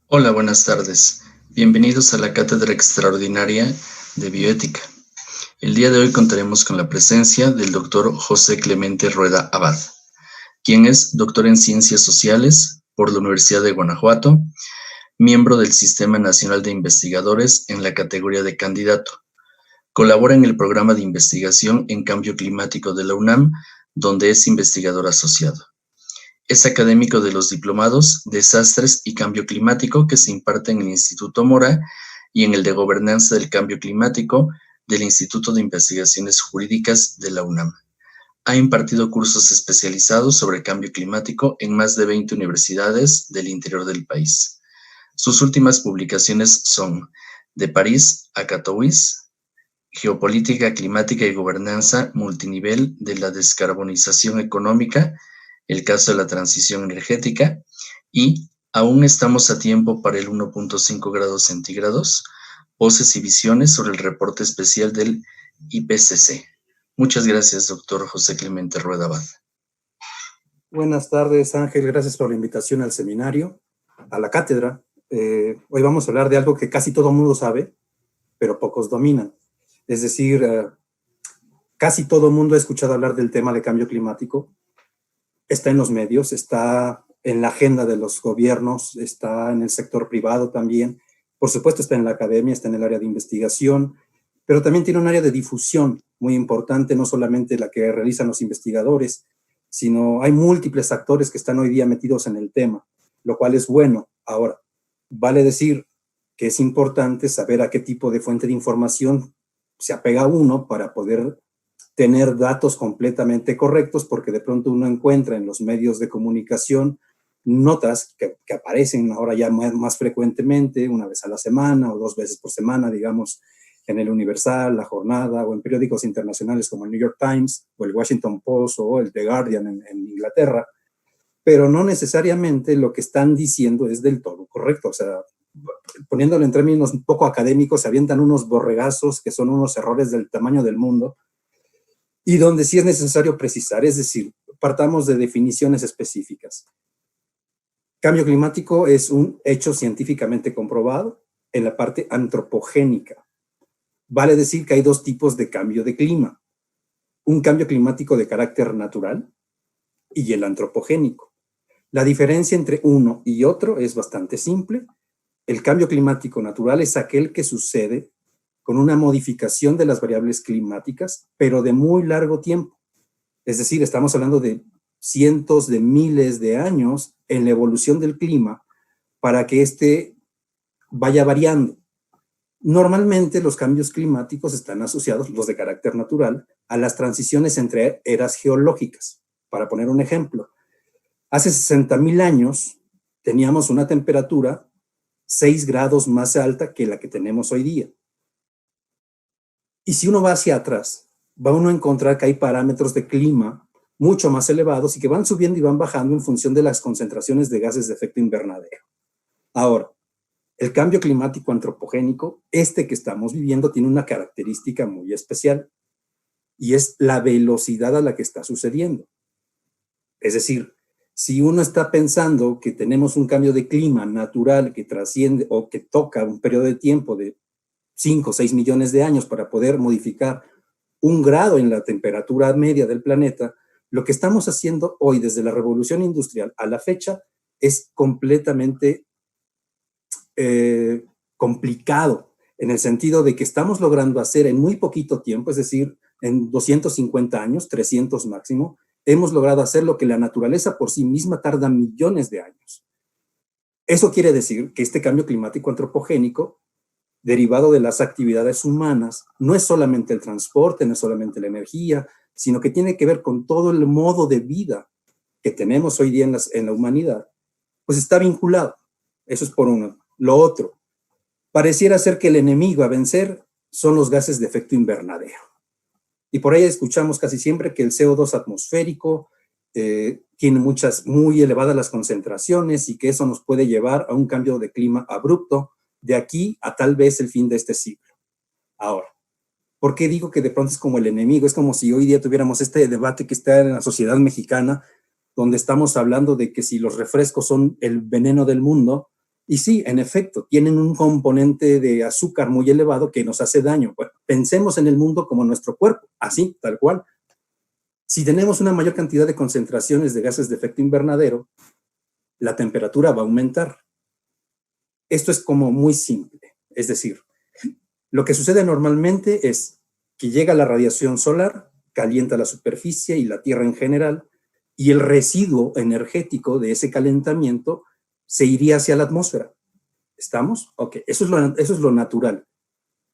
Hola, buenas tardes. Bienvenidos a la Cátedra Extraordinaria de Bioética. El día de hoy contaremos con la presencia del doctor José Clemente Rueda Abad, quien es doctor en Ciencias Sociales por la Universidad de Guanajuato, miembro del Sistema Nacional de Investigadores en la categoría de candidato. Colabora en el programa de investigación en cambio climático de la UNAM, donde es investigador asociado. Es académico de los diplomados Desastres y Cambio Climático que se imparten en el Instituto Mora y en el de Gobernanza del Cambio Climático del Instituto de Investigaciones Jurídicas de la UNAM. Ha impartido cursos especializados sobre cambio climático en más de 20 universidades del interior del país. Sus últimas publicaciones son De París a Katowice, Geopolítica climática y gobernanza multinivel de la descarbonización económica, el caso de la transición energética y aún estamos a tiempo para el 1.5 grados centígrados, voces y visiones sobre el reporte especial del IPCC. Muchas gracias, doctor José Clemente Rueda Abad. Buenas tardes, Ángel. Gracias por la invitación al seminario, a la cátedra. Hoy vamos a hablar de algo que casi todo el mundo sabe, pero pocos dominan. Es decir, casi todo el mundo ha escuchado hablar del tema de cambio climático. Está en los medios, está en la agenda de los gobiernos, está en el sector privado también. Por supuesto, está en la academia, está en el área de investigación, pero también tiene un área de difusión muy importante, no solamente la que realizan los investigadores, sino hay múltiples actores que están hoy día metidos en el tema, lo cual es bueno. Ahora, vale decir que es importante saber a qué tipo de fuente de información se apega uno para poder tener datos completamente correctos, porque de pronto uno encuentra en los medios de comunicación notas que aparecen ahora ya más frecuentemente, una vez a la semana o 2 veces por semana, digamos, en el Universal, La Jornada, o en periódicos internacionales como el New York Times, o el Washington Post, o el The Guardian en Inglaterra, pero no necesariamente lo que están diciendo es del todo correcto. O sea, poniéndolo en términos un poco académicos, se avientan unos borregazos que son unos errores del tamaño del mundo, y donde sí es necesario precisar, es decir, partamos de definiciones específicas. Cambio climático es un hecho científicamente comprobado en la parte antropogénica. Vale decir que hay 2 tipos de cambio de clima. Un cambio climático de carácter natural y el antropogénico. La diferencia entre uno y otro es bastante simple. El cambio climático natural es aquel que sucede con una modificación de las variables climáticas, pero de muy largo tiempo. Es decir, estamos hablando de cientos de miles de años en la evolución del clima para que éste vaya variando. Normalmente los cambios climáticos están asociados, los de carácter natural, a las transiciones entre eras geológicas. Para poner un ejemplo, hace 60,000 años teníamos una temperatura 6 grados más alta que la que tenemos hoy día. Y si uno va hacia atrás, va uno a encontrar que hay parámetros de clima mucho más elevados y que van subiendo y van bajando en función de las concentraciones de gases de efecto invernadero. Ahora, el cambio climático antropogénico, este que estamos viviendo, tiene una característica muy especial y es la velocidad a la que está sucediendo. Es decir, si uno está pensando que tenemos un cambio de clima natural que trasciende o que toca un periodo de tiempo de 5 o 6 millones de años para poder modificar 1 grado en la temperatura media del planeta, lo que estamos haciendo hoy desde la revolución industrial a la fecha es completamente complicado, en el sentido de que estamos logrando hacer en muy poquito tiempo, es decir, en 250 años, 300 máximo, hemos logrado hacer lo que la naturaleza por sí misma tarda millones de años. Eso quiere decir que este cambio climático antropogénico, derivado de las actividades humanas, no es solamente el transporte, no es solamente la energía, sino que tiene que ver con todo el modo de vida que tenemos hoy día en la humanidad, pues está vinculado. Eso es por uno. Lo otro, pareciera ser que el enemigo a vencer son los gases de efecto invernadero. Y por ahí escuchamos casi siempre que el CO2 atmosférico tiene muy elevadas las concentraciones y que eso nos puede llevar a un cambio de clima abrupto de aquí a tal vez el fin de este siglo. Ahora, ¿por qué digo que de pronto es como el enemigo? Es como si hoy día tuviéramos este debate que está en la sociedad mexicana, donde estamos hablando de que si los refrescos son el veneno del mundo, Y sí, en efecto, tienen un componente de azúcar muy elevado que nos hace daño. Bueno, pensemos en el mundo como nuestro cuerpo, así, tal cual. Si tenemos una mayor cantidad de concentraciones de gases de efecto invernadero, la temperatura va a aumentar. Esto es como muy simple. Es decir, lo que sucede normalmente es que llega la radiación solar, calienta la superficie y la Tierra en general, y el residuo energético de ese calentamiento se iría hacia la atmósfera. ¿Estamos? Ok, eso es lo natural.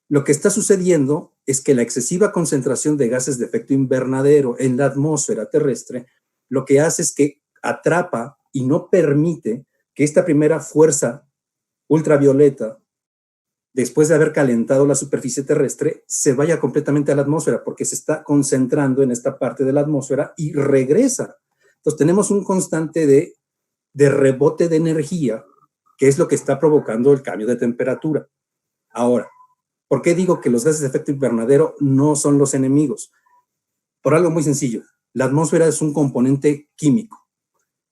Lo que está sucediendo es que la excesiva concentración de gases de efecto invernadero en la atmósfera terrestre lo que hace es que atrapa y no permite que esta primera fuerza ultravioleta, después de haber calentado la superficie terrestre, se vaya completamente a la atmósfera porque se está concentrando en esta parte de la atmósfera y regresa. Entonces tenemos un constante de rebote de energía, que es lo que está provocando el cambio de temperatura. Ahora, ¿por qué digo que los gases de efecto invernadero no son los enemigos? Por algo muy sencillo. La atmósfera es un componente químico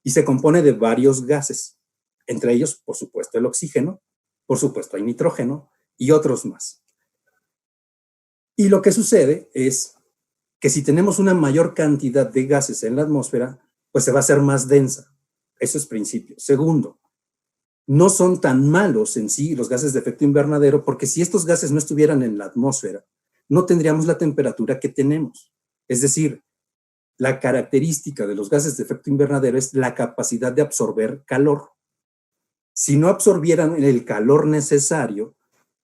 y se compone de varios gases. Entre ellos, por supuesto, el oxígeno, por supuesto, hay nitrógeno y otros más. Y lo que sucede es que si tenemos una mayor cantidad de gases en la atmósfera, pues se va a hacer más densa. Eso es principio. Segundo, no son tan malos en sí los gases de efecto invernadero, porque si estos gases no estuvieran en la atmósfera, no tendríamos la temperatura que tenemos. Es decir, la característica de los gases de efecto invernadero es la capacidad de absorber calor. Si no absorbieran el calor necesario,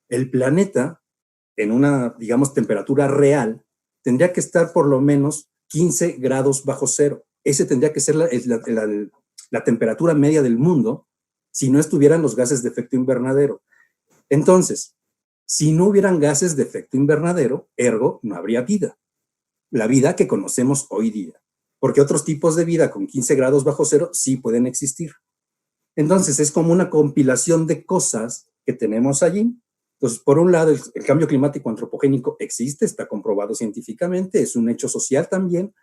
el planeta, en una, digamos, temperatura real, tendría que estar por lo menos 15 grados bajo cero. Ese tendría que ser la temperatura media del mundo si no estuvieran los gases de efecto invernadero. Entonces, si no hubieran gases de efecto invernadero, ergo, no habría vida. La vida que conocemos hoy día. Porque otros tipos de vida con 15 grados bajo cero sí pueden existir. Entonces, es como una compilación de cosas que tenemos allí. Entonces, por un lado, el cambio climático antropogénico existe, está comprobado científicamente, es un hecho social también.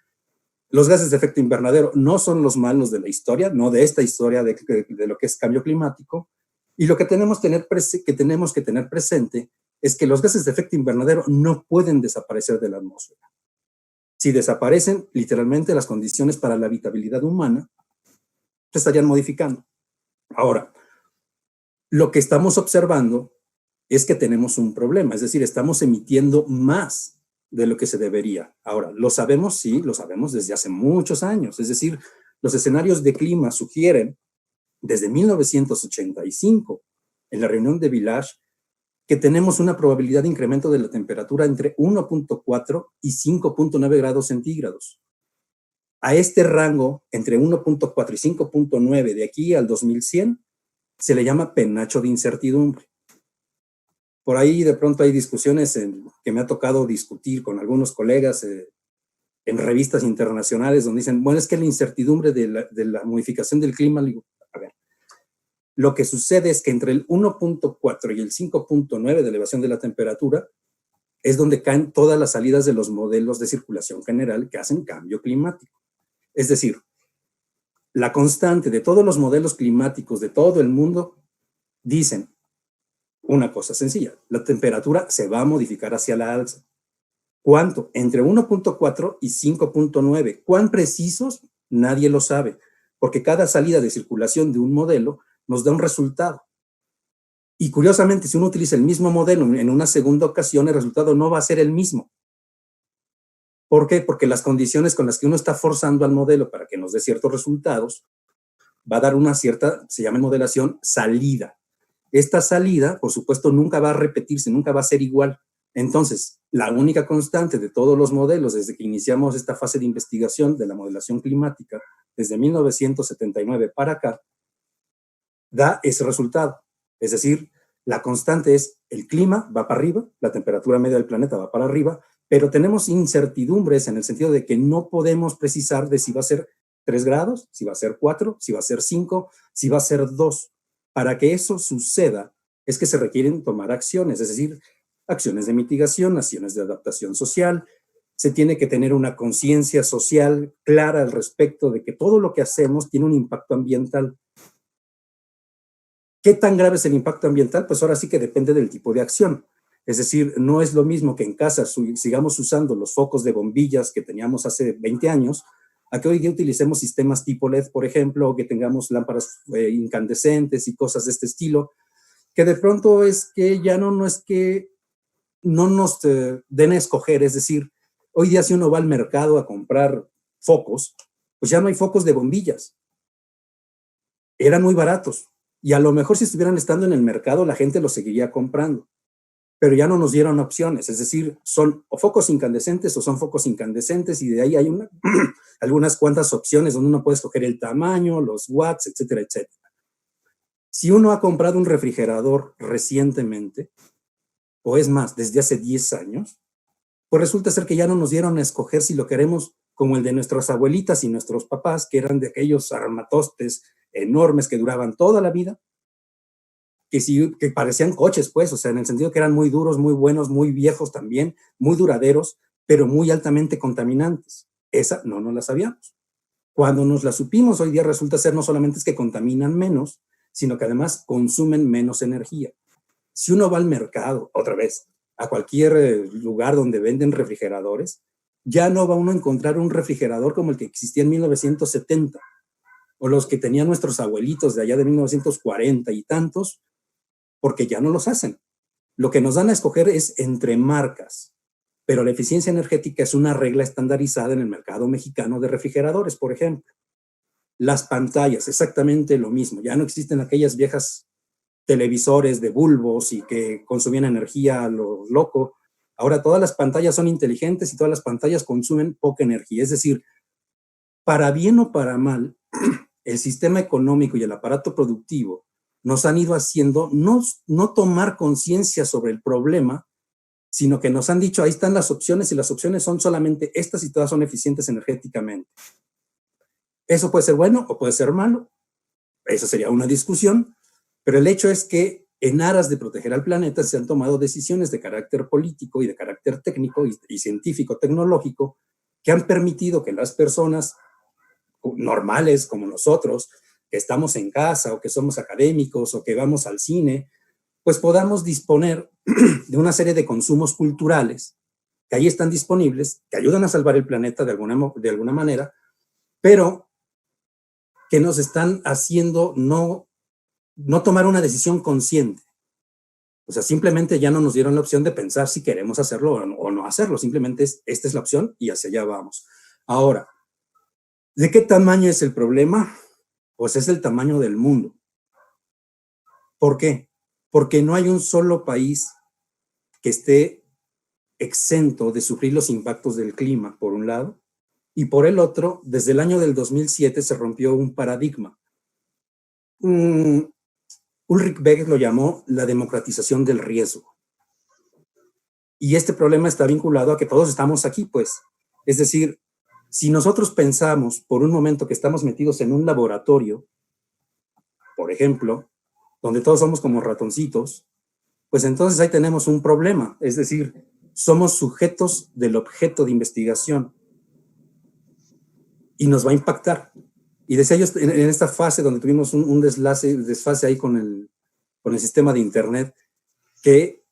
Los gases de efecto invernadero no son los malos de la historia, no de esta historia de lo que es cambio climático. Y lo que tenemos que tener presente es que los gases de efecto invernadero no pueden desaparecer de la atmósfera. Si desaparecen, literalmente las condiciones para la habitabilidad humana se estarían modificando. Ahora, lo que estamos observando es que tenemos un problema, es decir, estamos emitiendo más de lo que se debería. Ahora, ¿lo sabemos? Sí, lo sabemos desde hace muchos años. Es decir, los escenarios de clima sugieren desde 1985, en la reunión de Village, que tenemos una probabilidad de incremento de la temperatura entre 1.4 y 5.9 grados centígrados. A este rango, entre 1.4 y 5.9 de aquí al 2100, se le llama penacho de incertidumbre. Por ahí de pronto hay discusiones que me ha tocado discutir con algunos colegas en revistas internacionales donde dicen, bueno, es que la incertidumbre de la modificación del clima, digo, a ver, lo que sucede es que entre el 1.4 y el 5.9 de elevación de la temperatura es donde caen todas las salidas de los modelos de circulación general que hacen cambio climático. Es decir, la constante de todos los modelos climáticos de todo el mundo dicen una cosa sencilla, la temperatura se va a modificar hacia la alza. ¿Cuánto? Entre 1.4 y 5.9. ¿Cuán precisos? Nadie lo sabe, porque cada salida de circulación de un modelo nos da un resultado. Y curiosamente, si uno utiliza el mismo modelo en una segunda ocasión, el resultado no va a ser el mismo. ¿Por qué? Porque las condiciones con las que uno está forzando al modelo para que nos dé ciertos resultados, va a dar una cierta, se llama en modelación, salida. Esta salida, por supuesto, nunca va a repetirse, nunca va a ser igual. Entonces, la única constante de todos los modelos, desde que iniciamos esta fase de investigación de la modelación climática, desde 1979 para acá, da ese resultado. Es decir, la constante es el clima va para arriba, la temperatura media del planeta va para arriba, pero tenemos incertidumbres en el sentido de que no podemos precisar de si va a ser 3 grados, si va a ser 4, si va a ser 5, si va a ser 2. Para que eso suceda es que se requieren tomar acciones, es decir, acciones de mitigación, acciones de adaptación social. Se tiene que tener una conciencia social clara al respecto de que todo lo que hacemos tiene un impacto ambiental. ¿Qué tan grave es el impacto ambiental? Pues ahora sí que depende del tipo de acción. Es decir, no es lo mismo que en casa sigamos usando los focos de bombillas que teníamos hace 20 años, a que hoy día utilicemos sistemas tipo LED, por ejemplo, o que tengamos lámparas incandescentes y cosas de este estilo, que de pronto es que ya no es que no nos den a escoger. Es decir, hoy día si uno va al mercado a comprar focos, pues ya no hay focos de bombillas. Eran muy baratos. Y a lo mejor si estuvieran estando en el mercado, la gente los seguiría comprando. Pero ya no nos dieron opciones. Es decir, son o focos incandescentes o son focos incandescentes, y de ahí hay algunas cuantas opciones donde uno puede escoger el tamaño, los watts, etcétera, etcétera. Si uno ha comprado un refrigerador recientemente, o es más, desde hace 10 años, pues resulta ser que ya no nos dieron a escoger si lo queremos como el de nuestras abuelitas y nuestros papás, que eran de aquellos armatostes enormes que duraban toda la vida, que parecían coches, pues, o sea, en el sentido que eran muy duros, muy buenos, muy viejos también, muy duraderos, pero muy altamente contaminantes. Esa no nos la sabíamos. Cuando nos la supimos, hoy día resulta ser no solamente es que contaminan menos, sino que además consumen menos energía. Si uno va al mercado, otra vez, a cualquier lugar donde venden refrigeradores, ya no va uno a encontrar un refrigerador como el que existía en 1970, o los que tenían nuestros abuelitos de allá de 1940 y tantos, porque ya no los hacen. Lo que nos dan a escoger es entre marcas, pero la eficiencia energética es una regla estandarizada en el mercado mexicano de refrigeradores, por ejemplo. Las pantallas, exactamente lo mismo. Ya no existen aquellas viejas televisores de bulbos y que consumían energía a lo loco. Ahora todas las pantallas son inteligentes y todas las pantallas consumen poca energía. Es decir, para bien o para mal, el sistema económico y el aparato productivo nos han ido haciendo no tomar conciencia sobre el problema, sino que nos han dicho, ahí están las opciones, y las opciones son solamente estas y todas son eficientes energéticamente. Eso puede ser bueno o puede ser malo. Eso sería una discusión, pero el hecho es que en aras de proteger al planeta se han tomado decisiones de carácter político y de carácter técnico y científico tecnológico que han permitido que las personas normales como nosotros, que estamos en casa o que somos académicos o que vamos al cine, pues podamos disponer de una serie de consumos culturales que ahí están disponibles, que ayudan a salvar el planeta de alguna manera, pero que nos están haciendo no tomar una decisión consciente. O sea, simplemente ya no nos dieron la opción de pensar si queremos hacerlo o no hacerlo. Simplemente esta es la opción y hacia allá vamos. Ahora, ¿de qué tamaño es el problema? Pues es el tamaño del mundo. ¿Por qué? Porque no hay un solo país que esté exento de sufrir los impactos del clima, por un lado, y por el otro, desde el año del 2007 se rompió un paradigma. Ulrich Beck lo llamó la democratización del riesgo. Y este problema está vinculado a que todos estamos aquí, pues. Es decir, si nosotros pensamos por un momento que estamos metidos en un laboratorio, por ejemplo, donde todos somos como ratoncitos, pues entonces ahí tenemos un problema. Es decir, somos sujetos del objeto de investigación y nos va a impactar. Y decía yo en esta fase donde tuvimos un desfase ahí con el sistema de Internet, que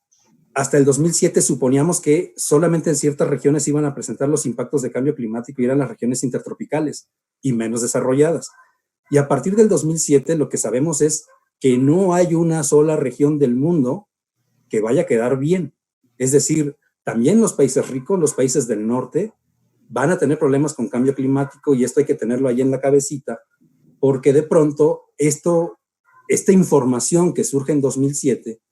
hasta el 2007 suponíamos que solamente en ciertas regiones iban a presentar los impactos de cambio climático y eran las regiones intertropicales y menos desarrolladas. Y a partir del 2007 lo que sabemos es que no hay una sola región del mundo que vaya a quedar bien. Es decir, también los países ricos, los países del norte, van a tener problemas con cambio climático, y esto hay que tenerlo ahí en la cabecita, porque de pronto esta información que surge en 2007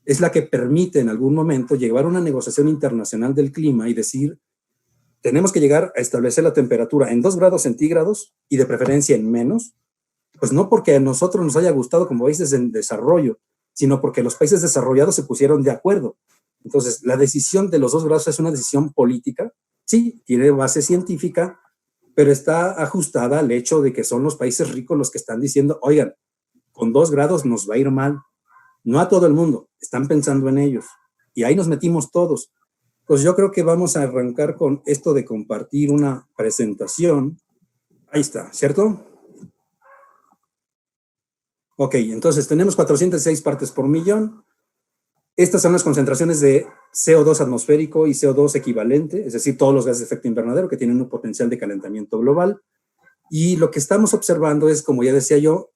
es la que permite en algún momento llevar una negociación internacional del clima y decir, tenemos que llegar a establecer la temperatura en 2 grados centígrados y de preferencia en menos, pues no porque a nosotros nos haya gustado como países en desarrollo, sino porque los países desarrollados se pusieron de acuerdo. Entonces, la decisión de los 2 grados es una decisión política, sí, tiene base científica, pero está ajustada al hecho de que son los países ricos los que están diciendo, oigan, con 2 grados nos va a ir mal. No a todo el mundo, están pensando en ellos. Y ahí nos metimos todos. Pues yo creo que vamos a arrancar con esto de compartir una presentación. Ahí está, ¿cierto? Ok, entonces tenemos 406 partes por millón. Estas son las concentraciones de CO2 atmosférico y CO2 equivalente, es decir, todos los gases de efecto invernadero que tienen un potencial de calentamiento global. Y lo que estamos observando es, como ya decía yo,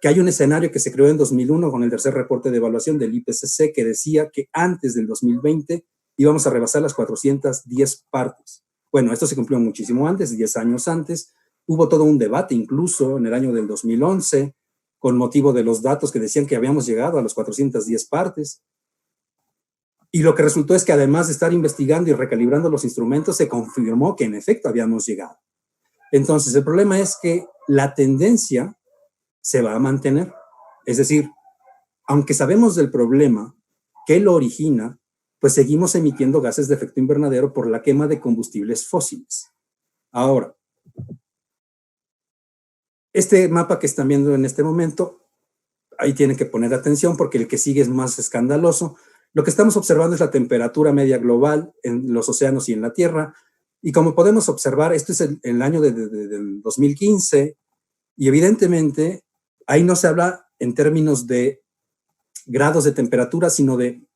que hay un escenario que se creó en 2001 con el tercer reporte de evaluación del IPCC que decía que antes del 2020 íbamos a rebasar las 410 partes. Bueno, esto se cumplió muchísimo antes, 10 años antes. Hubo todo un debate incluso en el año del 2011 con motivo de los datos que decían que habíamos llegado a las 410 partes. Y lo que resultó es que además de estar investigando y recalibrando los instrumentos, se confirmó que en efecto habíamos llegado. Entonces, el problema es que la tendencia se va a mantener. Es decir, aunque sabemos del problema, que lo origina, pues seguimos emitiendo gases de efecto invernadero por la quema de combustibles fósiles. Ahora, este mapa que están viendo en este momento, ahí tienen que poner atención porque el que sigue es más escandaloso. Lo que estamos observando es la temperatura media global en los océanos y en la Tierra. Y como podemos observar, esto es el año del 2015 y evidentemente ahí no se habla en términos de grados de temperatura, sino de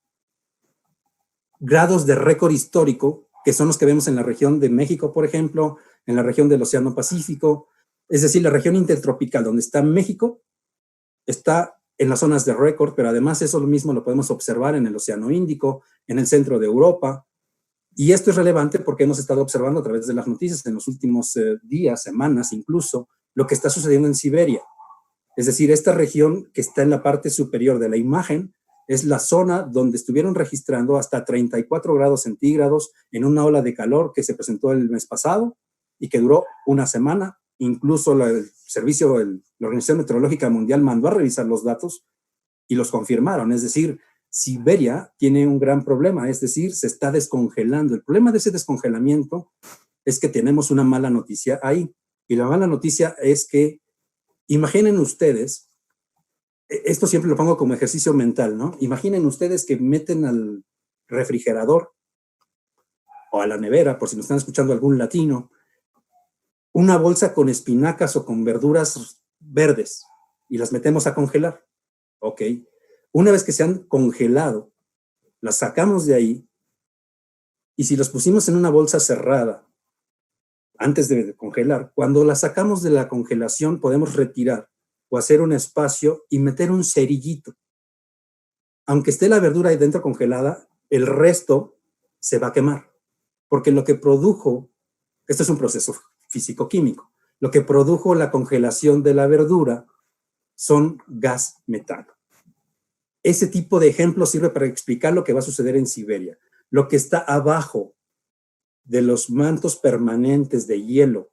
grados de récord histórico, que son los que vemos en la región de México, por ejemplo, en la región del Océano Pacífico, es decir, la región intertropical, donde está México, está en las zonas de récord, pero además eso lo mismo lo podemos observar en el Océano Índico, en el centro de Europa, y esto es relevante porque hemos estado observando a través de las noticias en los últimos días, semanas incluso, lo que está sucediendo en Siberia. Es decir, esta región que está en la parte superior de la imagen es la zona donde estuvieron registrando hasta 34 grados centígrados en una ola de calor que se presentó el mes pasado y que duró una semana. Incluso la Organización Meteorológica Mundial mandó a revisar los datos y los confirmaron. Es decir, Siberia tiene un gran problema, es decir, se está descongelando. El problema de ese descongelamiento es que tenemos una mala noticia ahí. Y la mala noticia es que, imaginen ustedes, esto siempre lo pongo como ejercicio mental, ¿no? Imaginen ustedes que meten al refrigerador o a la nevera, por si nos están escuchando algún latino, una bolsa con espinacas o con verduras verdes y las metemos a congelar. Ok. Una vez que se han congelado, las sacamos de ahí y si los pusimos en una bolsa cerrada antes de congelar, cuando las sacamos de la congelación podemos retirar o hacer un espacio y meter un cerillito. Aunque esté la verdura ahí dentro congelada, el resto se va a quemar, porque lo que produjo, esto es un proceso físico-químico, lo que produjo la congelación de la verdura son gas metano. Ese tipo de ejemplo sirve para explicar lo que va a suceder en Siberia. Lo que está abajo de los mantos permanentes de hielo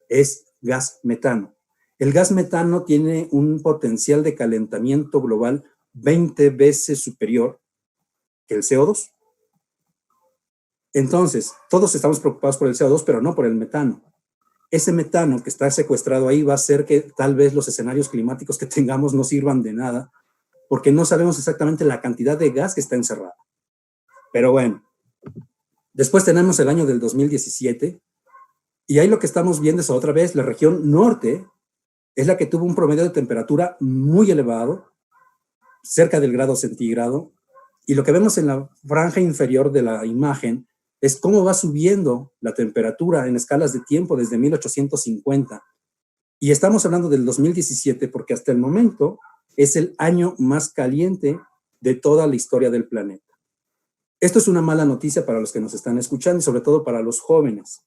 es gas metano. El gas metano tiene un potencial de calentamiento global 20 veces superior que el CO2. Entonces, todos estamos preocupados por el CO2, pero no por el metano. Ese metano que está secuestrado ahí va a hacer que tal vez los escenarios climáticos que tengamos no sirvan de nada, porque no sabemos exactamente la cantidad de gas que está encerrado. Pero bueno, después tenemos el año del 2017, y ahí lo que estamos viendo es otra vez la región norte, es la que tuvo un promedio de temperatura muy elevado, cerca del grado centígrado, y lo que vemos en la franja inferior de la imagen es cómo va subiendo la temperatura en escalas de tiempo desde 1850. Y estamos hablando del 2017 porque hasta el momento es el año más caliente de toda la historia del planeta. Esto es una mala noticia para los que nos están escuchando y sobre todo para los jóvenes.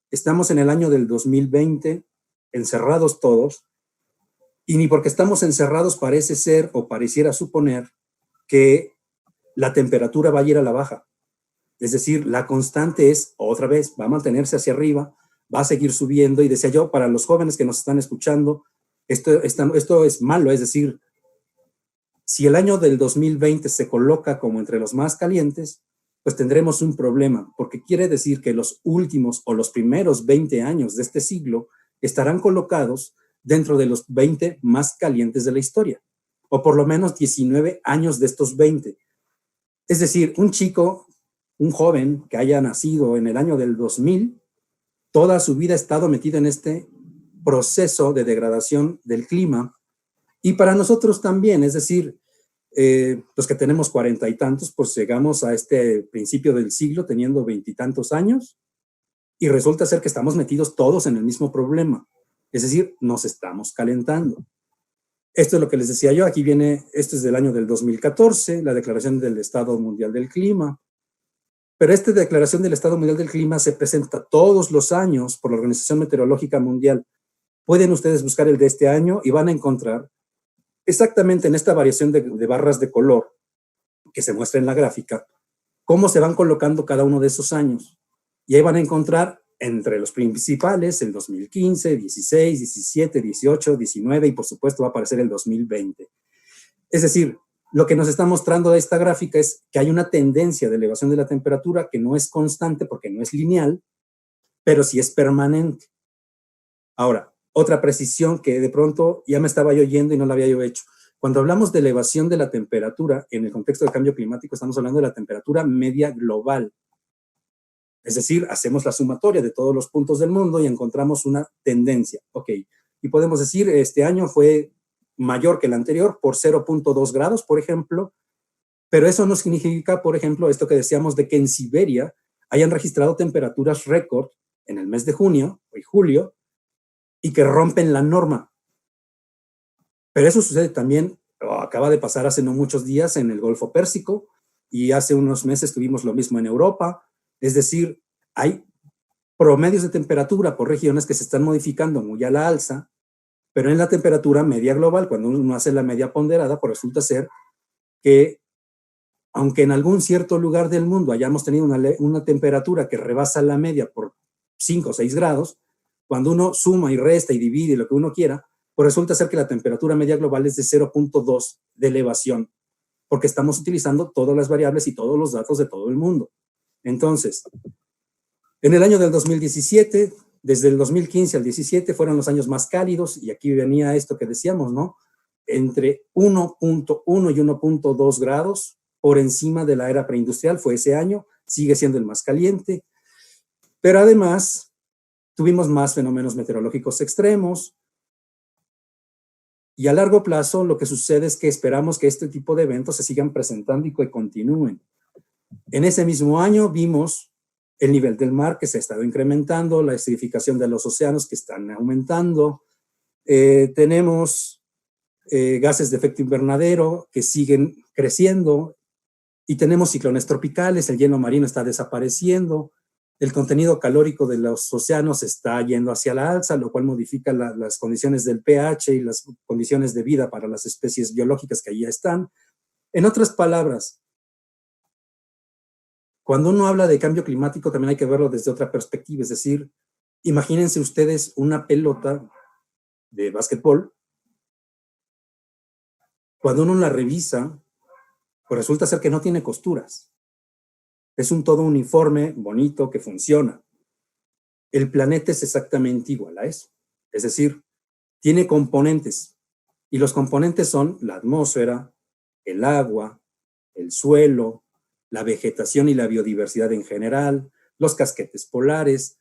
Estamos en el año del 2020, encerrados todos, y ni porque estamos encerrados parece ser o pareciera suponer que la temperatura va a ir a la baja. Es decir, la constante es, otra vez, va a mantenerse hacia arriba, va a seguir subiendo, y decía yo, para los jóvenes que nos están escuchando, esto es malo, es decir, si el año del 2020 se coloca como entre los más calientes, pues tendremos un problema, porque quiere decir que los últimos o los primeros 20 años de este siglo estarán colocados dentro de los 20 más calientes de la historia, o por lo menos 19 años de estos 20. Es decir, un joven que haya nacido en el año del 2000, toda su vida ha estado metido en este proceso de degradación del clima Y para nosotros también, es decir, los que tenemos 40 y tantos, pues llegamos a este principio del siglo teniendo 20 y tantos años y resulta ser que estamos metidos todos en el mismo problema. Es decir, nos estamos calentando. Esto es lo que les decía yo, aquí viene, esto es del año del 2014, la Declaración del Estado Mundial del Clima, pero esta Declaración del Estado Mundial del Clima se presenta todos los años por la Organización Meteorológica Mundial. Pueden ustedes buscar el de este año y van a encontrar exactamente en esta variación de barras de color que se muestra en la gráfica, cómo se van colocando cada uno de esos años. Y ahí van a encontrar entre los principales el 2015, 16, 17, 18, 19 y por supuesto va a aparecer el 2020. Es decir, lo que nos está mostrando esta gráfica es que hay una tendencia de elevación de la temperatura que no es constante porque no es lineal, pero sí es permanente. Ahora, otra precisión que de pronto ya me estaba yo oyendo y no la había yo hecho. Cuando hablamos de elevación de la temperatura en el contexto del cambio climático, estamos hablando de la temperatura media global. Es decir, hacemos la sumatoria de todos los puntos del mundo y encontramos una tendencia. Ok, y podemos decir, este año fue mayor que el anterior por 0.2 grados, por ejemplo, pero eso no significa, por ejemplo, esto que decíamos de que en Siberia hayan registrado temperaturas récord en el mes de junio y julio y que rompen la norma. Pero eso sucede también, acaba de pasar hace no muchos días en el Golfo Pérsico y hace unos meses tuvimos lo mismo en Europa. Es decir, hay promedios de temperatura por regiones que se están modificando muy a la alza, pero en la temperatura media global, cuando uno hace la media ponderada, pues resulta ser que, aunque en algún cierto lugar del mundo hayamos tenido una temperatura que rebasa la media por 5 o 6 grados, cuando uno suma y resta y divide lo que uno quiera, pues resulta ser que la temperatura media global es de 0.2 de elevación, porque estamos utilizando todas las variables y todos los datos de todo el mundo. Entonces, en el año del 2017, desde el 2015 al 17 fueron los años más cálidos y aquí venía esto que decíamos, ¿no? Entre 1.1 y 1.2 grados por encima de la era preindustrial fue ese año, sigue siendo el más caliente, pero además tuvimos más fenómenos meteorológicos extremos y a largo plazo lo que sucede es que esperamos que este tipo de eventos se sigan presentando y que continúen. En ese mismo año vimos el nivel del mar que se ha estado incrementando, la acidificación de los océanos que están aumentando, tenemos gases de efecto invernadero que siguen creciendo y tenemos ciclones tropicales, el hielo marino está desapareciendo, el contenido calórico de los océanos está yendo hacia la alza, lo cual modifica las condiciones del pH y las condiciones de vida para las especies biológicas que ahí están. En otras palabras, cuando uno habla de cambio climático también hay que verlo desde otra perspectiva, es decir, imagínense ustedes una pelota de básquetbol, cuando uno la revisa, pues resulta ser que no tiene costuras. Es un todo uniforme, bonito, que funciona. El planeta es exactamente igual a eso. Es decir, tiene componentes. Y los componentes son la atmósfera, el agua, el suelo, la vegetación y la biodiversidad en general, los casquetes polares.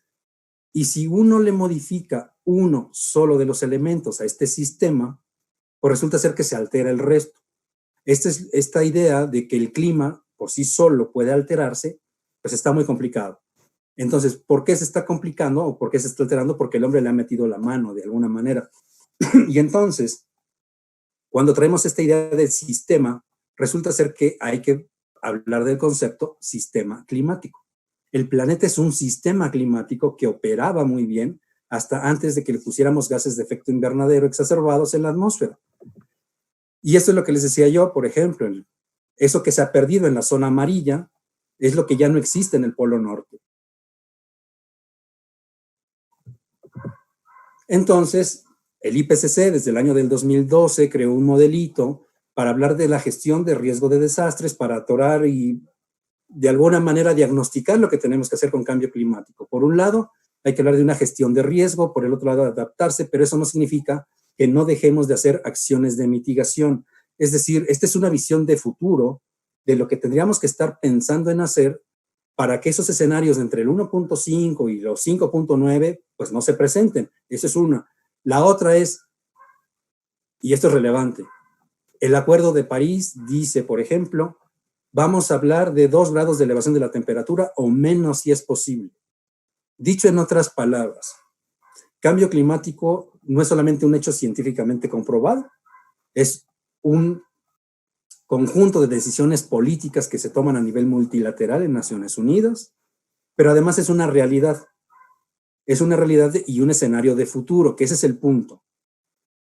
Y si uno le modifica uno solo de los elementos a este sistema, pues resulta ser que se altera el resto. Esta idea de que el clima por sí solo puede alterarse, pues está muy complicado. Entonces, ¿por qué se está complicando o por qué se está alterando? Porque el hombre le ha metido la mano de alguna manera. Y entonces, cuando traemos esta idea del sistema, resulta ser que hay que hablar del concepto sistema climático. El planeta es un sistema climático que operaba muy bien hasta antes de que le pusiéramos gases de efecto invernadero exacerbados en la atmósfera. Y esto es lo que les decía yo, por ejemplo, eso que se ha perdido en la zona amarilla es lo que ya no existe en el Polo Norte. Entonces, el IPCC desde el año del 2012 creó un modelito para hablar de la gestión de riesgo de desastres, para atorar y de alguna manera diagnosticar lo que tenemos que hacer con cambio climático. Por un lado, hay que hablar de una gestión de riesgo, por el otro lado, adaptarse, pero eso no significa que no dejemos de hacer acciones de mitigación. Es decir, esta es una visión de futuro de lo que tendríamos que estar pensando en hacer para que esos escenarios entre el 1.5 y los 5.9 pues no se presenten. Esa es una. La otra es y esto es relevante. El Acuerdo de París dice, por ejemplo, vamos a hablar de 2 grados de elevación de la temperatura o menos si es posible. Dicho en otras palabras, cambio climático no es solamente un hecho científicamente comprobado, es un conjunto de decisiones políticas que se toman a nivel multilateral en Naciones Unidas, pero además es una realidad. Es una realidad y un escenario de futuro, que ese es el punto.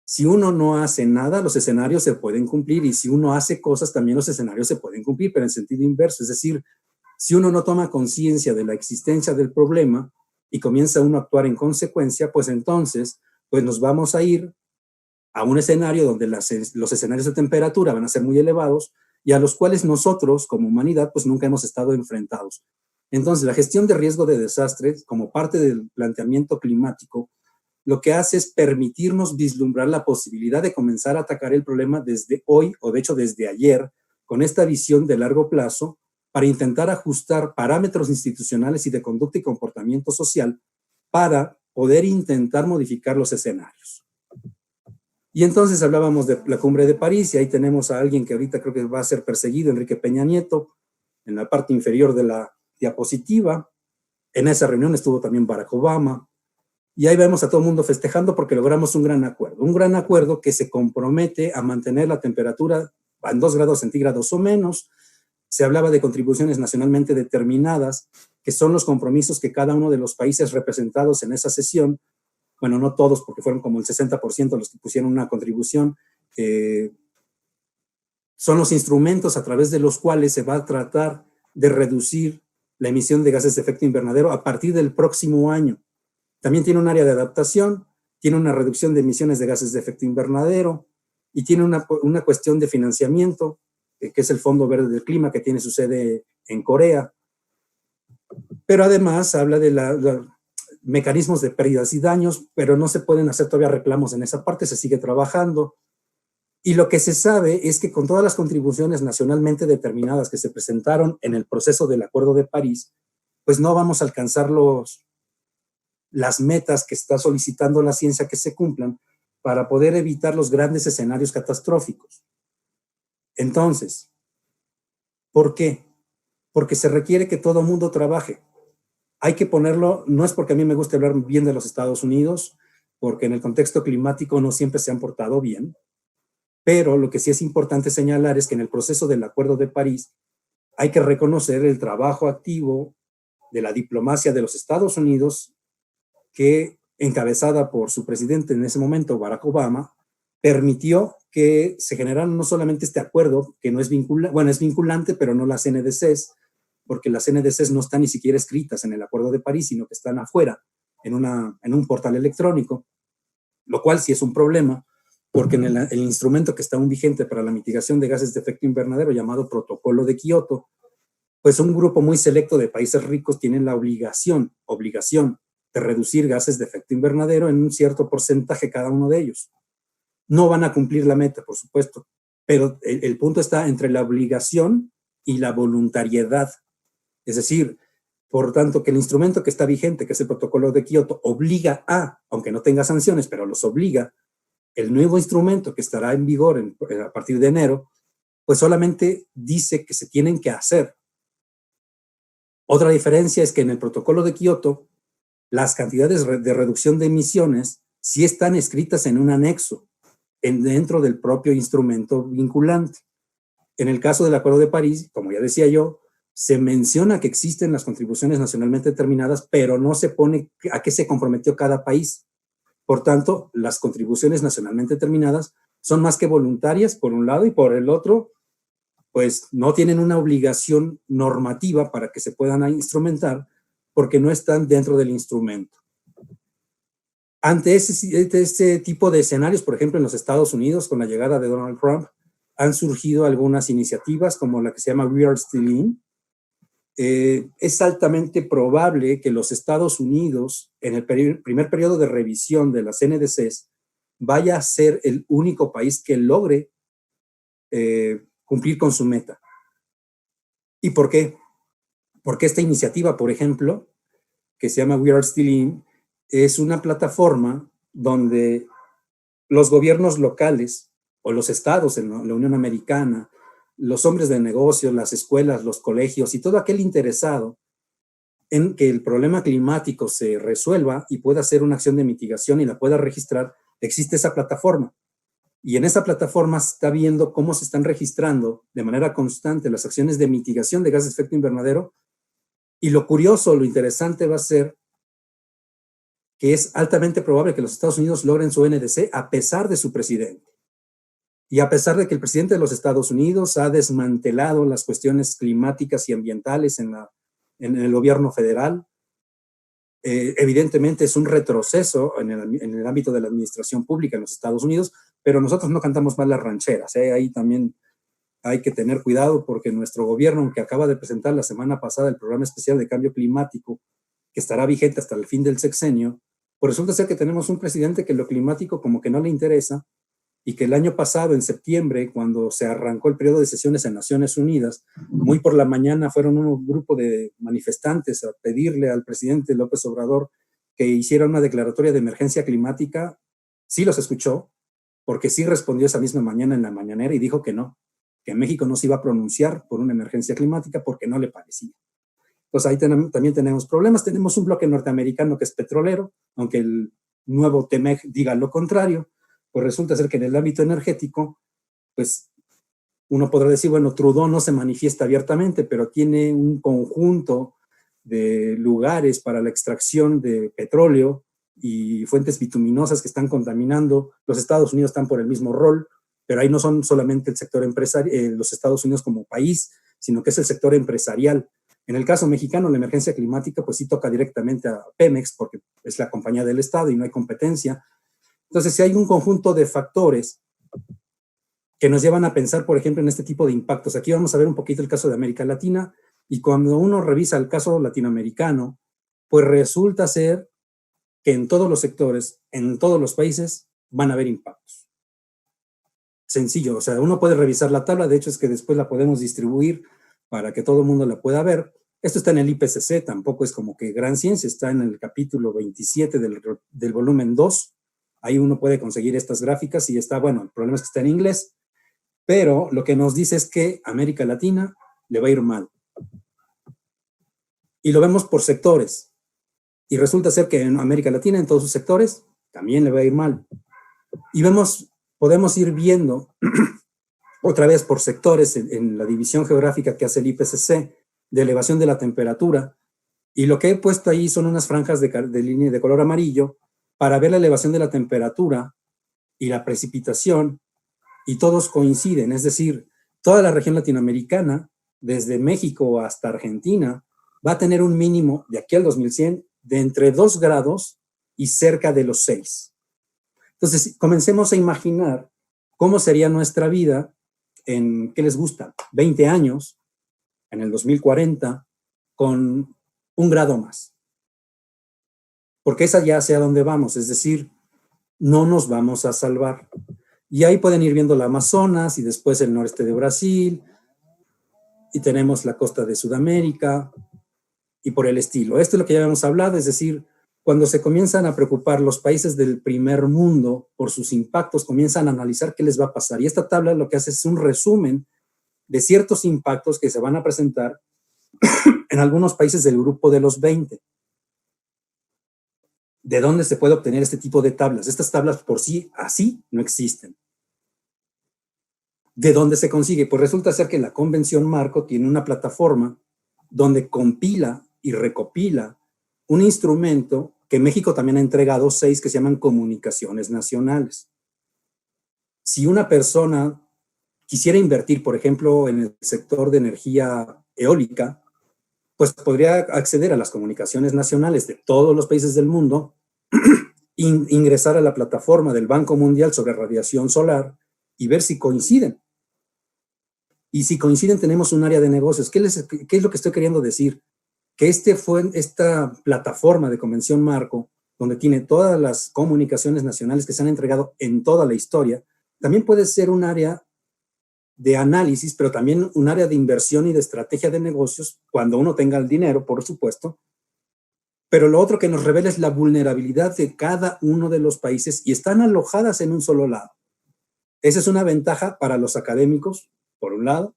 Si uno no hace nada, los escenarios se pueden cumplir, y si uno hace cosas, también los escenarios se pueden cumplir, pero en sentido inverso. Es decir, si uno no toma conciencia de la existencia del problema y comienza uno a actuar en consecuencia, pues entonces pues nos vamos a ir a un escenario donde los escenarios de temperatura van a ser muy elevados y a los cuales nosotros como humanidad pues nunca hemos estado enfrentados. Entonces, la gestión de riesgo de desastres como parte del planteamiento climático lo que hace es permitirnos vislumbrar la posibilidad de comenzar a atacar el problema desde hoy, o de hecho desde ayer, con esta visión de largo plazo, para intentar ajustar parámetros institucionales y de conducta y comportamiento social para poder intentar modificar los escenarios. Y entonces hablábamos de la Cumbre de París, y ahí tenemos a alguien que ahorita creo que va a ser perseguido, Enrique Peña Nieto, en la parte inferior de la diapositiva. En esa reunión estuvo también Barack Obama, y ahí vemos a todo el mundo festejando porque logramos un gran acuerdo que se compromete a mantener la temperatura en 2 grados centígrados o menos. Se hablaba de contribuciones nacionalmente determinadas, que son los compromisos que cada uno de los países representados en esa sesión, bueno, no todos, porque fueron como el 60% los que pusieron una contribución, son los instrumentos a través de los cuales se va a tratar de reducir la emisión de gases de efecto invernadero a partir del próximo año. También tiene un área de adaptación, tiene una reducción de emisiones de gases de efecto invernadero y tiene una cuestión de financiamiento, que es el Fondo Verde del Clima, que tiene su sede en Corea. Pero además habla de mecanismos de pérdidas y daños, pero no se pueden hacer todavía reclamos en esa parte, se sigue trabajando. Y lo que se sabe es que con todas las contribuciones nacionalmente determinadas que se presentaron en el proceso del Acuerdo de París, pues no vamos a alcanzar las metas que está solicitando la ciencia que se cumplan para poder evitar los grandes escenarios catastróficos. Entonces, ¿por qué? Porque se requiere que todo mundo trabaje. Hay que ponerlo, no es porque a mí me guste hablar bien de los Estados Unidos, porque en el contexto climático no siempre se han portado bien, pero lo que sí es importante señalar es que en el proceso del Acuerdo de París hay que reconocer el trabajo activo de la diplomacia de los Estados Unidos, que, encabezada por su presidente en ese momento, Barack Obama, permitió que se generara no solamente este acuerdo, que no es vinculante, bueno, es vinculante, pero no las NDCs, porque las NDCs no están ni siquiera escritas en el Acuerdo de París, sino que están afuera, en un portal electrónico, lo cual sí es un problema, porque en el instrumento que está aún vigente para la mitigación de gases de efecto invernadero, llamado Protocolo de Kioto, pues un grupo muy selecto de países ricos tienen la obligación de reducir gases de efecto invernadero en un cierto porcentaje cada uno de ellos. No van a cumplir la meta, por supuesto, pero el punto está entre la obligación y la voluntariedad. Es decir, por tanto, que el instrumento que está vigente, que es el Protocolo de Kioto, obliga aunque no tenga sanciones, pero los obliga, el nuevo instrumento que estará en vigor a partir de enero, pues solamente dice que se tienen que hacer. Otra diferencia es que en el Protocolo de Kioto, las cantidades de reducción de emisiones sí están escritas en un anexo dentro del propio instrumento vinculante. En el caso del Acuerdo de París, como ya decía yo, se menciona que existen las contribuciones nacionalmente determinadas, pero no se pone a qué se comprometió cada país. Por tanto, las contribuciones nacionalmente determinadas son más que voluntarias, por un lado, y por el otro, pues no tienen una obligación normativa para que se puedan instrumentar, porque no están dentro del instrumento. Ante este tipo de escenarios, por ejemplo, en los Estados Unidos, con la llegada de Donald Trump, han surgido algunas iniciativas como la que se llama We Are Still In. Es altamente probable que los Estados Unidos, en el primer periodo de revisión de las NDCs, vaya a ser el único país que logre cumplir con su meta. ¿Y por qué? Porque esta iniciativa, por ejemplo, que se llama We Are Still In, es una plataforma donde los gobiernos locales o los estados en la Unión Americana, los hombres de negocios, las escuelas, los colegios y todo aquel interesado en que el problema climático se resuelva y pueda hacer una acción de mitigación y la pueda registrar, existe esa plataforma. Y en esa plataforma se está viendo cómo se están registrando de manera constante las acciones de mitigación de gases de efecto invernadero. Y lo curioso, lo interesante va a ser que es altamente probable que los Estados Unidos logren su NDC a pesar de su presidente. Y a pesar de que el presidente de los Estados Unidos ha desmantelado las cuestiones climáticas y ambientales en el gobierno federal, evidentemente es un retroceso en el ámbito de la administración pública en los Estados Unidos, pero nosotros no cantamos mal las rancheras. Ahí también hay que tener cuidado porque nuestro gobierno, aunque acaba de presentar la semana pasada el programa especial de cambio climático, que estará vigente hasta el fin del sexenio, pues resulta ser que tenemos un presidente que lo climático como que no le interesa, y que el año pasado, en septiembre, cuando se arrancó el periodo de sesiones en Naciones Unidas, muy por la mañana fueron un grupo de manifestantes a pedirle al presidente López Obrador que hiciera una declaratoria de emergencia climática. Sí los escuchó, porque sí respondió esa misma mañana en la mañanera y dijo que no, que México no se iba a pronunciar por una emergencia climática porque no le parecía. Entonces ahí también tenemos problemas. Tenemos un bloque norteamericano que es petrolero, aunque el nuevo TEMEC diga lo contrario. Pues resulta ser que en el ámbito energético, pues uno podrá decir, bueno, Trudeau no se manifiesta abiertamente, pero tiene un conjunto de lugares para la extracción de petróleo y fuentes bituminosas que están contaminando. Los Estados Unidos están por el mismo rol, pero ahí no son solamente el sector empresarial, los Estados Unidos como país, sino que es el sector empresarial. En el caso mexicano, la emergencia climática, pues sí toca directamente a Pemex, porque es la compañía del Estado y no hay competencia. Entonces, si hay un conjunto de factores que nos llevan a pensar, por ejemplo, en este tipo de impactos. Aquí vamos a ver un poquito el caso de América Latina, y cuando uno revisa el caso latinoamericano, pues resulta ser que en todos los sectores, en todos los países, van a haber impactos. Sencillo, o sea, uno puede revisar la tabla, de hecho es que después la podemos distribuir para que todo el mundo la pueda ver. Esto está en el IPCC, tampoco es como que gran ciencia, está en el capítulo 27 del volumen 2. Ahí uno puede conseguir estas gráficas y está, bueno, el problema es que está en inglés, pero lo que nos dice es que América Latina le va a ir mal. Y lo vemos por sectores. Y resulta ser que en América Latina, en todos sus sectores, también le va a ir mal. Y podemos ir viendo otra vez por sectores en la división geográfica que hace el IPCC de elevación de la temperatura. Y lo que he puesto ahí son unas franjas de línea de color amarillo para ver la elevación de la temperatura y la precipitación, y todos coinciden, es decir, toda la región latinoamericana, desde México hasta Argentina, va a tener un mínimo de aquí al 2100 de entre 2 grados y cerca de los 6. Entonces, comencemos a imaginar cómo sería nuestra vida en, ¿qué les gusta? 20 años, en el 2040, con 1 grado más. Porque esa ya sea donde vamos, es decir, no nos vamos a salvar. Y ahí pueden ir viendo la Amazonas y después el noreste de Brasil, y tenemos la costa de Sudamérica y por el estilo. Esto es lo que ya habíamos hablado, es decir, cuando se comienzan a preocupar los países del primer mundo por sus impactos, comienzan a analizar qué les va a pasar. Y esta tabla lo que hace es un resumen de ciertos impactos que se van a presentar en algunos países del grupo de los 20. ¿De dónde se puede obtener este tipo de tablas? Estas tablas por sí así no existen. ¿De dónde se consigue? Pues resulta ser que la Convención Marco tiene una plataforma donde compila y recopila un instrumento que México también ha entregado 6 que se llaman comunicaciones nacionales. Si una persona quisiera invertir, por ejemplo, en el sector de energía eólica, pues podría acceder a las comunicaciones nacionales de todos los países del mundo, ingresar a la plataforma del Banco Mundial sobre radiación solar y ver si coinciden. Y si coinciden, tenemos un área de negocios. ¿Qué es lo que estoy queriendo decir? Que esta plataforma de Convención Marco, donde tiene todas las comunicaciones nacionales que se han entregado en toda la historia, también puede ser un área de análisis, pero también un área de inversión y de estrategia de negocios, cuando uno tenga el dinero, por supuesto, Pero lo otro que nos revela es la vulnerabilidad de cada uno de los países y están alojadas en un solo lado. Esa es una ventaja para los académicos, por un lado,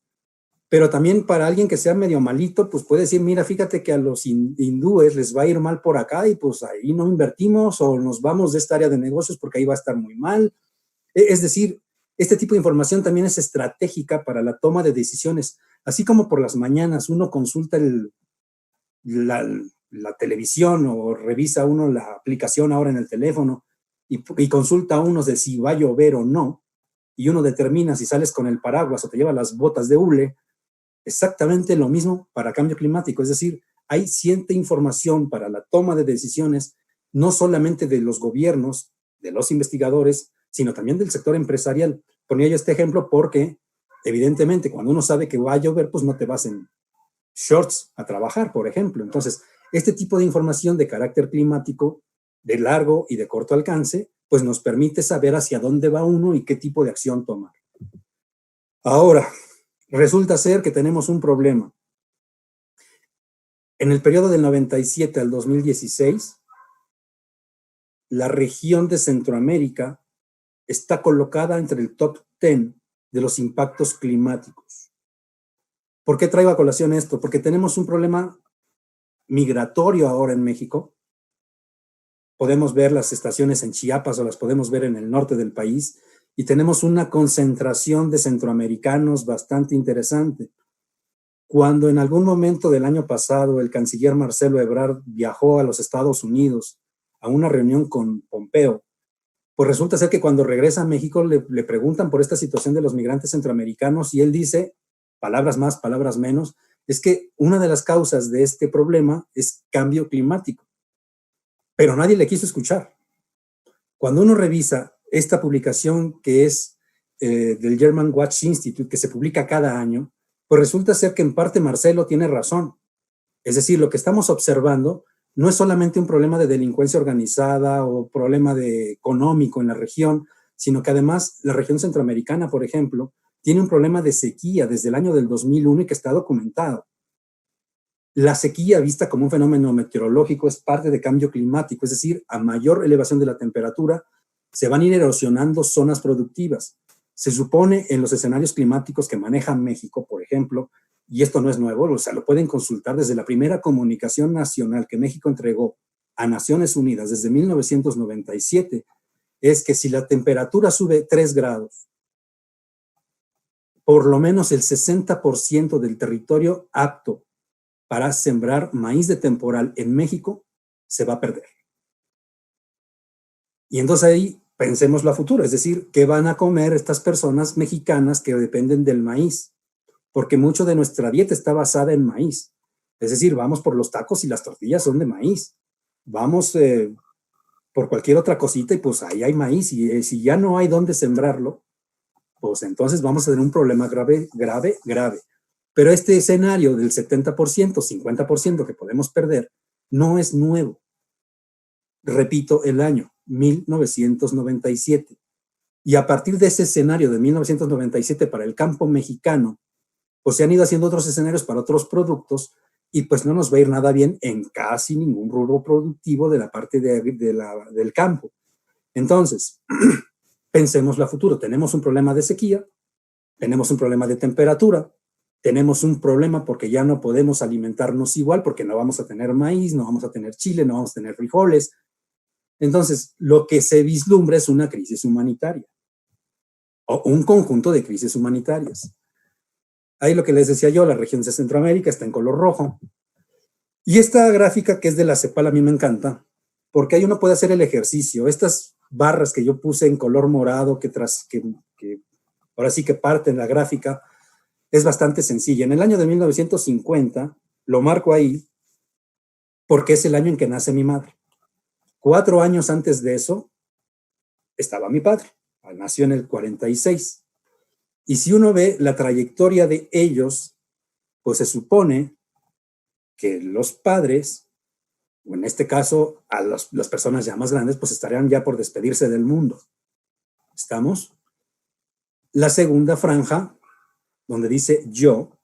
pero también para alguien que sea medio malito, pues puede decir, mira, fíjate que a los hindúes les va a ir mal por acá y pues ahí no invertimos o nos vamos de esta área de negocios porque ahí va a estar muy mal. Es decir, este tipo de información también es estratégica para la toma de decisiones. Así como por las mañanas uno consulta la televisión o revisa uno la aplicación ahora en el teléfono y consulta a uno de si va a llover o no, y uno determina si sales con el paraguas o te lleva las botas de hule. Exactamente lo mismo para cambio climático, es decir, hay cierta información para la toma de decisiones, no solamente de los gobiernos, de los investigadores, sino también del sector empresarial. Ponía yo este ejemplo porque, evidentemente, cuando uno sabe que va a llover, pues no te vas en shorts a trabajar, por ejemplo. Entonces, este tipo de información de carácter climático, de largo y de corto alcance, pues nos permite saber hacia dónde va uno y qué tipo de acción tomar. Ahora, resulta ser que tenemos un problema. En el periodo del 97 al 2016, la región de Centroamérica está colocada entre el top 10 de los impactos climáticos. ¿Por qué traigo a colación esto? Porque tenemos un problema migratorio ahora en México. Podemos ver las estaciones en Chiapas o las podemos ver en el norte del país y tenemos una concentración de centroamericanos bastante interesante. Cuando en algún momento del año pasado el canciller Marcelo Ebrard viajó a los Estados Unidos a una reunión con Pompeo, pues resulta ser que cuando regresa a México le preguntan por esta situación de los migrantes centroamericanos y él dice, palabras más, palabras menos, es que una de las causas de este problema es cambio climático. Pero nadie le quiso escuchar. Cuando uno revisa esta publicación que es del German Watch Institute, que se publica cada año, pues resulta ser que en parte Marcelo tiene razón. Es decir, lo que estamos observando no es solamente un problema de delincuencia organizada o problema económico en la región, sino que además la región centroamericana, por ejemplo, tiene un problema de sequía desde el año del 2001 y que está documentado. La sequía, vista como un fenómeno meteorológico, es parte de cambio climático, es decir, a mayor elevación de la temperatura, se van a ir erosionando zonas productivas. Se supone en los escenarios climáticos que maneja México, por ejemplo, y esto no es nuevo, o sea, lo pueden consultar desde la primera comunicación nacional que México entregó a Naciones Unidas desde 1997, es que si la temperatura sube 3 grados, por lo menos el 60% del territorio apto para sembrar maíz de temporal en México se va a perder. Y entonces ahí pensémoslo a futuro, es decir, ¿qué van a comer estas personas mexicanas que dependen del maíz? Porque mucho de nuestra dieta está basada en maíz. Es decir, vamos por los tacos y las tortillas son de maíz. Vamos por cualquier otra cosita y pues ahí hay maíz. Y si ya no hay dónde sembrarlo, pues entonces vamos a tener un problema grave, grave, grave. Pero este escenario del 70%, 50% que podemos perder no es nuevo. Repito, el año 1997. Y a partir de ese escenario de 1997 para el campo mexicano, pues se han ido haciendo otros escenarios para otros productos y pues no nos va a ir nada bien en casi ningún rubro productivo de la parte del campo. Entonces, pensemos a futuro. Tenemos un problema de sequía, tenemos un problema de temperatura, tenemos un problema porque ya no podemos alimentarnos igual, porque no vamos a tener maíz, no vamos a tener chile, no vamos a tener frijoles. Entonces, lo que se vislumbra es una crisis humanitaria o un conjunto de crisis humanitarias. Ahí lo que les decía yo, la región de Centroamérica está en color rojo. Y esta gráfica que es de la CEPAL a mí me encanta, porque ahí uno puede hacer el ejercicio. Estas barras que yo puse en color morado, que ahora sí que parten la gráfica, es bastante sencilla. En el año de 1950, lo marco ahí, porque es el año en que nace mi madre. 4 años antes de eso, estaba mi padre. Nació en el 46. Y si uno ve la trayectoria de ellos, pues se supone que los padres, o en este caso a las personas ya más grandes, pues estarían ya por despedirse del mundo. ¿Estamos? La segunda franja, donde dice yo,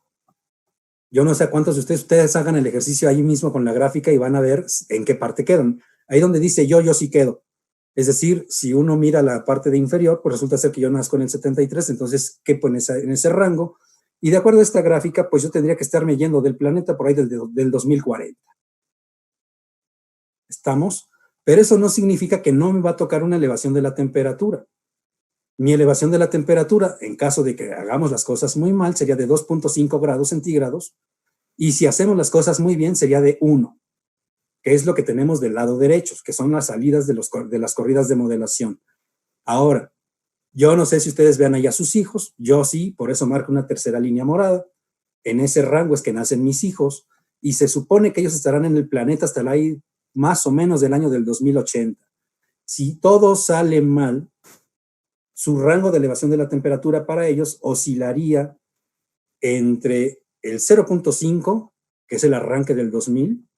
Yo no sé a cuántos de ustedes hagan el ejercicio ahí mismo con la gráfica y van a ver en qué parte quedan. Ahí donde dice yo sí quedo. Es decir, si uno mira la parte de inferior, pues resulta ser que yo nazco en el 73, entonces quepo en ese rango. Y de acuerdo a esta gráfica, pues yo tendría que estarme yendo del planeta por ahí del 2040. ¿Estamos? Pero eso no significa que no me va a tocar una elevación de la temperatura. Mi elevación de la temperatura, en caso de que hagamos las cosas muy mal, sería de 2.5 grados centígrados. Y si hacemos las cosas muy bien, sería de 1, que es lo que tenemos del lado derecho, que son las salidas de las corridas de modelación. Ahora, yo no sé si ustedes vean ahí a sus hijos, yo sí, por eso marco una tercera línea morada. En ese rango es que nacen mis hijos, y se supone que ellos estarán en el planeta hasta ahí más o menos del año del 2080. Si todo sale mal, su rango de elevación de la temperatura para ellos oscilaría entre el 0.5, que es el arranque del 2000,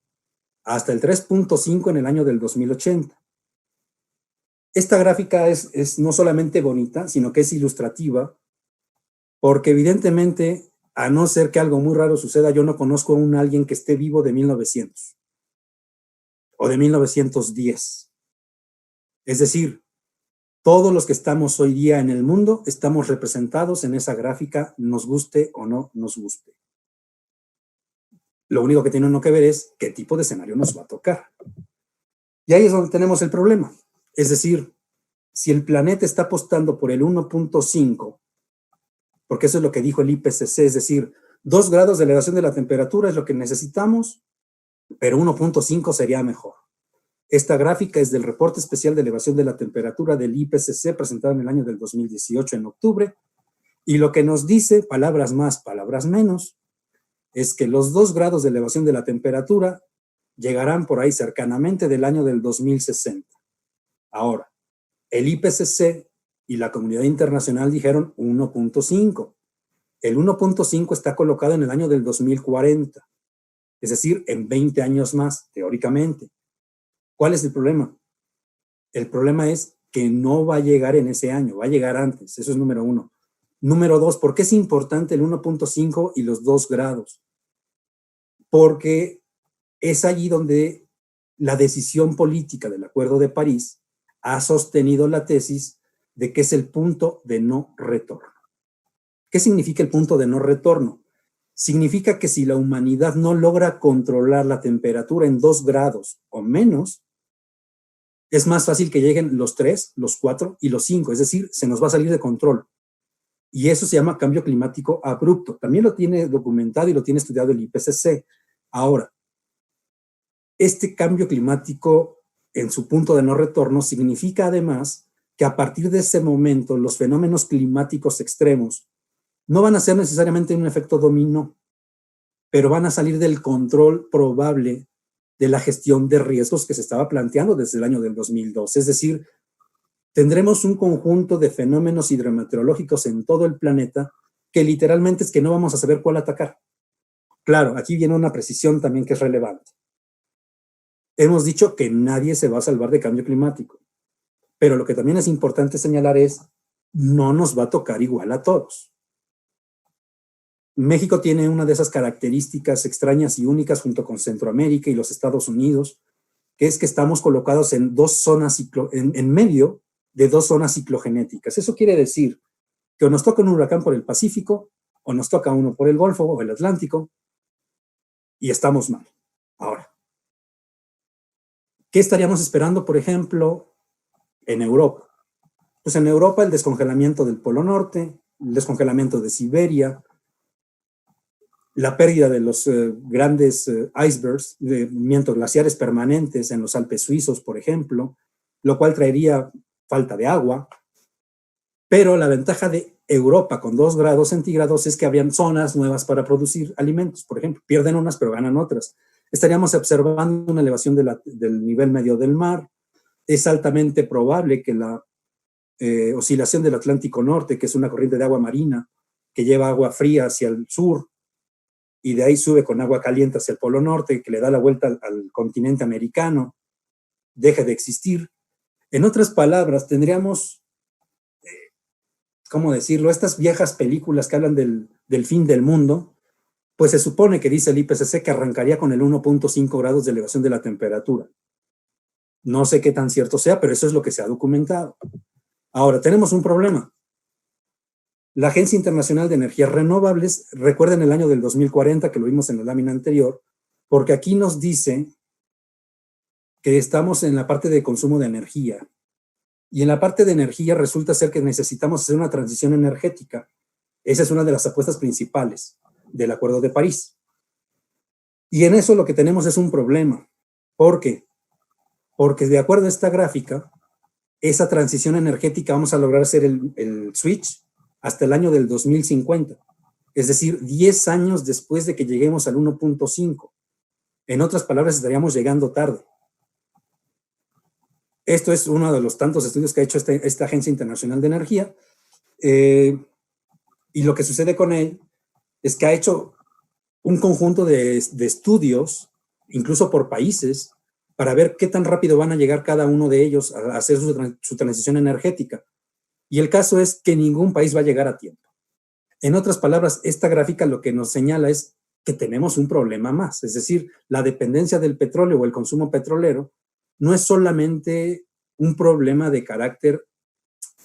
hasta el 3.5 en el año del 2080. Esta gráfica es no solamente bonita, sino que es ilustrativa, porque evidentemente, a no ser que algo muy raro suceda, yo no conozco a alguien que esté vivo de 1900 o de 1910. Es decir, todos los que estamos hoy día en el mundo estamos representados en esa gráfica, nos guste o no nos guste. Lo único que tiene uno que ver es qué tipo de escenario nos va a tocar. Y ahí es donde tenemos el problema. Es decir, si el planeta está apostando por el 1.5, porque eso es lo que dijo el IPCC, es decir, 2 grados de elevación de la temperatura es lo que necesitamos, pero 1.5 sería mejor. Esta gráfica es del reporte especial de elevación de la temperatura del IPCC presentado en el año del 2018 en octubre, y lo que nos dice, palabras más, palabras menos, es que los 2 grados de elevación de la temperatura llegarán por ahí cercanamente del año del 2060. Ahora, el IPCC y la comunidad internacional dijeron 1.5. El 1.5 está colocado en el año del 2040, es decir, en 20 años más, teóricamente. ¿Cuál es el problema? El problema es que no va a llegar en ese año, va a llegar antes. Eso es número 1. Número 2, ¿por qué es importante el 1.5 y los 2 grados? Porque es allí donde la decisión política del Acuerdo de París ha sostenido la tesis de que es el punto de no retorno. ¿Qué significa el punto de no retorno? Significa que si la humanidad no logra controlar la temperatura en 2 grados o menos, es más fácil que lleguen los 3, los 4 y los 5, es decir, se nos va a salir de control. Y eso se llama cambio climático abrupto. También lo tiene documentado y lo tiene estudiado el IPCC. Ahora, este cambio climático en su punto de no retorno significa además que a partir de ese momento los fenómenos climáticos extremos no van a ser necesariamente un efecto dominó, pero van a salir del control probable de la gestión de riesgos que se estaba planteando desde el año del 2002. Es decir, tendremos un conjunto de fenómenos hidrometeorológicos en todo el planeta que literalmente es que no vamos a saber cuál atacar. Claro, aquí viene una precisión también que es relevante. Hemos dicho que nadie se va a salvar de cambio climático, pero lo que también es importante señalar es, no nos va a tocar igual a todos. México tiene una de esas características extrañas y únicas junto con Centroamérica y los Estados Unidos, que es que estamos colocados en en medio de 2 zonas ciclogenéticas. Eso quiere decir que o nos toca un huracán por el Pacífico, o nos toca uno por el Golfo o el Atlántico, y estamos mal. Ahora, ¿qué estaríamos esperando, por ejemplo, en Europa? Pues en Europa el descongelamiento del Polo Norte, el descongelamiento de Siberia, la pérdida de los grandes icebergs, glaciares permanentes en los Alpes suizos, por ejemplo, lo cual traería falta de agua. Pero la ventaja de Europa con 2 grados centígrados es que habrían zonas nuevas para producir alimentos. Por ejemplo, pierden unas, pero ganan otras. Estaríamos observando una elevación del nivel medio del mar. Es altamente probable que la oscilación del Atlántico Norte, que es una corriente de agua marina que lleva agua fría hacia el sur, y de ahí sube con agua caliente hacia el Polo Norte, que le da la vuelta al continente americano, deja de existir. En otras palabras, tendríamos, ¿cómo decirlo? Estas viejas películas que hablan del fin del mundo, Pues se supone que dice el IPCC que arrancaría con el 1.5 grados de elevación de la temperatura. No sé qué tan cierto sea, pero eso es lo que se ha documentado. Ahora, tenemos un problema. La Agencia Internacional de Energías Renovables, recuerden el año del 2040, que lo vimos en la lámina anterior, porque aquí nos dice que estamos en la parte de consumo de energía. Y en la parte de energía resulta ser que necesitamos hacer una transición energética. Esa es una de las apuestas principales del Acuerdo de París. Y en eso lo que tenemos es un problema. ¿Por qué? Porque de acuerdo a esta gráfica, esa transición energética vamos a lograr hacer el switch hasta el año del 2050. Es decir, 10 años después de que lleguemos al 1.5. En otras palabras, estaríamos llegando tarde. Esto es uno de los tantos estudios que ha hecho esta Agencia Internacional de Energía. Y lo que sucede con él es que ha hecho un conjunto de estudios, incluso por países, para ver qué tan rápido van a llegar cada uno de ellos a hacer su transición energética. Y el caso es que ningún país va a llegar a tiempo. En otras palabras, esta gráfica lo que nos señala es que tenemos un problema más, es decir, la dependencia del petróleo o el consumo petrolero no es solamente un problema de carácter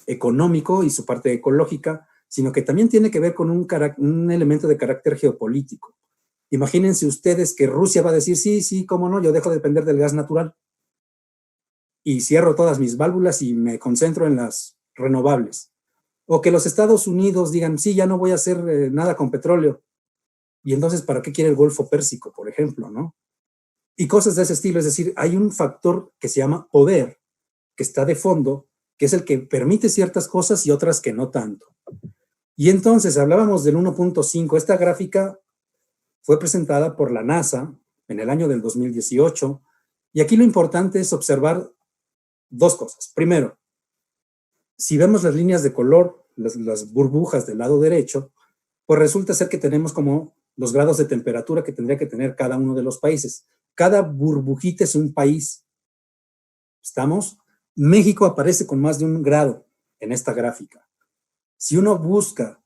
económico y su parte ecológica, sino que también tiene que ver con un elemento de carácter geopolítico. Imagínense ustedes que Rusia va a decir, sí, cómo no, yo dejo de depender del gas natural y cierro todas mis válvulas y me concentro en las renovables. O que los Estados Unidos digan, sí, ya no voy a hacer nada con petróleo. Y entonces, ¿para qué quiere el Golfo Pérsico, por ejemplo, no? Y cosas de ese estilo. Es decir, hay un factor que se llama poder, que está de fondo, que es el que permite ciertas cosas y otras que no tanto. Y entonces, hablábamos del 1.5. Esta gráfica fue presentada por la NASA en el año del 2018. Y aquí lo importante es observar dos cosas. Primero, si vemos las líneas de color, las burbujas del lado derecho, pues resulta ser que tenemos como los grados de temperatura que tendría que tener cada uno de los países. Cada burbujita es un país. ¿Estamos? México aparece con más de 1 grado en esta gráfica. Si uno busca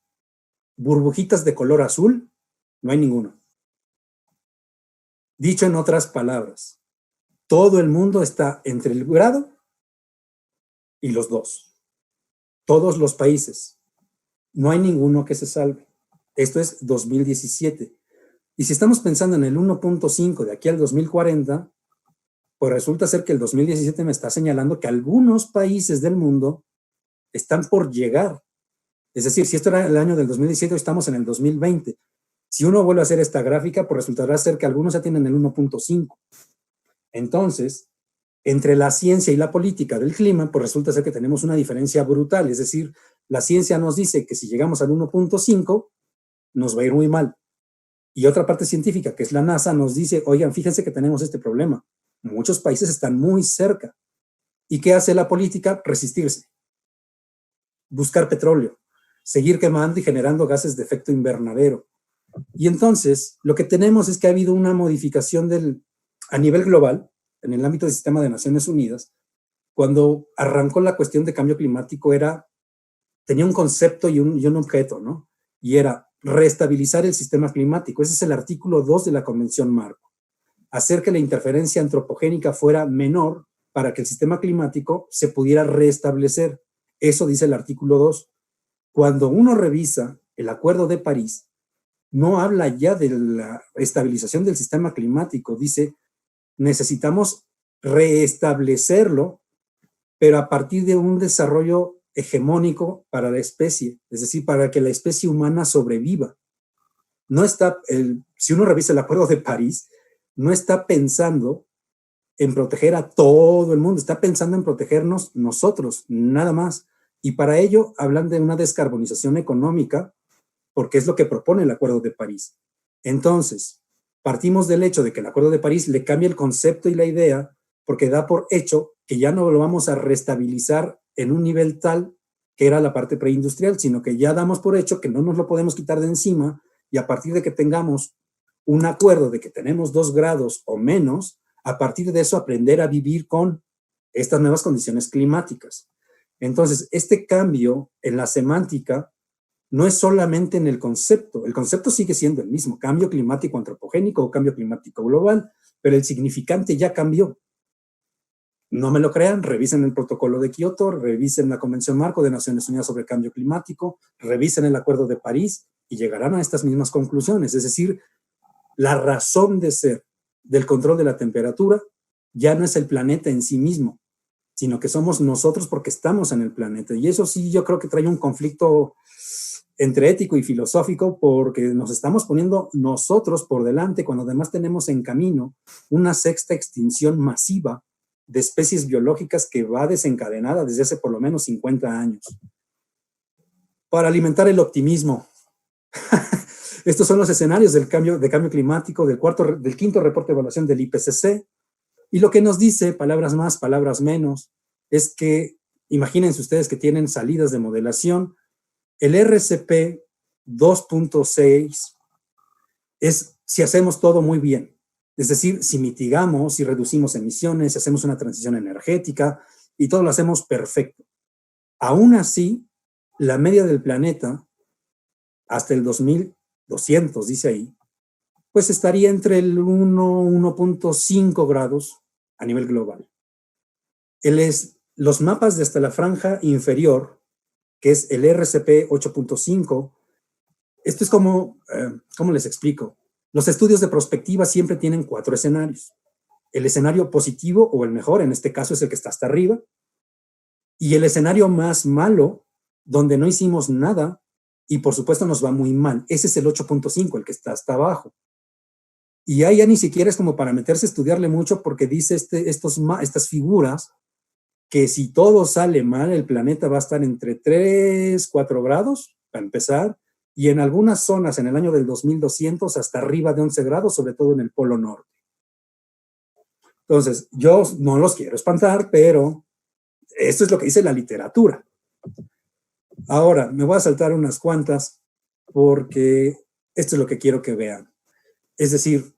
burbujitas de color azul, no hay ninguno. Dicho en otras palabras, todo el mundo está entre el grado y los 2. Todos los países. No hay ninguno que se salve. Esto es 2017. Y si estamos pensando en el 1.5 de aquí al 2040, pues resulta ser que el 2017 me está señalando que algunos países del mundo están por llegar. Es decir, si esto era el año del 2017, hoy estamos en el 2020. Si uno vuelve a hacer esta gráfica, pues resultará ser que algunos ya tienen el 1.5. Entonces, entre la ciencia y la política del clima, pues resulta ser que tenemos una diferencia brutal. Es decir, la ciencia nos dice que si llegamos al 1.5, nos va a ir muy mal. Y otra parte científica, que es la NASA, nos dice, oigan, fíjense que tenemos este problema. Muchos países están muy cerca. ¿Y qué hace la política? Resistirse. Buscar petróleo. Seguir quemando y generando gases de efecto invernadero. Y entonces, lo que tenemos es que ha habido una modificación a nivel global, en el ámbito del sistema de Naciones Unidas, cuando arrancó la cuestión de cambio climático tenía un concepto y un objeto, ¿no? Y era reestabilizar el sistema climático. Ese es el artículo 2 de la Convención Marco. Hacer que la interferencia antropogénica fuera menor para que el sistema climático se pudiera restablecer. Eso dice el artículo 2. Cuando uno revisa el Acuerdo de París, no habla ya de la estabilización del sistema climático. Dice, necesitamos reestablecerlo, pero a partir de un desarrollo hegemónico para la especie, es decir, para que la especie humana sobreviva. No está, si uno revisa el Acuerdo de París, no está pensando en proteger a todo el mundo, está pensando en protegernos nosotros, nada más. Y para ello hablan de una descarbonización económica, porque es lo que propone el Acuerdo de París. Entonces, partimos del hecho de que el Acuerdo de París le cambia el concepto y la idea, porque da por hecho que ya no lo vamos a restabilizar en un nivel tal que era la parte preindustrial, sino que ya damos por hecho que no nos lo podemos quitar de encima, y a partir de que tengamos un acuerdo de que tenemos 2 grados o menos, a partir de eso aprender a vivir con estas nuevas condiciones climáticas. Entonces, este cambio en la semántica no es solamente en el concepto sigue siendo el mismo, cambio climático antropogénico o cambio climático global, pero el significante ya cambió. No me lo crean, revisen el protocolo de Kioto, revisen la Convención Marco de Naciones Unidas sobre el Cambio Climático, revisen el Acuerdo de París y llegarán a estas mismas conclusiones. Es decir, la razón de ser del control de la temperatura ya no es el planeta en sí mismo, sino que somos nosotros porque estamos en el planeta. Y eso sí, yo creo que trae un conflicto entre ético y filosófico, porque nos estamos poniendo nosotros por delante cuando además tenemos en camino una sexta extinción masiva de especies biológicas que va desencadenada desde hace por lo menos 50 años. Para alimentar el optimismo, estos son los escenarios de cambio climático del quinto reporte de evaluación del IPCC, y lo que nos dice, palabras más, palabras menos, es que imagínense ustedes que tienen salidas de modelación, el RCP 2.6 es si hacemos todo muy bien. Es decir, si mitigamos, si reducimos emisiones, si hacemos una transición energética y todo lo hacemos perfecto. Aún así, la media del planeta hasta el 2200, dice ahí, pues estaría entre el 1.5 grados a nivel global. Los mapas de hasta la franja inferior, que es el RCP 8.5, esto es como, ¿cómo les explico? Los estudios de prospectiva siempre tienen 4 escenarios. El escenario positivo o el mejor, en este caso es el que está hasta arriba, y el escenario más malo, donde no hicimos nada y por supuesto nos va muy mal. Ese es el 8.5, el que está hasta abajo. Y ahí ya ni siquiera es como para meterse a estudiarle mucho, porque dice estas figuras que si todo sale mal, el planeta va a estar entre 3, 4 grados, para empezar, y en algunas zonas en el año del 2200 hasta arriba de 11 grados, sobre todo en el Polo Norte. Entonces, yo no los quiero espantar, pero esto es lo que dice la literatura. Ahora, me voy a saltar unas cuantas porque esto es lo que quiero que vean. Es decir,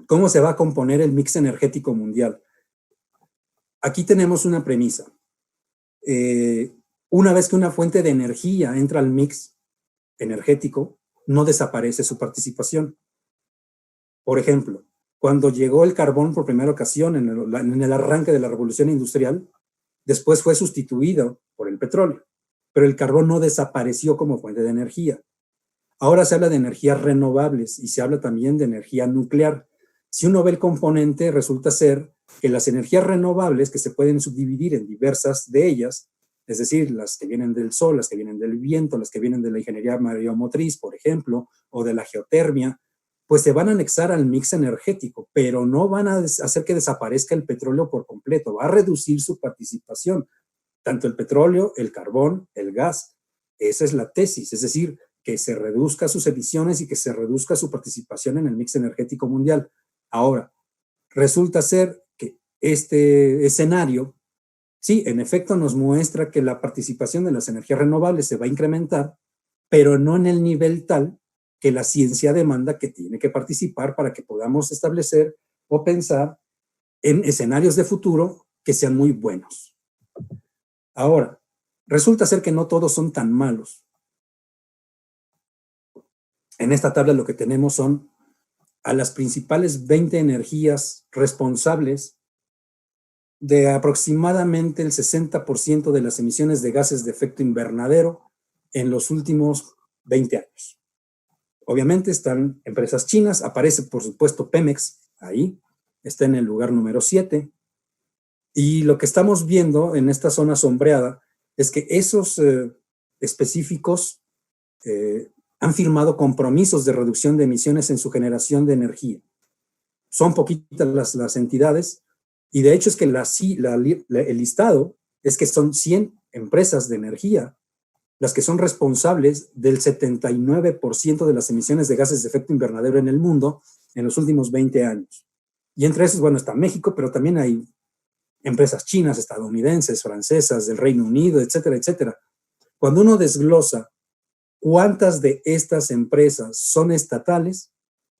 ¿cómo se va a componer el mix energético mundial? Aquí tenemos una premisa. Una vez que una fuente de energía entra al mix energético, no desaparece su participación. Por ejemplo, cuando llegó el carbón por primera ocasión en el arranque de la revolución industrial, después fue sustituido por el petróleo, pero el carbón no desapareció como fuente de energía. Ahora se habla de energías renovables y se habla también de energía nuclear. Si uno ve el componente, resulta ser que las energías renovables, que se pueden subdividir en diversas de ellas, es decir, las que vienen del sol, las que vienen del viento, las que vienen de la ingeniería mareomotriz, por ejemplo, o de la geotermia, pues se van a anexar al mix energético, pero no van a hacer que desaparezca el petróleo por completo, va a reducir su participación, tanto el petróleo, el carbón, el gas. Esa es la tesis, es decir, que se reduzca sus emisiones y que se reduzca su participación en el mix energético mundial. Ahora, resulta ser que este escenario, sí, en efecto nos muestra que la participación de las energías renovables se va a incrementar, pero no en el nivel tal que la ciencia demanda que tiene que participar para que podamos establecer o pensar en escenarios de futuro que sean muy buenos. Ahora, resulta ser que no todos son tan malos. En esta tabla lo que tenemos son a las principales 20 energías responsables de aproximadamente el 60% de las emisiones de gases de efecto invernadero en los últimos 20 años. Obviamente están empresas chinas, aparece por supuesto Pemex ahí, está en el lugar número 7, y lo que estamos viendo en esta zona sombreada es que esos específicos han firmado compromisos de reducción de emisiones en su generación de energía. Son poquitas las entidades, y de hecho es que el listado es que son 100 empresas de energía las que son responsables del 79% de las emisiones de gases de efecto invernadero en el mundo en los últimos 20 años. Y entre esos, bueno, está México, pero también hay empresas chinas, estadounidenses, francesas, del Reino Unido, etcétera, etcétera. Cuando uno desglosa cuántas de estas empresas son estatales,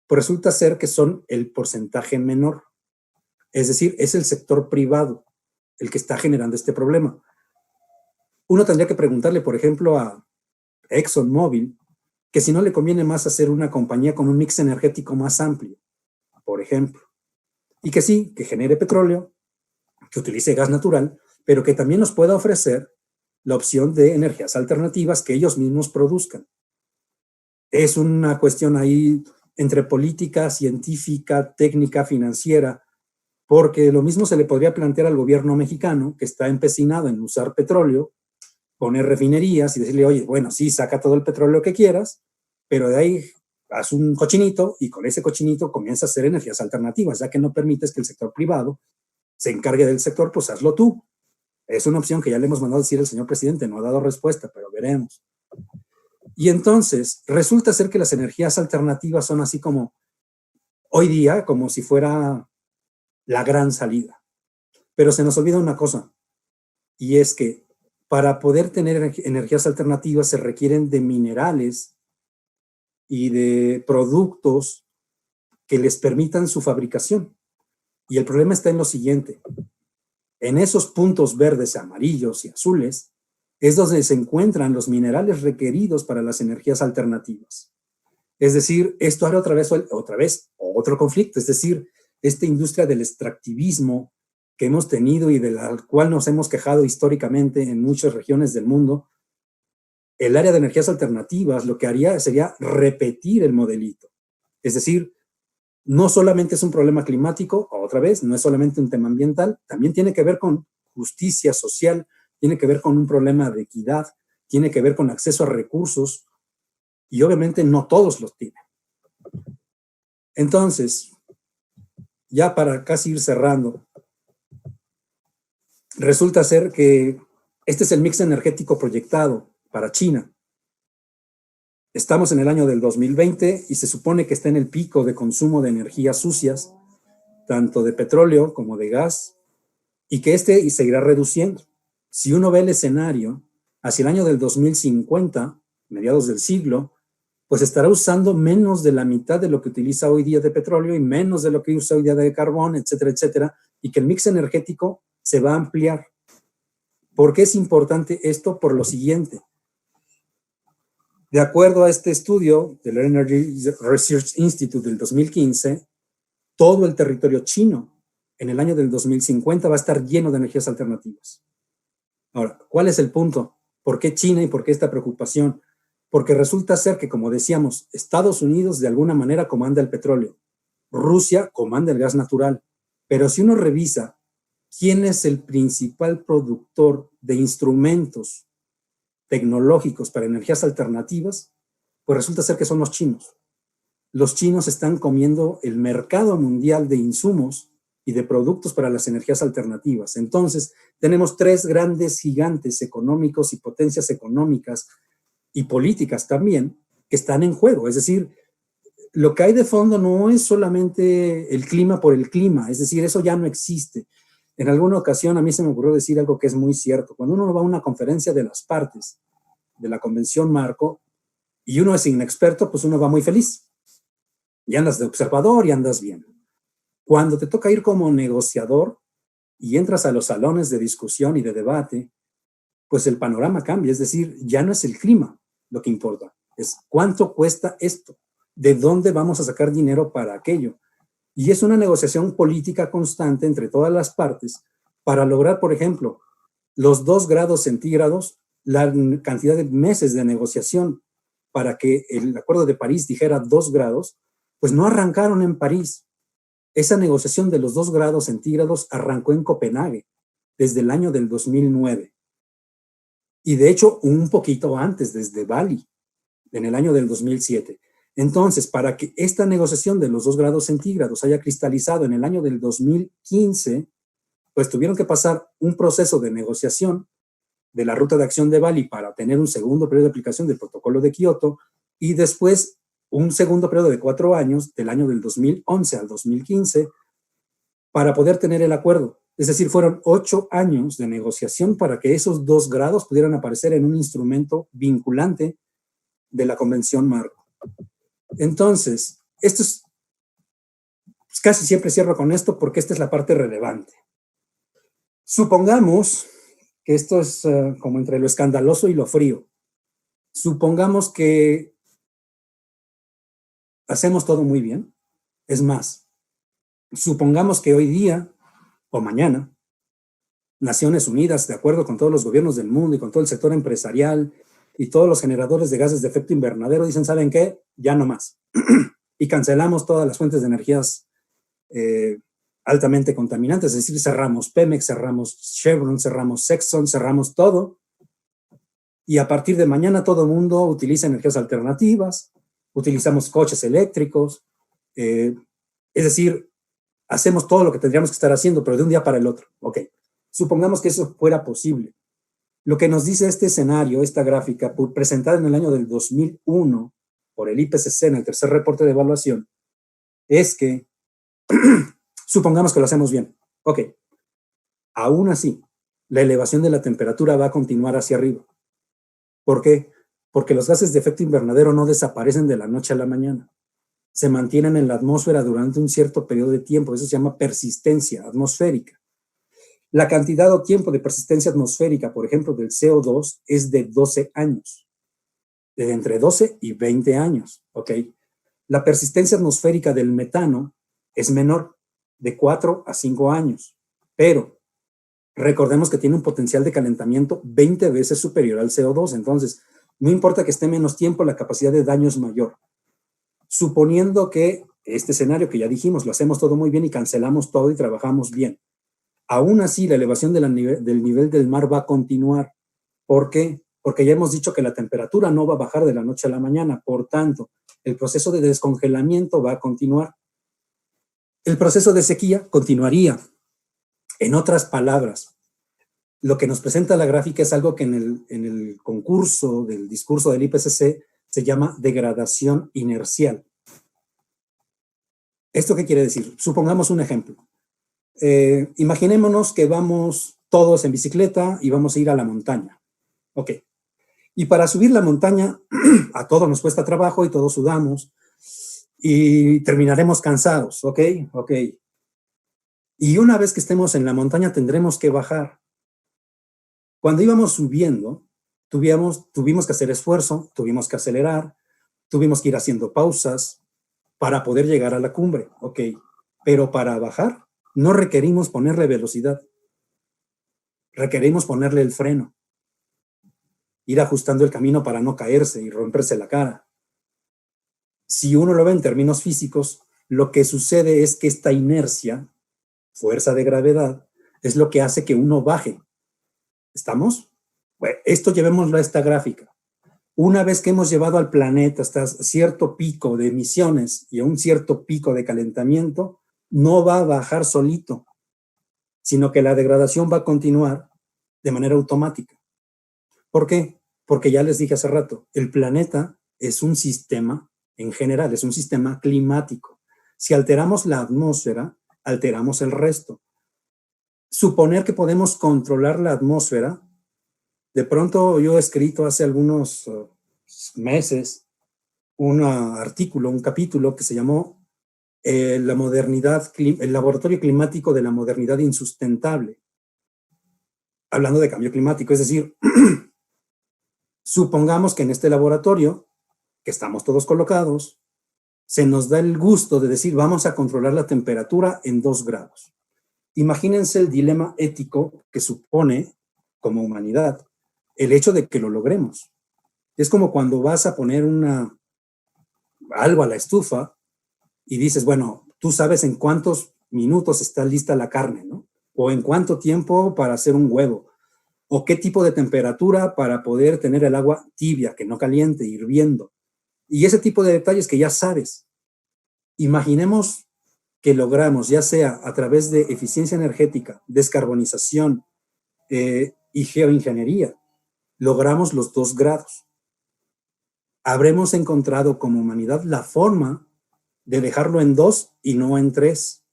pues resulta ser que son el porcentaje menor. Es decir, es el sector privado el que está generando este problema. Uno tendría que preguntarle, por ejemplo, a ExxonMobil, que si no le conviene más hacer una compañía con un mix energético más amplio, por ejemplo, y que sí, que genere petróleo, que utilice gas natural, pero que también nos pueda ofrecer la opción de energías alternativas que ellos mismos produzcan. Es una cuestión ahí entre política, científica, técnica, financiera, porque lo mismo se le podría plantear al gobierno mexicano, que está empecinado en usar petróleo, poner refinerías y decirle, oye, bueno, sí, saca todo el petróleo que quieras, pero de ahí haz un cochinito y con ese cochinito comienza a hacer energías alternativas, ya que no permites que el sector privado se encargue del sector, pues hazlo tú. Es una opción que ya le hemos mandado a decir al señor presidente, no ha dado respuesta, pero veremos. Y entonces, resulta ser que las energías alternativas son así como, hoy día, como si fuera la gran salida. Pero se nos olvida una cosa, y es que para poder tener energías alternativas se requieren de minerales y de productos que les permitan su fabricación. Y el problema está en lo siguiente. En esos puntos verdes, amarillos y azules es donde se encuentran los minerales requeridos para las energías alternativas. Es decir, esto hará otra vez otro conflicto, es decir, esta industria del extractivismo que hemos tenido y de la cual nos hemos quejado históricamente en muchas regiones del mundo, el área de energías alternativas lo que haría sería repetir el modelito. Es decir, no solamente es un problema climático, otra vez, no es solamente un tema ambiental, también tiene que ver con justicia social, tiene que ver con un problema de equidad, tiene que ver con acceso a recursos, y obviamente no todos los tienen. Entonces, ya para casi ir cerrando, resulta ser que este es el mix energético proyectado para China. Estamos en el año del 2020 y se supone que está en el pico de consumo de energías sucias, tanto de petróleo como de gas, y que seguirá reduciendo. Si uno ve el escenario, hacia el año del 2050, mediados del siglo, pues estará usando menos de la mitad de lo que utiliza hoy día de petróleo y menos de lo que usa hoy día de carbón, etcétera, etcétera, y que el mix energético se va a ampliar. ¿Por qué es importante esto? Por lo siguiente. De acuerdo a este estudio del Energy Research Institute del 2015, todo el territorio chino en el año del 2050 va a estar lleno de energías alternativas. Ahora, ¿cuál es el punto? ¿Por qué China y por qué esta preocupación? Porque resulta ser que, como decíamos, Estados Unidos de alguna manera comanda el petróleo, Rusia comanda el gas natural, pero si uno revisa quién es el principal productor de instrumentos tecnológicos para energías alternativas, pues resulta ser que son los chinos. Los chinos están comiendo el mercado mundial de insumos y de productos para las energías alternativas. Entonces, tenemos tres grandes gigantes económicos y potencias económicas y políticas también que están en juego. Es decir, lo que hay de fondo no es solamente el clima por el clima, es decir, eso ya no existe. En alguna ocasión a mí se me ocurrió decir algo que es muy cierto. Cuando uno va a una conferencia de las partes de la Convención Marco y uno es inexperto, pues uno va muy feliz. Y andas de observador y andas bien. Cuando te toca ir como negociador y entras a los salones de discusión y de debate, pues el panorama cambia. Es decir, ya no es el clima lo que importa, es cuánto cuesta esto, de dónde vamos a sacar dinero para aquello. Y es una negociación política constante entre todas las partes para lograr, por ejemplo, los 2 grados centígrados, la cantidad de meses de negociación para que el Acuerdo de París dijera 2 grados, pues no arrancaron en París. Esa negociación de los 2 grados centígrados arrancó en Copenhague desde el año del 2009. Y de hecho, un poquito antes, desde Bali, en el año del 2007. Entonces, para que esta negociación de los 2 grados centígrados haya cristalizado en el año del 2015, pues tuvieron que pasar un proceso de negociación de la ruta de acción de Bali para tener un segundo periodo de aplicación del protocolo de Kioto y después un segundo periodo de 4 años, del año del 2011 al 2015, para poder tener el acuerdo. Es decir, fueron 8 años de negociación para que esos 2 grados pudieran aparecer en un instrumento vinculante de la Convención Marco. Entonces, esto es, pues casi siempre cierro con esto porque esta es la parte relevante. Supongamos que esto es como entre lo escandaloso y lo frío. Supongamos que hacemos todo muy bien. Es más, supongamos que hoy día o mañana, Naciones Unidas, de acuerdo con todos los gobiernos del mundo y con todo el sector empresarial y todos los generadores de gases de efecto invernadero, dicen, ¿saben qué? Ya no más. Y cancelamos todas las fuentes de energías altamente contaminantes, es decir, cerramos Pemex, cerramos Chevron, cerramos Exxon, cerramos todo, y a partir de mañana todo el mundo utiliza energías alternativas, utilizamos coches eléctricos, es decir, hacemos todo lo que tendríamos que estar haciendo, pero de un día para el otro. Ok, supongamos que eso fuera posible. Lo que nos dice este escenario, esta gráfica, presentada en el año del 2001 por el IPCC en el tercer reporte de evaluación, es que supongamos que lo hacemos bien. Ok, aún así, la elevación de la temperatura va a continuar hacia arriba. ¿Por qué? Porque los gases de efecto invernadero no desaparecen de la noche a la mañana. Se mantienen en la atmósfera durante un cierto periodo de tiempo. Eso se llama persistencia atmosférica. La cantidad o tiempo de persistencia atmosférica, por ejemplo, del CO2 es de 12 años. De entre 12 y 20 años. ¿Ok? La persistencia atmosférica del metano es menor, de 4 a 5 años. Pero recordemos que tiene un potencial de calentamiento 20 veces superior al CO2. Entonces, no importa que esté menos tiempo, la capacidad de daño es mayor. Suponiendo que este escenario que ya dijimos, lo hacemos todo muy bien y cancelamos todo y trabajamos bien. Aún así, la elevación del nivel del mar va a continuar. ¿Por qué? Porque ya hemos dicho que la temperatura no va a bajar de la noche a la mañana. Por tanto, el proceso de descongelamiento va a continuar. El proceso de sequía continuaría. En otras palabras, lo que nos presenta la gráfica es algo que en el concurso del discurso del IPCC se llama degradación inercial. ¿Esto qué quiere decir? Supongamos un ejemplo. Imaginémonos que vamos todos en bicicleta y vamos a ir a la montaña. Ok. Y para subir la montaña, a todos nos cuesta trabajo y todos sudamos y terminaremos cansados. Ok. Y una vez que estemos en la montaña tendremos que bajar. Cuando íbamos subiendo, tuvimos que hacer esfuerzo, tuvimos que acelerar, tuvimos que ir haciendo pausas para poder llegar a la cumbre. Ok. Pero para bajar, no requerimos ponerle velocidad, requerimos ponerle el freno, ir ajustando el camino para no caerse y romperse la cara. Si uno lo ve en términos físicos, lo que sucede es que esta inercia, fuerza de gravedad, es lo que hace que uno baje. ¿Estamos? Bueno, esto llevémoslo a esta gráfica. Una vez que hemos llevado al planeta hasta cierto pico de emisiones y a un cierto pico de calentamiento, no va a bajar solito, sino que la degradación va a continuar de manera automática. ¿Por qué? Porque ya les dije hace rato, el planeta es un sistema, en general, es un sistema climático. Si alteramos la atmósfera, alteramos el resto. Suponer que podemos controlar la atmósfera, de pronto yo he escrito hace algunos meses un artículo, un capítulo que se llamó el laboratorio climático de la modernidad insustentable, hablando de cambio climático. Es decir, supongamos que en este laboratorio, que estamos todos colocados, se nos da el gusto de decir, vamos a controlar la temperatura en 2 grados. Imagínense el dilema ético que supone, como humanidad, el hecho de que lo logremos. Es como cuando vas a poner algo a la estufa y dices, bueno, tú sabes en cuántos minutos está lista la carne, ¿no? O en cuánto tiempo para hacer un huevo, o qué tipo de temperatura para poder tener el agua tibia, que no caliente, hirviendo. Y ese tipo de detalles que ya sabes. Imaginemos que logramos, ya sea a través de eficiencia energética, descarbonización y geoingeniería, logramos los 2 grados. Habremos encontrado como humanidad la forma de dejarlo en 2 y no en 3.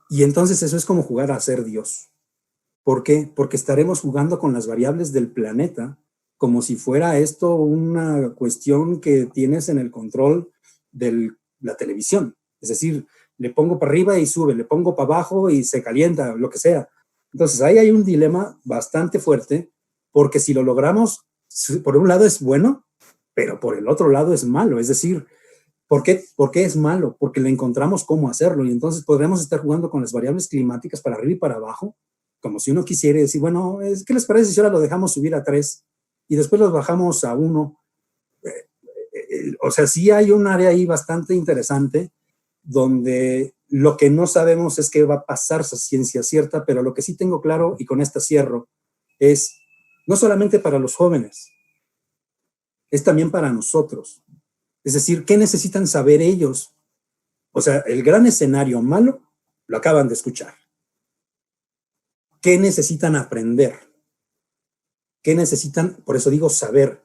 Y entonces eso es como jugar a ser Dios. ¿Por qué? Porque estaremos jugando con las variables del planeta como si fuera esto una cuestión que tienes en el control de la televisión. Es decir, le pongo para arriba y sube, le pongo para abajo y se calienta, lo que sea. Entonces ahí hay un dilema bastante fuerte porque si lo logramos, por un lado es bueno, pero por el otro lado es malo. Es decir, ¿por qué es malo? Porque le encontramos cómo hacerlo y entonces podremos estar jugando con las variables climáticas para arriba y para abajo, como si uno quisiera decir, bueno, ¿qué les parece si ahora lo dejamos subir a 3 y después los bajamos a 1? O sea, sí hay un área ahí bastante interesante donde lo que no sabemos es qué va a pasar, esa ciencia cierta, pero lo que sí tengo claro, y con esta cierro, es no solamente para los jóvenes, es también para nosotros. Es decir, ¿qué necesitan saber ellos? O sea, el gran escenario malo lo acaban de escuchar. ¿Qué necesitan aprender? ¿Qué necesitan, por eso digo, saber,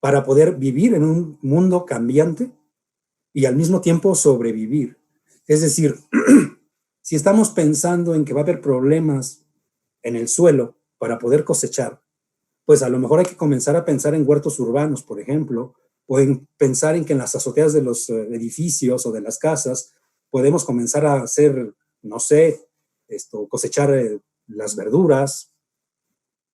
para poder vivir en un mundo cambiante y al mismo tiempo sobrevivir? Es decir, si estamos pensando en que va a haber problemas en el suelo para poder cosechar, pues a lo mejor hay que comenzar a pensar en huertos urbanos, por ejemplo, o en pensar en que en las azoteas de los edificios o de las casas podemos comenzar a hacer, no sé, cosechar las verduras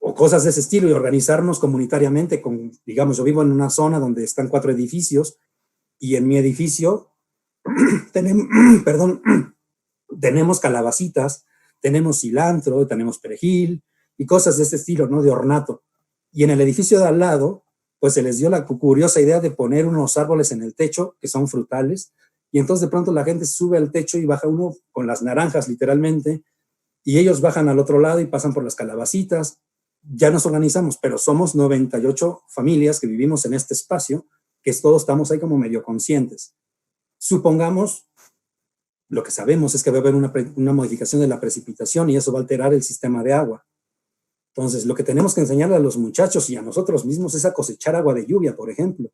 o cosas de ese estilo y organizarnos comunitariamente. Digamos, yo vivo en una zona donde están 4 edificios y en mi edificio tenemos, perdón, tenemos calabacitas, tenemos cilantro, tenemos perejil y cosas de este estilo, ¿no? De ornato. Y en el edificio de al lado, pues se les dio la curiosa idea de poner unos árboles en el techo que son frutales. Y entonces de pronto la gente sube al techo y baja uno con las naranjas literalmente. Y ellos bajan al otro lado y pasan por las calabacitas. Ya nos organizamos, pero somos 98 familias que vivimos en este espacio, que todos estamos ahí como medio conscientes. Supongamos, lo que sabemos es que va a haber una modificación de la precipitación y eso va a alterar el sistema de agua. Entonces, lo que tenemos que enseñarle a los muchachos y a nosotros mismos es a cosechar agua de lluvia, por ejemplo,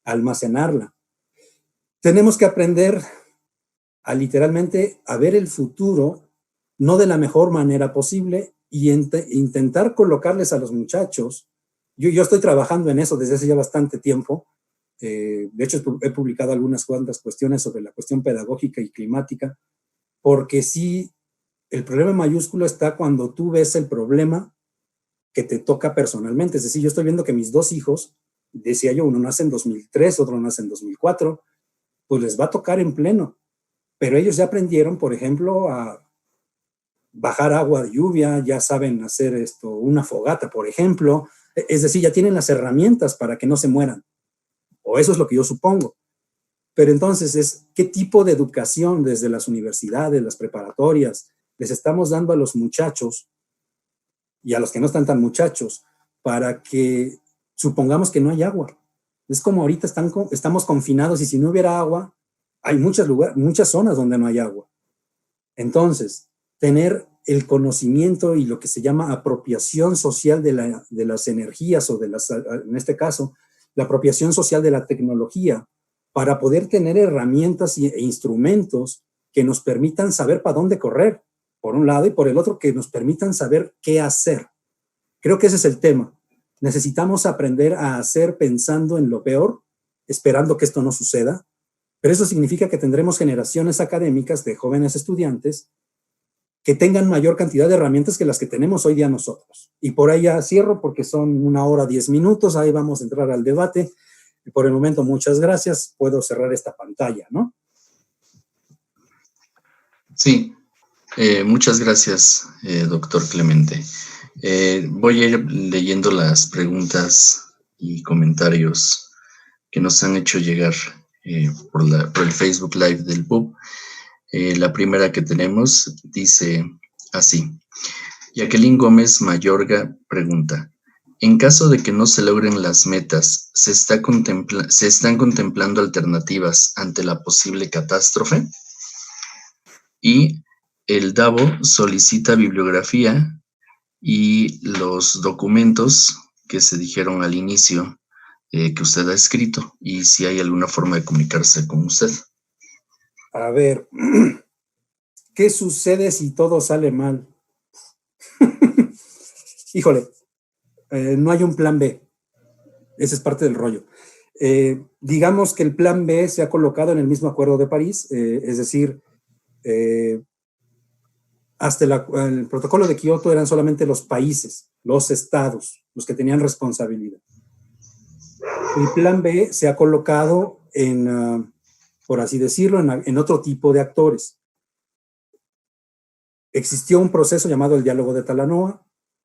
a almacenarla. Tenemos que aprender a literalmente a ver el futuro, no de la mejor manera posible, y intentar colocarles a los muchachos. Yo estoy trabajando en eso desde hace ya bastante tiempo. De hecho, he publicado algunas cuantas cuestiones sobre la cuestión pedagógica y climática, porque sí, el problema mayúsculo está cuando tú ves el problema que te toca personalmente. Es decir, yo estoy viendo que mis 2 hijos, decía yo, uno nace en 2003, otro nace en 2004, pues les va a tocar en pleno. Pero ellos ya aprendieron, por ejemplo, a bajar agua de lluvia, ya saben hacer una fogata, por ejemplo. Es decir, ya tienen las herramientas para que no se mueran. O eso es lo que yo supongo. Pero entonces ¿qué tipo de educación desde las universidades, las preparatorias, les estamos dando a los muchachos y a los que no están tan muchachos para que supongamos que no hay agua? Es como ahorita estamos confinados y si no hubiera agua, hay muchas zonas donde no hay agua. Entonces, tener el conocimiento y lo que se llama apropiación social de las energías o en este caso, la apropiación social de la tecnología para poder tener herramientas e instrumentos que nos permitan saber para dónde correr, por un lado, y por el otro, que nos permitan saber qué hacer. Creo que ese es el tema. Necesitamos aprender a hacer pensando en lo peor, esperando que esto no suceda, pero eso significa que tendremos generaciones académicas de jóvenes estudiantes que tengan mayor cantidad de herramientas que las que tenemos hoy día nosotros. Y por ahí ya cierro porque son 1 hora 10 minutos, ahí vamos a entrar al debate. Y por el momento, muchas gracias. Puedo cerrar esta pantalla, ¿no? Sí, muchas gracias, doctor Clemente. Voy a ir leyendo las preguntas y comentarios que nos han hecho llegar por el Facebook Live del PUB. La primera que tenemos dice así: Jacqueline Gómez Mayorga pregunta: en caso de que no se logren las metas, ¿se están contemplando alternativas ante la posible catástrofe? Y el DAVO solicita bibliografía y los documentos que se dijeron al inicio que usted ha escrito, y si hay alguna forma de comunicarse con usted. A ver, ¿qué sucede si todo sale mal? Híjole, no hay un plan B. Ese es parte del rollo. Digamos que el plan B se ha colocado en el mismo Acuerdo de París, es decir, hasta el protocolo de Kioto eran solamente los países, los estados, los que tenían responsabilidad. El plan B se ha colocado por así decirlo, en otro tipo de actores. Existió un proceso llamado el diálogo de Talanoa.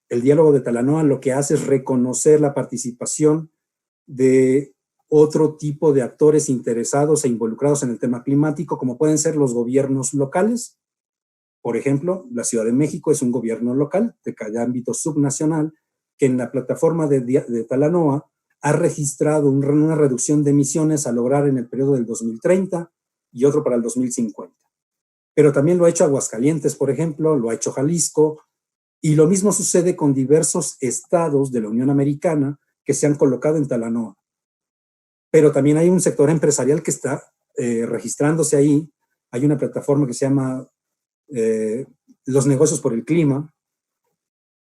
El diálogo de Talanoa lo que hace es reconocer la participación de otro tipo de actores interesados e involucrados en el tema climático, como pueden ser los gobiernos locales. Por ejemplo, la Ciudad de México es un gobierno local de ámbito subnacional que en la plataforma de Talanoa ha registrado una reducción de emisiones a lograr en el periodo del 2030 y otro para el 2050. Pero también lo ha hecho Aguascalientes, por ejemplo, lo ha hecho Jalisco, y lo mismo sucede con diversos estados de la Unión Americana que se han colocado en Talanoa. Pero también hay un sector empresarial que está registrándose ahí. Hay una plataforma que se llama Los Negocios por el Clima,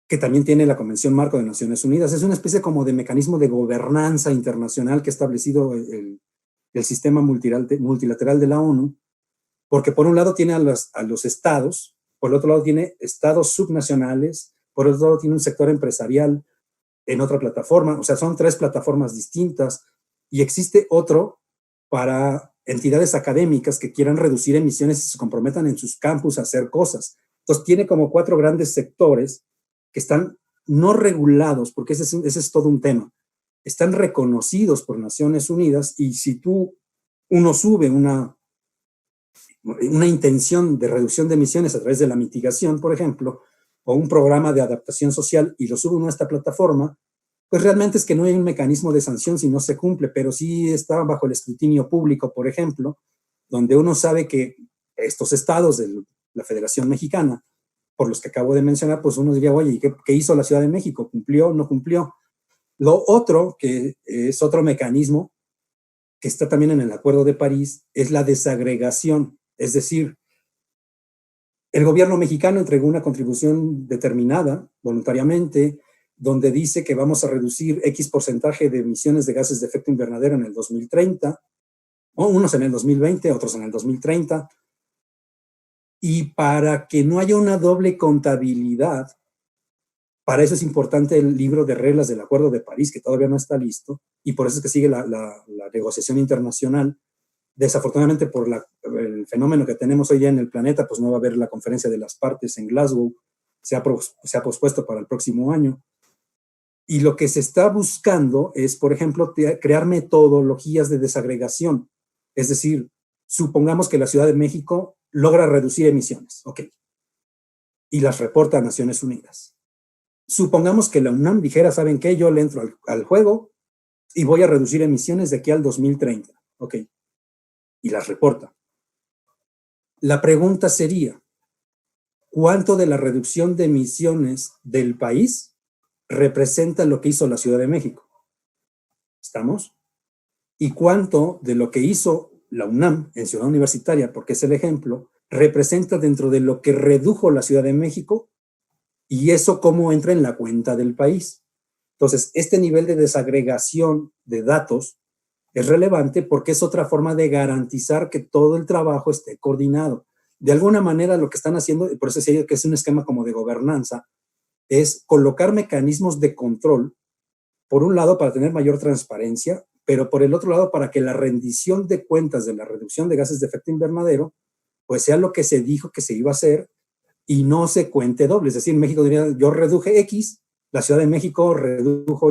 que también tiene la Convención Marco de Naciones Unidas. Es una especie como de mecanismo de gobernanza internacional que ha establecido el sistema multilateral de la ONU, porque por un lado tiene a los estados, por el otro lado tiene estados subnacionales, por el otro lado tiene un sector empresarial en otra plataforma, o sea, son 3 plataformas distintas, y existe otro para entidades académicas que quieran reducir emisiones y se comprometan en sus campus a hacer cosas. Entonces tiene como 4 grandes sectores que están no regulados, porque ese es todo un tema, están reconocidos por Naciones Unidas, y si uno sube una intención de reducción de emisiones a través de la mitigación, por ejemplo, o un programa de adaptación social y lo sube uno a esta plataforma, pues realmente es que no hay un mecanismo de sanción si no se cumple, pero sí está bajo el escrutinio público, por ejemplo, donde uno sabe que estos estados de la Federación Mexicana, por los que acabo de mencionar, pues uno diría, oye, ¿qué hizo la Ciudad de México? ¿Cumplió o no cumplió? Lo otro, que es otro mecanismo que está también en el Acuerdo de París, es la desagregación. Es decir, el gobierno mexicano entregó una contribución determinada, voluntariamente, donde dice que vamos a reducir X porcentaje de emisiones de gases de efecto invernadero en el 2030, o unos en el 2020, otros en el 2030, y para que no haya una doble contabilidad, para eso es importante el libro de reglas del Acuerdo de París, que todavía no está listo, y por eso es que sigue la negociación internacional. Desafortunadamente, por el fenómeno que tenemos hoy día en el planeta, pues no va a haber la conferencia de las partes en Glasgow, se ha pospuesto para el próximo año. Y lo que se está buscando es, por ejemplo, crear metodologías de desagregación. Es decir, supongamos que la Ciudad de México logra reducir emisiones, ok, y las reporta a Naciones Unidas. Supongamos que la UNAM dijera, ¿saben qué? Yo le entro al juego y voy a reducir emisiones de aquí al 2030, ok, y las reporta. La pregunta sería, ¿cuánto de la reducción de emisiones del país representa lo que hizo la Ciudad de México? ¿Estamos? ¿Y cuánto de lo que hizo la UNAM en Ciudad Universitaria, porque es el ejemplo, representa dentro de lo que redujo la Ciudad de México? Y eso cómo entra en la cuenta del país. Entonces, este nivel de desagregación de datos es relevante porque es otra forma de garantizar que todo el trabajo esté coordinado. De alguna manera lo que están haciendo, por eso decía yo que es un esquema como de gobernanza, es colocar mecanismos de control, por un lado para tener mayor transparencia, pero por el otro lado para que la rendición de cuentas de la reducción de gases de efecto invernadero, pues sea lo que se dijo que se iba a hacer y no se cuente doble. Es decir, México diría, yo reduje X, la Ciudad de México redujo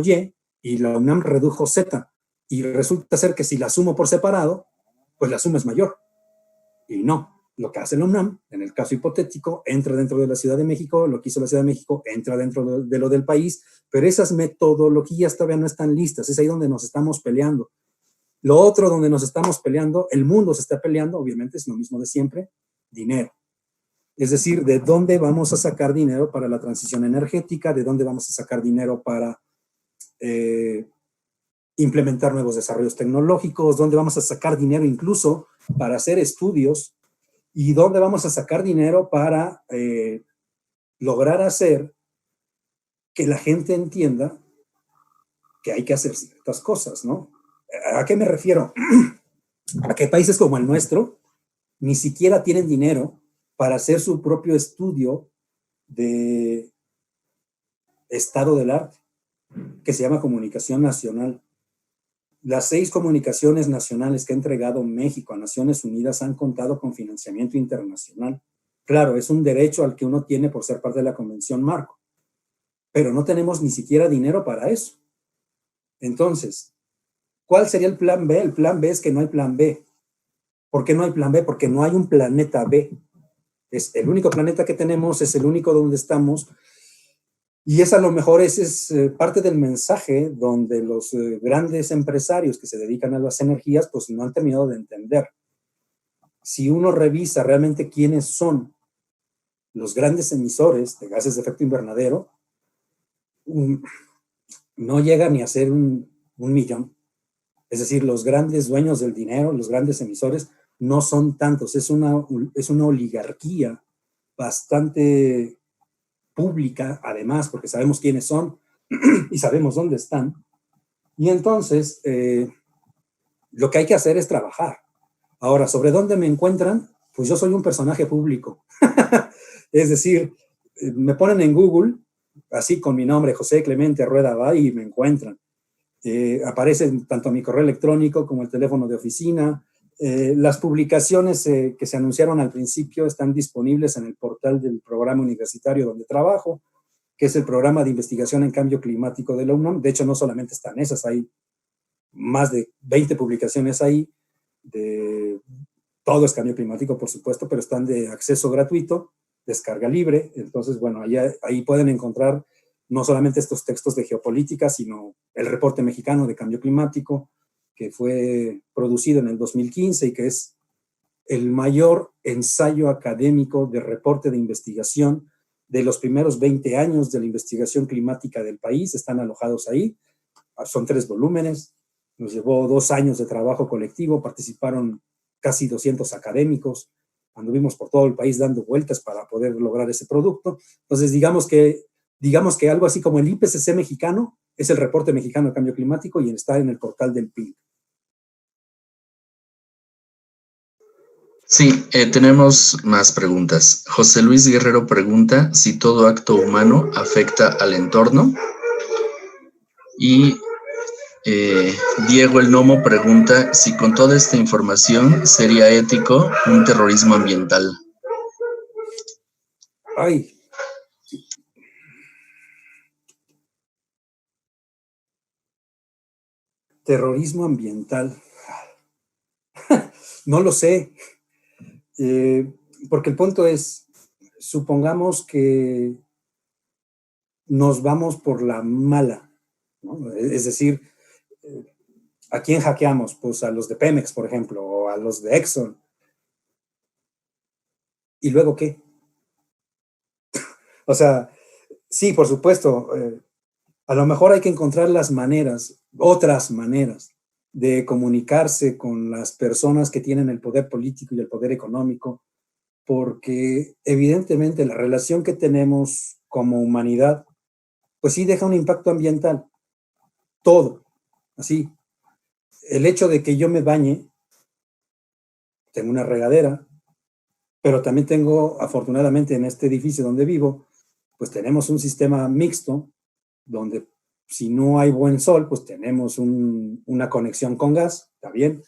y la UNAM redujo Z. Y resulta ser que si la sumo por separado, pues la suma es mayor. Y no, lo que hace la UNAM, en el caso hipotético, entra dentro de la Ciudad de México, lo que hizo la Ciudad de México entra dentro de lo del país, pero esas metodologías todavía no están listas, es ahí donde nos estamos peleando. Lo otro donde nos estamos peleando, el mundo se está peleando, obviamente es lo mismo de siempre, dinero. Es decir, ¿de dónde vamos a sacar dinero para la transición energética? ¿De dónde vamos a sacar dinero para implementar nuevos desarrollos tecnológicos? ¿Dónde vamos a sacar dinero incluso para hacer estudios? ¿Y dónde vamos a sacar dinero para lograr hacer que la gente entienda que hay que hacer ciertas cosas, ¿no? ¿A qué me refiero? A que países como el nuestro ni siquiera tienen dinero para hacer su propio estudio de estado del arte, que se llama Comunicación Nacional. Las 6 comunicaciones nacionales que ha entregado México a Naciones Unidas han contado con financiamiento internacional. Claro, es un derecho al que uno tiene por ser parte de la Convención Marco, pero no tenemos ni siquiera dinero para eso. Entonces, ¿cuál sería el plan B? El plan B es que no hay plan B. ¿Por qué no hay plan B? Porque no hay un planeta B. Es el único planeta que tenemos, es el único donde estamos. Y a lo mejor ese es parte del mensaje donde los grandes empresarios que se dedican a las energías pues no han terminado de entender. Si uno revisa realmente quiénes son los grandes emisores de gases de efecto invernadero, no llega ni a ser un millón. Es decir, los grandes dueños del dinero, los grandes emisores, no son tantos. Es una oligarquía bastante pública, además, porque sabemos quiénes son y sabemos dónde están. Y entonces, lo que hay que hacer es trabajar. Ahora, ¿sobre dónde me encuentran? Pues yo soy un personaje público. Es decir, me ponen en Google, así con mi nombre, José Clemente Rueda Abad, y me encuentran. Aparecen tanto mi correo electrónico como el teléfono de oficina. Las publicaciones que se anunciaron al principio están disponibles en el portal del programa universitario donde trabajo, que es el programa de investigación en cambio climático de la UNAM. De hecho, no solamente están esas, hay más de 20 publicaciones ahí, de todo es cambio climático, por supuesto, pero están de acceso gratuito, descarga libre. Entonces, bueno, ahí pueden encontrar no solamente estos textos de geopolítica, sino el reporte mexicano de cambio climático, que fue producido en el 2015 y que es el mayor ensayo académico de reporte de investigación de los primeros 20 años de la investigación climática del país. Están alojados ahí. Son 3 volúmenes. Nos llevó 2 años de trabajo colectivo. Participaron casi 200 académicos. Anduvimos por todo el país dando vueltas para poder lograr ese producto. Entonces, digamos que algo así como el IPCC mexicano es el reporte mexicano de cambio climático y está en el portal del PIN. Sí, tenemos más preguntas. José Luis Guerrero pregunta si todo acto humano afecta al entorno. Y Diego el Nomo pregunta si con toda esta información sería ético un terrorismo ambiental. Ay. Terrorismo ambiental. No lo sé. Porque el punto es, supongamos que nos vamos por la mala, ¿no? Es decir, ¿a quién hackeamos? Pues a los de Pemex, por ejemplo, o a los de Exxon. ¿Y luego qué? O sea, sí, por supuesto, a lo mejor hay que encontrar las maneras, otras maneras de comunicarse con las personas que tienen el poder político y el poder económico, porque evidentemente la relación que tenemos como humanidad, pues sí deja un impacto ambiental. Todo, así. El hecho de que yo me bañe, tengo una regadera, pero también tengo, afortunadamente en este edificio donde vivo, pues tenemos un sistema mixto, donde si no hay buen sol, pues tenemos una conexión con gas, está bien.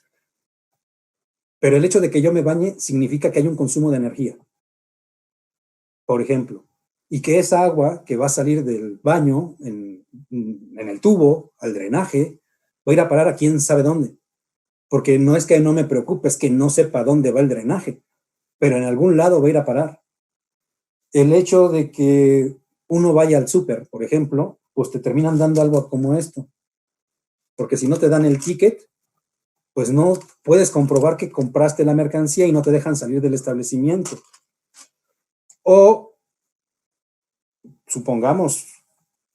Pero el hecho de que yo me bañe significa que hay un consumo de energía, por ejemplo, y que esa agua que va a salir del baño en el tubo, al drenaje, va a ir a parar a quién sabe dónde. Porque no es que no me preocupe, es que no sepa dónde va el drenaje, pero en algún lado va a ir a parar. El hecho de que uno vaya al súper, por ejemplo, pues te terminan dando algo como esto. Porque si no te dan el ticket, pues no puedes comprobar que compraste la mercancía y no te dejan salir del establecimiento. O, supongamos,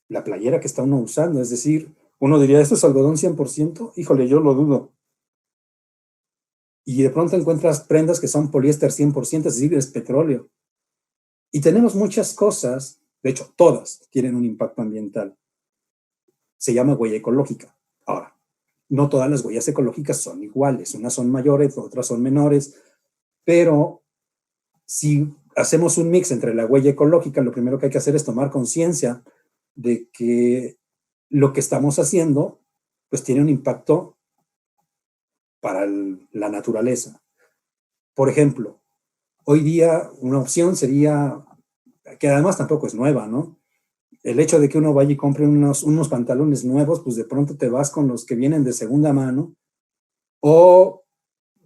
la playera que está uno usando, es decir, uno diría, ¿esto es algodón 100%? Híjole, yo lo dudo. Y de pronto encuentras prendas que son poliéster 100%, es decir, es petróleo. Y tenemos muchas cosas, de hecho, todas tienen un impacto ambiental. Se llama huella ecológica. Ahora, no todas las huellas ecológicas son iguales, unas son mayores, otras son menores, pero si hacemos un mix entre la huella ecológica, lo primero que hay que hacer es tomar conciencia de que lo que estamos haciendo pues tiene un impacto para la naturaleza. Por ejemplo, hoy día una opción sería, que además tampoco es nueva, ¿no? El hecho de que uno vaya y compre unos pantalones nuevos, pues de pronto te vas con los que vienen de segunda mano, o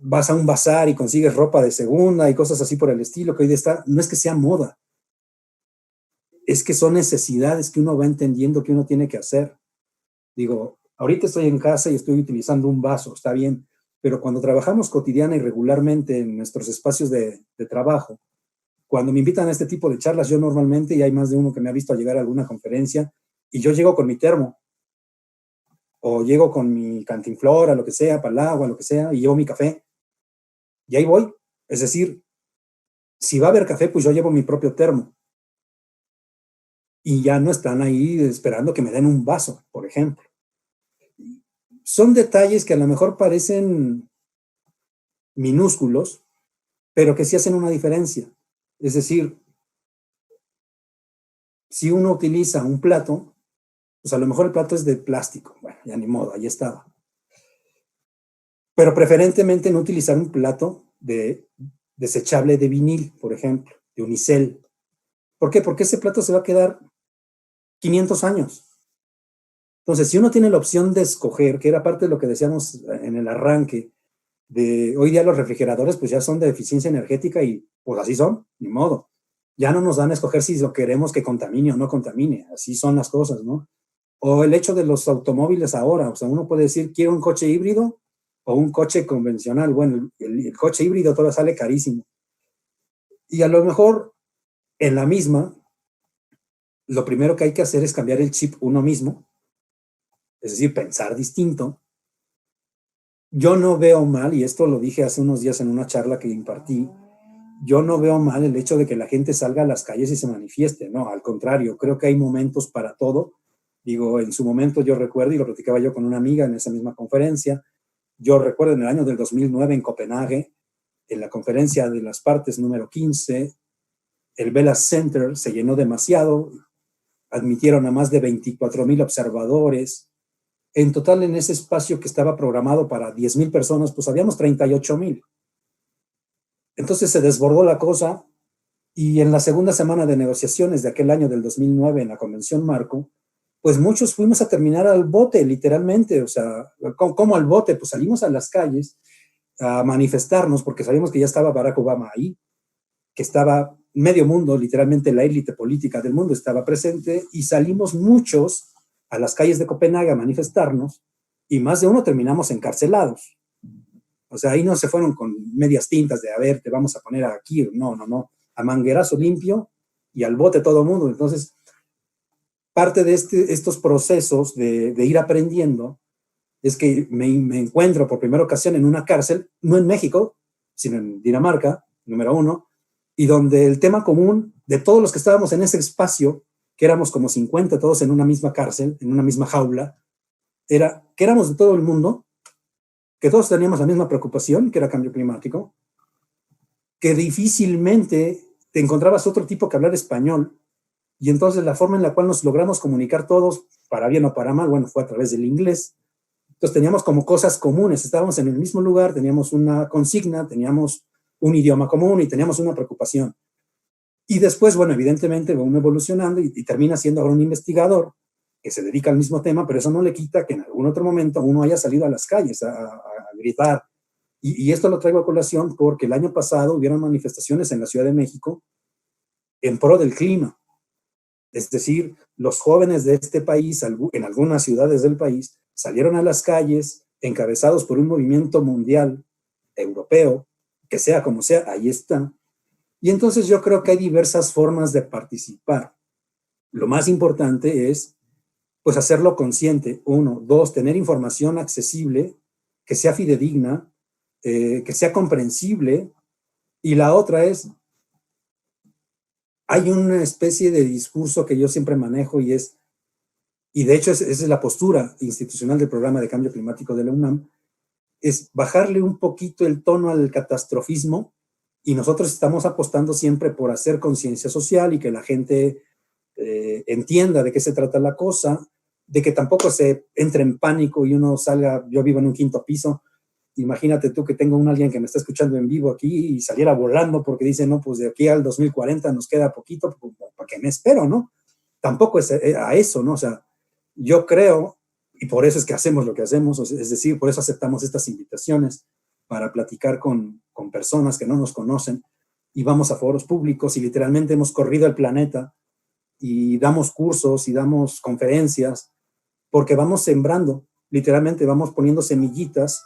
vas a un bazar y consigues ropa de segunda y cosas así por el estilo, que hoy día está, no es que sea moda, es que son necesidades que uno va entendiendo que uno tiene que hacer. Digo, ahorita estoy en casa y estoy utilizando un vaso, está bien, pero cuando trabajamos cotidiana y regularmente en nuestros espacios de trabajo, cuando me invitan a este tipo de charlas, yo normalmente, y hay más de uno que me ha visto llegar a alguna conferencia, y yo llego con mi termo, o llego con mi cantinflora, lo que sea, para el agua, lo que sea, y llevo mi café, y ahí voy. Es decir, si va a haber café, pues yo llevo mi propio termo, y ya no están ahí esperando que me den un vaso, por ejemplo. Son detalles que a lo mejor parecen minúsculos, pero que sí hacen una diferencia. Es decir, si uno utiliza un plato, pues a lo mejor el plato es de plástico, bueno, ya ni modo, ahí estaba. Pero preferentemente no utilizar un plato desechable de vinil, por ejemplo, de unicel. ¿Por qué? Porque ese plato se va a quedar 500 años. Entonces, si uno tiene la opción de escoger, que era parte de lo que decíamos en el arranque, de hoy día los refrigeradores pues ya son de eficiencia energética y pues así son, ni modo. Ya no nos dan a escoger si lo queremos que contamine o no contamine, así son las cosas, ¿no? O el hecho de los automóviles ahora, o sea, uno puede decir, quiero un coche híbrido o un coche convencional. Bueno, el coche híbrido todavía sale carísimo. Y a lo mejor en la misma, lo primero que hay que hacer es cambiar el chip uno mismo, es decir, pensar distinto. Yo no veo mal, y esto lo dije hace unos días en una charla que impartí, yo no veo mal el hecho de que la gente salga a las calles y se manifieste, no, al contrario, creo que hay momentos para todo. Digo, en su momento yo recuerdo, y lo platicaba yo con una amiga en esa misma conferencia, yo recuerdo en el año del 2009 en Copenhague, en la conferencia de las partes número 15, el Vela Center se llenó demasiado, admitieron a más de 24,000 observadores. En total, en ese espacio que estaba programado para 10,000 personas, pues habíamos 38,000. Entonces se desbordó la cosa, y en la segunda semana de negociaciones de aquel año del 2009 en la Convención Marco, pues muchos fuimos a terminar al bote, literalmente. O sea, ¿cómo al bote? Pues salimos a las calles a manifestarnos porque sabíamos que ya estaba Barack Obama ahí, que estaba medio mundo, literalmente la élite política del mundo estaba presente, y salimos muchos a las calles de Copenhague a manifestarnos, y más de uno terminamos encarcelados. O sea, ahí no se fueron con medias tintas de, a ver, te vamos a poner aquí. No, no, no. A manguerazo limpio y al bote todo mundo. Entonces, parte de estos procesos de ir aprendiendo es que me encuentro por primera ocasión en una cárcel, no en México, sino en Dinamarca, número 1, y donde el tema común de todos los que estábamos en ese espacio, que éramos como 50 todos en una misma cárcel, en una misma jaula, era que éramos de todo el mundo, que todos teníamos la misma preocupación, que era cambio climático, que difícilmente te encontrabas otro tipo que hablar español, y entonces la forma en la cual nos logramos comunicar todos, para bien o para mal, bueno, fue a través del inglés. Entonces teníamos como cosas comunes, estábamos en el mismo lugar, teníamos una consigna, teníamos un idioma común y teníamos una preocupación. Y después, bueno, evidentemente va uno evolucionando y termina siendo ahora un investigador que se dedica al mismo tema, pero eso no le quita que en algún otro momento uno haya salido a las calles a gritar. Y esto lo traigo a colación porque el año pasado hubieron manifestaciones en la Ciudad de México en pro del clima. Es decir, los jóvenes de este país, en algunas ciudades del país, salieron a las calles encabezados por un movimiento mundial, europeo, que sea como sea, ahí está. Y entonces yo creo que hay diversas formas de participar. Lo más importante es, pues, hacerlo consciente. 1, 2, tener información accesible, que sea fidedigna, que sea comprensible. Y la otra es, hay una especie de discurso que yo siempre manejo y de hecho esa es la postura institucional del Programa de Cambio Climático de la UNAM, es bajarle un poquito el tono al catastrofismo Y nosotros estamos apostando siempre por hacer conciencia social y que la gente entienda de qué se trata la cosa, de que tampoco se entre en pánico y uno salga. Yo vivo en un 5º piso, imagínate tú que tengo alguien que me está escuchando en vivo aquí y saliera volando porque dice, no, pues de aquí al 2040 nos queda poquito, pues, ¿para qué me espero, no? Tampoco es a eso, ¿no? O sea, yo creo, y por eso es que hacemos lo que hacemos, es decir, por eso aceptamos estas invitaciones para platicar con personas que no nos conocen, y vamos a foros públicos y literalmente hemos corrido el planeta y damos cursos y damos conferencias, porque vamos sembrando, literalmente vamos poniendo semillitas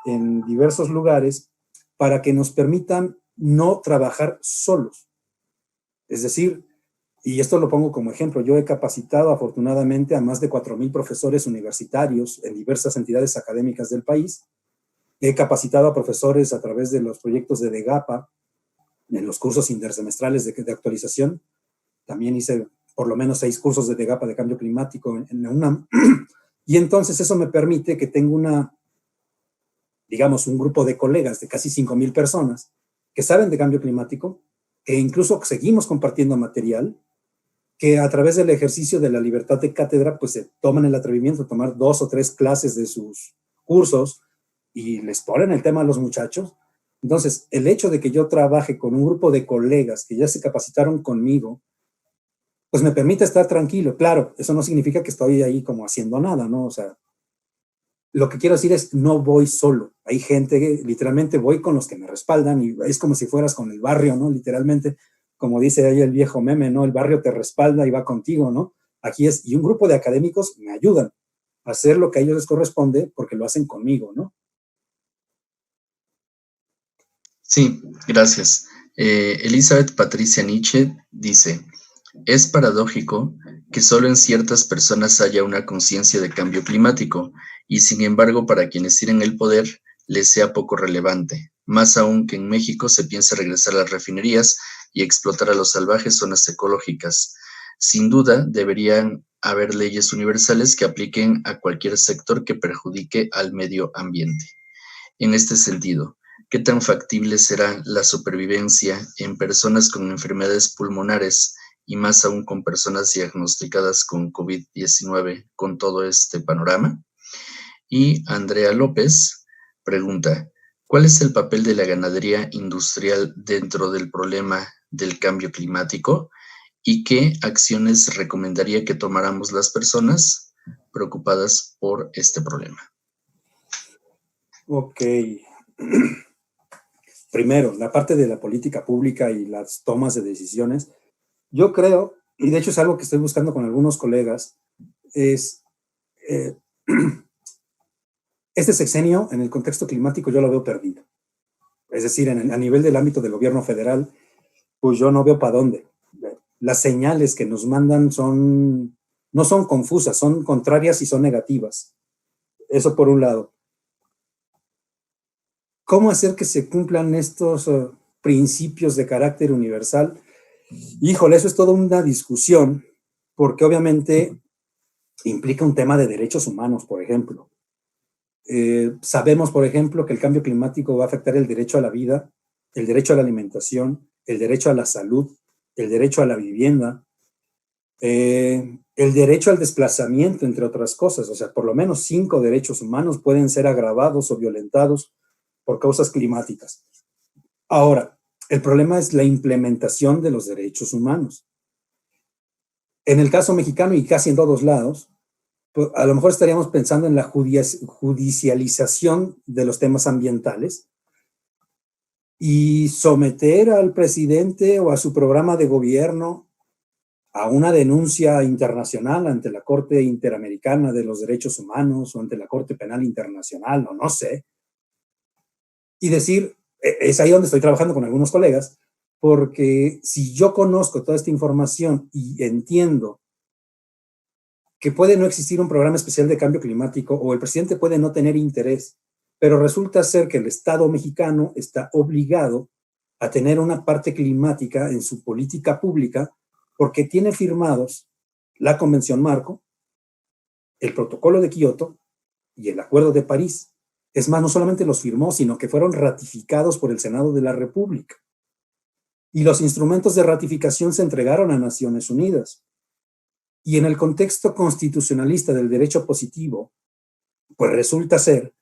en diversos lugares para que nos permitan no trabajar solos. Es decir, y esto lo pongo como ejemplo, yo he capacitado afortunadamente a más de 4,000 profesores universitarios en diversas entidades académicas del país. He capacitado a profesores a través de los proyectos de DEGAPA, en los cursos intersemestrales de actualización. También hice por lo menos 6 cursos de DEGAPA de cambio climático en la UNAM. Y entonces eso me permite que tenga digamos, un grupo de colegas de casi 5,000 personas que saben de cambio climático, que incluso seguimos compartiendo material, que a través del ejercicio de la libertad de cátedra, pues se toman el atrevimiento de tomar 2 o 3 clases de sus cursos y les ponen el tema a los muchachos. Entonces, el hecho de que yo trabaje con un grupo de colegas que ya se capacitaron conmigo, pues me permite estar tranquilo. Claro, eso no significa que estoy ahí como haciendo nada, ¿no? O sea, lo que quiero decir es, no voy solo. Hay gente que literalmente voy con los que me respaldan y es como si fueras con el barrio, ¿no? Literalmente, como dice ahí el viejo meme, ¿no? El barrio te respalda y va contigo, ¿no? Aquí es, y un grupo de académicos me ayudan a hacer lo que a ellos les corresponde porque lo hacen conmigo, ¿no? Sí, gracias. Elizabeth Patricia Nietzsche dice, es paradójico que solo en ciertas personas haya una conciencia de cambio climático y sin embargo para quienes tienen el poder les sea poco relevante, más aún que en México se piense regresar a las refinerías y explotar a los salvajes zonas ecológicas. Sin duda, deberían haber leyes universales que apliquen a cualquier sector que perjudique al medio ambiente. En este sentido, ¿qué tan factible será la supervivencia en personas con enfermedades pulmonares y más aún con personas diagnosticadas con COVID-19 con todo este panorama? Y Andrea López pregunta, ¿cuál es el papel de la ganadería industrial dentro del problema del cambio climático? ¿Y qué acciones recomendaría que tomáramos las personas preocupadas por este problema? Ok. Primero, la parte de la política pública y las tomas de decisiones. Yo creo, y de hecho es algo que estoy buscando con algunos colegas, es eh, este sexenio en el contexto climático yo lo veo perdido. Es decir, a nivel del ámbito del gobierno federal, pues yo no veo para dónde. Las señales que nos mandan no son confusas, son contrarias y son negativas. Eso por un lado. ¿Cómo hacer que se cumplan estos principios de carácter universal? Híjole, eso es toda una discusión, porque obviamente implica un tema de derechos humanos, por ejemplo. Sabemos, por ejemplo, que el cambio climático va a afectar el derecho a la vida, el derecho a la alimentación, el derecho a la salud, el derecho a la vivienda, el derecho al desplazamiento, entre otras cosas. O sea, por lo menos 5 derechos humanos pueden ser agravados o violentados por causas climáticas. Ahora, el problema es la implementación de los derechos humanos. En el caso mexicano y casi en todos lados, pues a lo mejor estaríamos pensando en la judicialización de los temas ambientales y someter al presidente o a su programa de gobierno a una denuncia internacional ante la Corte Interamericana de los Derechos Humanos o ante la Corte Penal Internacional, o no sé, y decir, es ahí donde estoy trabajando con algunos colegas, porque si yo conozco toda esta información y entiendo que puede no existir un programa especial de cambio climático o el presidente puede no tener interés, pero resulta ser que el Estado mexicano está obligado a tener una parte climática en su política pública porque tiene firmados la Convención Marco, el Protocolo de Kioto y el Acuerdo de París. Es más, no solamente los firmó, sino que fueron ratificados por el Senado de la República. Y los instrumentos de ratificación se entregaron a Naciones Unidas. Y en el contexto constitucionalista del derecho positivo, pues resulta ser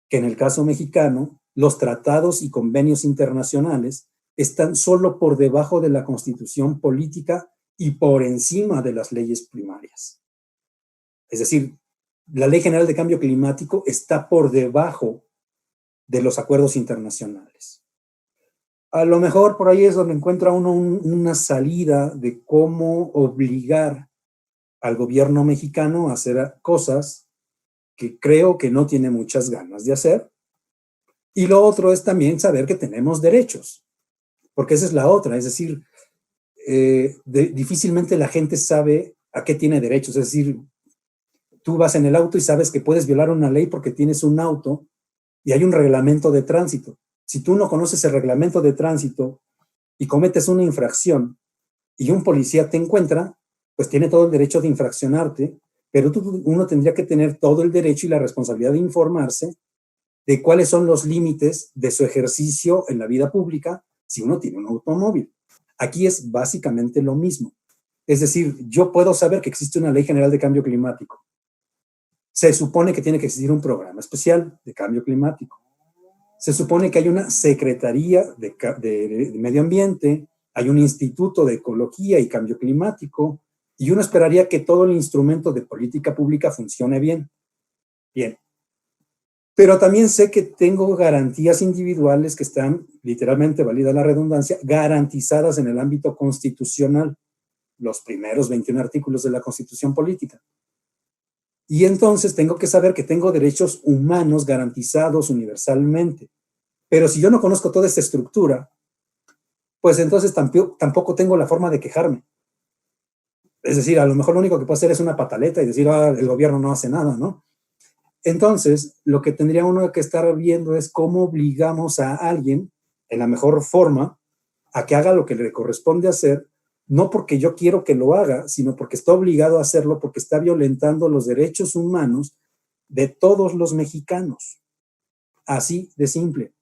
que en el caso mexicano, los tratados y convenios internacionales están solo por debajo de la Constitución política y por encima de las leyes primarias. Es decir, la Ley General de Cambio Climático está por debajo de los acuerdos internacionales. A lo mejor por ahí es donde encuentra uno una salida de cómo obligar al gobierno mexicano a hacer cosas que creo que no tiene muchas ganas de hacer. Y lo otro es también saber que tenemos derechos, porque esa es la otra, es decir, difícilmente la gente sabe a qué tiene derechos, es decir, tú vas en el auto y sabes que puedes violar una ley porque tienes un auto y hay un reglamento de tránsito. Si tú no conoces el reglamento de tránsito y cometes una infracción y un policía te encuentra, pues tiene todo el derecho de infraccionarte, pero uno tendría que tener todo el derecho y la responsabilidad de informarse de cuáles son los límites de su ejercicio en la vida pública si uno tiene un automóvil. Aquí es básicamente lo mismo. Es decir, yo puedo saber que existe una ley general de cambio climático. Se supone que tiene que existir un programa especial de cambio climático. Se supone que hay una secretaría de medio ambiente, hay un instituto de ecología y cambio climático, y uno esperaría que todo el instrumento de política pública funcione bien. Bien. Pero también sé que tengo garantías individuales que están, literalmente, válida la redundancia, garantizadas en el ámbito constitucional, los primeros 21 artículos de la Constitución Política. Y entonces tengo que saber que tengo derechos humanos garantizados universalmente. Pero si yo no conozco toda esta estructura, pues entonces tampoco tengo la forma de quejarme. Es decir, a lo mejor lo único que puedo hacer es una pataleta y decir, el gobierno no hace nada, ¿no? Entonces, lo que tendría uno que estar viendo es cómo obligamos a alguien, en la mejor forma, a que haga lo que le corresponde hacer, no porque yo quiero que lo haga, sino porque está obligado a hacerlo, porque está violentando los derechos humanos de todos los mexicanos. Así de simple.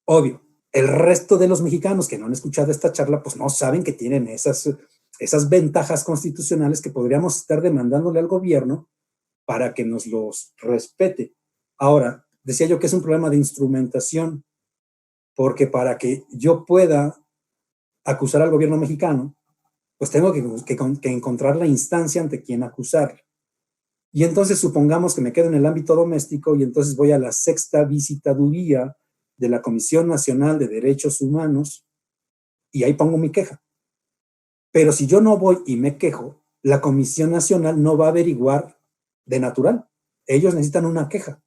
Obvio, el resto de los mexicanos que no han escuchado esta charla, pues no saben que tienen esas ventajas constitucionales que podríamos estar demandándole al gobierno para que nos los respete. Ahora, decía yo que es un problema de instrumentación, porque para que yo pueda acusar al gobierno mexicano, pues tengo que encontrar la instancia ante quien acusar. Y entonces supongamos que me quedo en el ámbito doméstico y entonces voy a la 6ª visitaduría de la Comisión Nacional de Derechos Humanos y ahí pongo mi queja. Pero si yo no voy y me quejo, la Comisión Nacional no va a averiguar de natural. Ellos necesitan una queja.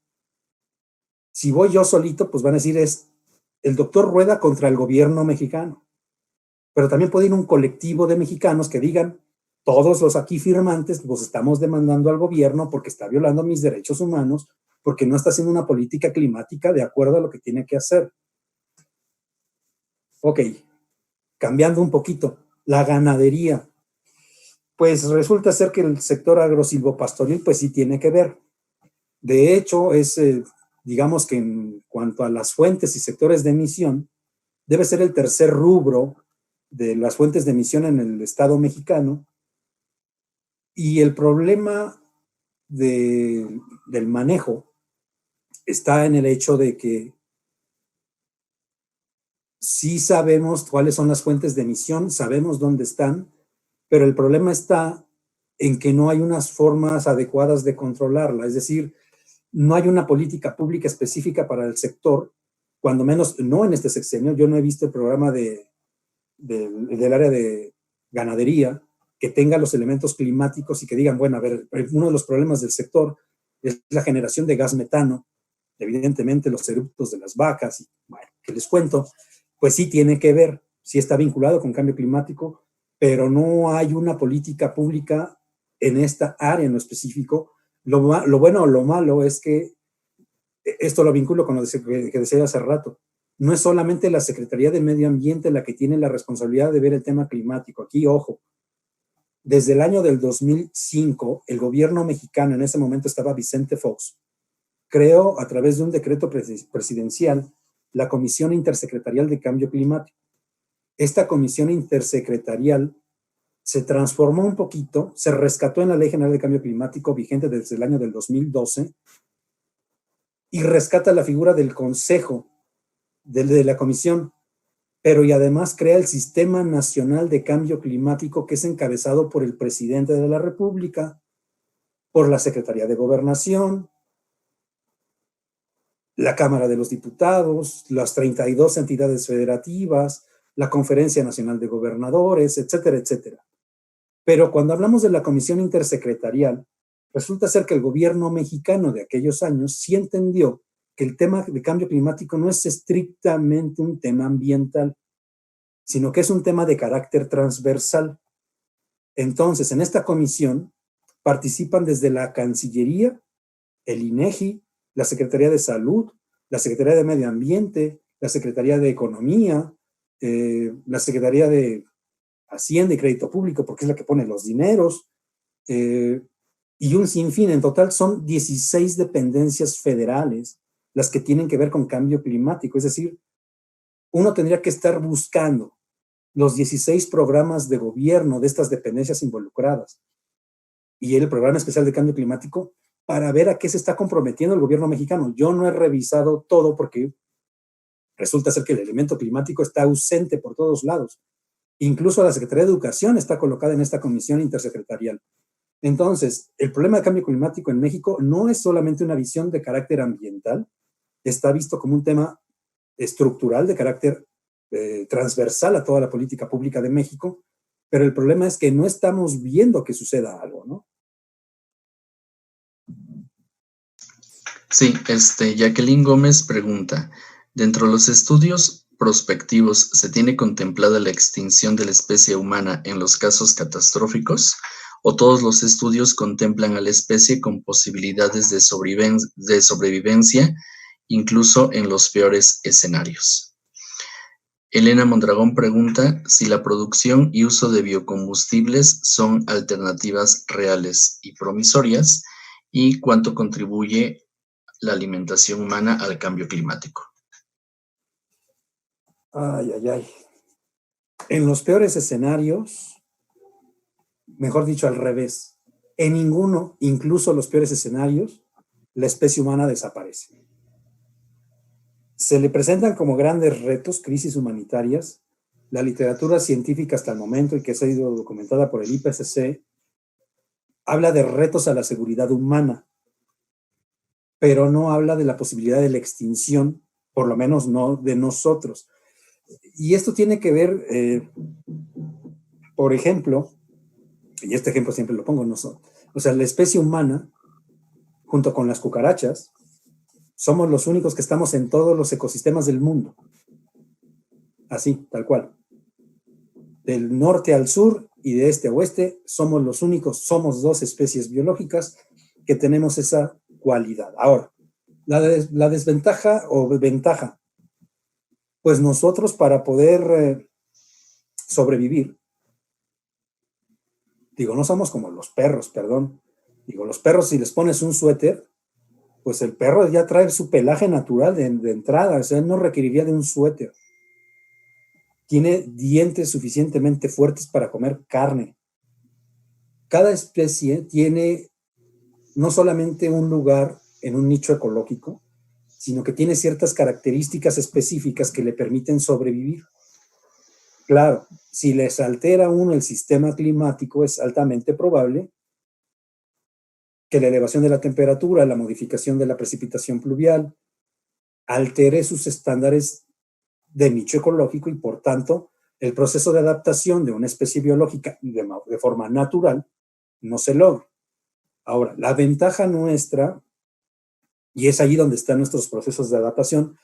Si voy yo solito, pues van a decir es el doctor Rueda contra el gobierno mexicano. Pero también puede ir un colectivo de mexicanos que digan, todos los aquí firmantes, pues estamos demandando al gobierno porque está violando mis derechos humanos, porque no está haciendo una política climática de acuerdo a lo que tiene que hacer. Ok, cambiando un poquito, la ganadería. Pues resulta ser que el sector agrosilvopastoril pues sí tiene que ver. De hecho, digamos que en cuanto a las fuentes y sectores de emisión, debe ser el tercer rubro de las fuentes de emisión en el Estado mexicano. Y el problema del manejo está en el hecho de que sí sabemos cuáles son las fuentes de emisión, sabemos dónde están, pero el problema está en que no hay unas formas adecuadas de controlarla, es decir, no hay una política pública específica para el sector, cuando menos no en este sexenio. Yo no he visto el programa del área de ganadería que tenga los elementos climáticos y que digan, bueno, a ver, uno de los problemas del sector es la generación de gas metano, evidentemente los eructos de las vacas, y bueno, ¿qué les cuento? Pues sí tiene que ver, sí está vinculado con cambio climático, pero no hay una política pública en esta área en lo específico. Lo bueno o lo malo es que esto lo vinculo con lo que decía hace rato. No es solamente la Secretaría de Medio Ambiente la que tiene la responsabilidad de ver el tema climático. Aquí, ojo, desde el año del 2005, el gobierno mexicano, en ese momento estaba Vicente Fox, creó a través de un decreto presidencial la Comisión Intersecretarial de Cambio Climático. Esta comisión intersecretarial se transformó un poquito, se rescató en la Ley General de Cambio Climático vigente desde el año del 2012 y rescata la figura del consejo de la comisión, pero y además crea el Sistema Nacional de Cambio Climático, que es encabezado por el presidente de la República, por la Secretaría de Gobernación, la Cámara de los Diputados, las 32 entidades federativas, la Conferencia Nacional de Gobernadores, etcétera, etcétera. Pero cuando hablamos de la Comisión Intersecretarial, resulta ser que el gobierno mexicano de aquellos años sí entendió que el tema de cambio climático no es estrictamente un tema ambiental, sino que es un tema de carácter transversal. Entonces, en esta comisión participan desde la Cancillería, el INEGI, la Secretaría de Salud, la Secretaría de Medio Ambiente, la Secretaría de Economía, la Secretaría de Hacienda y Crédito Público, porque es la que pone los dineros, y un sinfín. En total son 16 dependencias federales las que tienen que ver con cambio climático. Es decir, uno tendría que estar buscando los 16 programas de gobierno de estas dependencias involucradas y el Programa Especial de Cambio Climático para ver a qué se está comprometiendo el gobierno mexicano. Yo no he revisado todo porque resulta ser que el elemento climático está ausente por todos lados. Incluso la Secretaría de Educación está colocada en esta comisión intersecretarial. Entonces, el problema de cambio climático en México no es solamente una visión de carácter ambiental, está visto como un tema estructural de carácter transversal a toda la política pública de México, pero el problema es que no estamos viendo que suceda algo, ¿no? Sí, Jacqueline Gómez pregunta, dentro de los estudios prospectivos, ¿se tiene contemplada la extinción de la especie humana en los casos catastróficos? ¿O todos los estudios contemplan a la especie con posibilidades de sobrevivencia, incluso en los peores escenarios? Elena Mondragón pregunta si la producción y uso de biocombustibles son alternativas reales y promisorias y cuánto contribuye la alimentación humana al cambio climático. Ay, ay, ay. En los peores escenarios, mejor dicho, al revés, en ninguno, incluso los peores escenarios, la especie humana desaparece. Se le presentan como grandes retos, crisis humanitarias. La literatura científica hasta el momento, y que ha sido documentada por el IPCC, habla de retos a la seguridad humana, pero no habla de la posibilidad de la extinción, por lo menos no de nosotros. Y esto tiene que ver, por ejemplo, y este ejemplo siempre lo pongo, o sea, la especie humana, junto con las cucarachas, somos los únicos que estamos en todos los ecosistemas del mundo. Así, tal cual. Del norte al sur y de este a oeste, somos los únicos, somos dos especies biológicas que tenemos esa cualidad. Ahora, la desventaja o ventaja, pues nosotros para poder sobrevivir, digo, no somos como los perros, perdón. Digo, los perros, si les pones un suéter, pues el perro ya trae su pelaje natural de entrada, o sea, no requeriría de un suéter. Tiene dientes suficientemente fuertes para comer carne. Cada especie tiene no solamente un lugar en un nicho ecológico, sino que tiene ciertas características específicas que le permiten sobrevivir. Claro, si les altera uno el sistema climático, es altamente probable que la elevación de la temperatura, la modificación de la precipitación pluvial, altere sus estándares de nicho ecológico y, por tanto, el proceso de adaptación de una especie biológica de forma natural no se logra. Ahora, la ventaja nuestra, y es allí donde están nuestros procesos de adaptación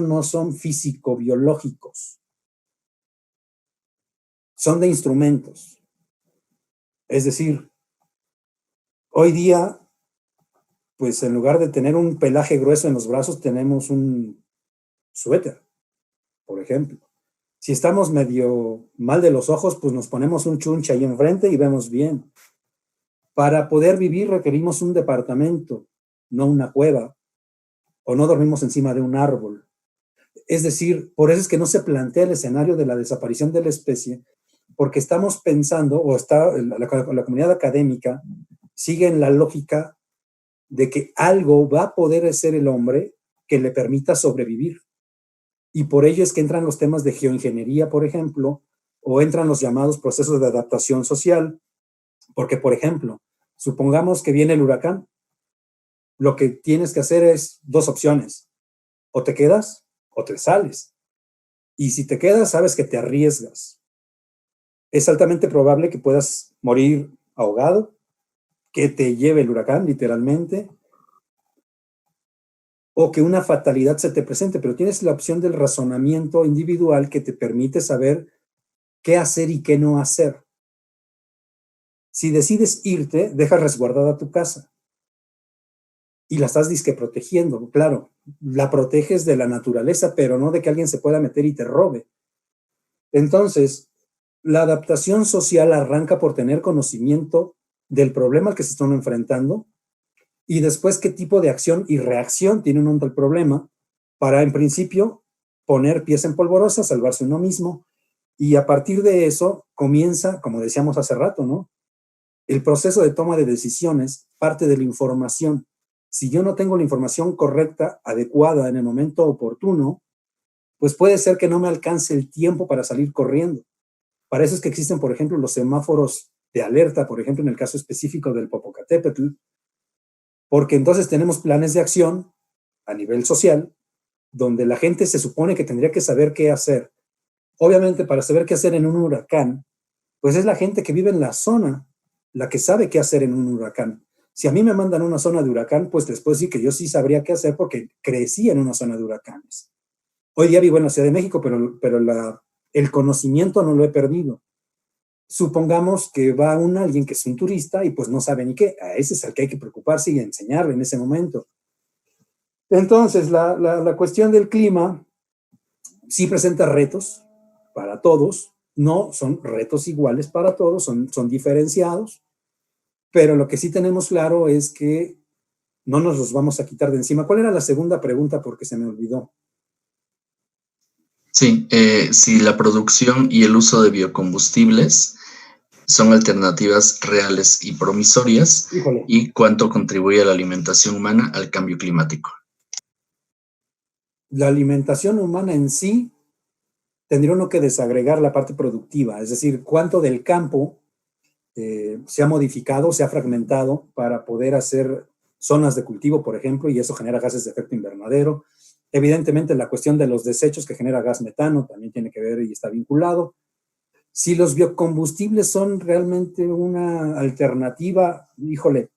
no son físico-biológicos, son de instrumentos. Es decir, hoy día, pues en lugar de tener un pelaje grueso en los brazos, tenemos un suéter, por ejemplo. Si estamos medio mal de los ojos, pues nos ponemos un chunche ahí enfrente y vemos bien. Para poder vivir requerimos un departamento no una cueva, o no dormimos encima de un árbol. Es decir, por eso es que no se plantea el escenario de la desaparición de la especie, porque estamos pensando, o está la comunidad académica sigue en la lógica de que algo va a poder ser el hombre que le permita sobrevivir. Y por ello es que entran los temas de geoingeniería, por ejemplo, o entran los llamados procesos de adaptación social, porque, por ejemplo, supongamos que viene el huracán, lo que tienes que hacer es dos opciones: o te quedas o te sales. Y si te quedas, sabes que te arriesgas. Es altamente probable que puedas morir ahogado, que te lleve el huracán, literalmente, o que una fatalidad se te presente, pero tienes la opción del razonamiento individual que te permite saber qué hacer y qué no hacer. Si decides irte, dejas resguardada tu casa y la estás disque protegiendo. Claro, la proteges de la naturaleza, pero no de que alguien se pueda meter y te robe. Entonces, la adaptación social arranca por tener conocimiento del problema al que se están enfrentando y después qué tipo de acción y reacción tiene uno ante el problema para, en principio, poner pies en polvorosa, salvarse uno mismo, y a partir de eso comienza, como decíamos hace rato, ¿no? El proceso de toma de decisiones parte de la información. Si yo no tengo la información correcta, adecuada, en el momento oportuno, pues puede ser que no me alcance el tiempo para salir corriendo. Para eso es que existen, por ejemplo, los semáforos de alerta, por ejemplo, en el caso específico del Popocatépetl, porque entonces tenemos planes de acción a nivel social, donde la gente se supone que tendría que saber qué hacer. Obviamente, para saber qué hacer en un huracán, pues es la gente que vive en la zona la que sabe qué hacer en un huracán. Si a mí me mandan a una zona de huracán, pues les puedo decir que yo sí sabría qué hacer porque crecí en una zona de huracanes. Hoy día vivo en la Ciudad de México, pero el conocimiento no lo he perdido. Supongamos que va alguien que es un turista y pues no sabe ni qué. A ese es al que hay que preocuparse y enseñarle en ese momento. Entonces, la cuestión del clima sí presenta retos para todos. No son retos iguales para todos, son diferenciados, pero lo que sí tenemos claro es que no nos los vamos a quitar de encima. ¿Cuál era la segunda pregunta? Porque se me olvidó. Sí, si la producción y el uso de biocombustibles son alternativas reales y promisorias, Híjole, y cuánto contribuye la alimentación humana al cambio climático. la alimentación humana en sí tendría uno que desagregar la parte productiva, es decir, cuánto del campo se ha modificado, se ha fragmentado para poder hacer zonas de cultivo, por ejemplo, y eso genera gases de efecto invernadero. Evidentemente, la cuestión de los desechos que genera gas metano también tiene que ver y está vinculado. Si los biocombustibles son realmente una alternativa, híjole,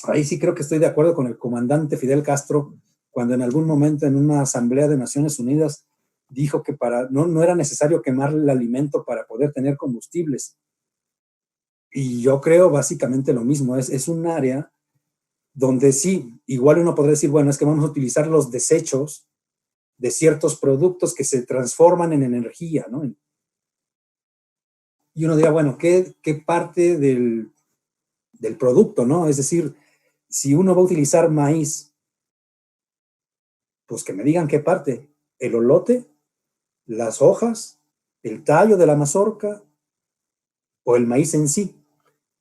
ahí sí creo que estoy de acuerdo con el comandante Fidel Castro, cuando en algún momento en una asamblea de Naciones Unidas dijo que no era necesario quemar el alimento para poder tener combustibles. Y yo creo básicamente lo mismo, es un área donde sí, igual uno podría decir, bueno, es que vamos a utilizar los desechos de ciertos productos que se transforman en energía, ¿no? Y uno dirá, bueno, ¿qué parte del producto, ¿no? Es decir, si uno va a utilizar maíz, pues que me digan qué parte, el olote, las hojas, el tallo de la mazorca o el maíz en sí.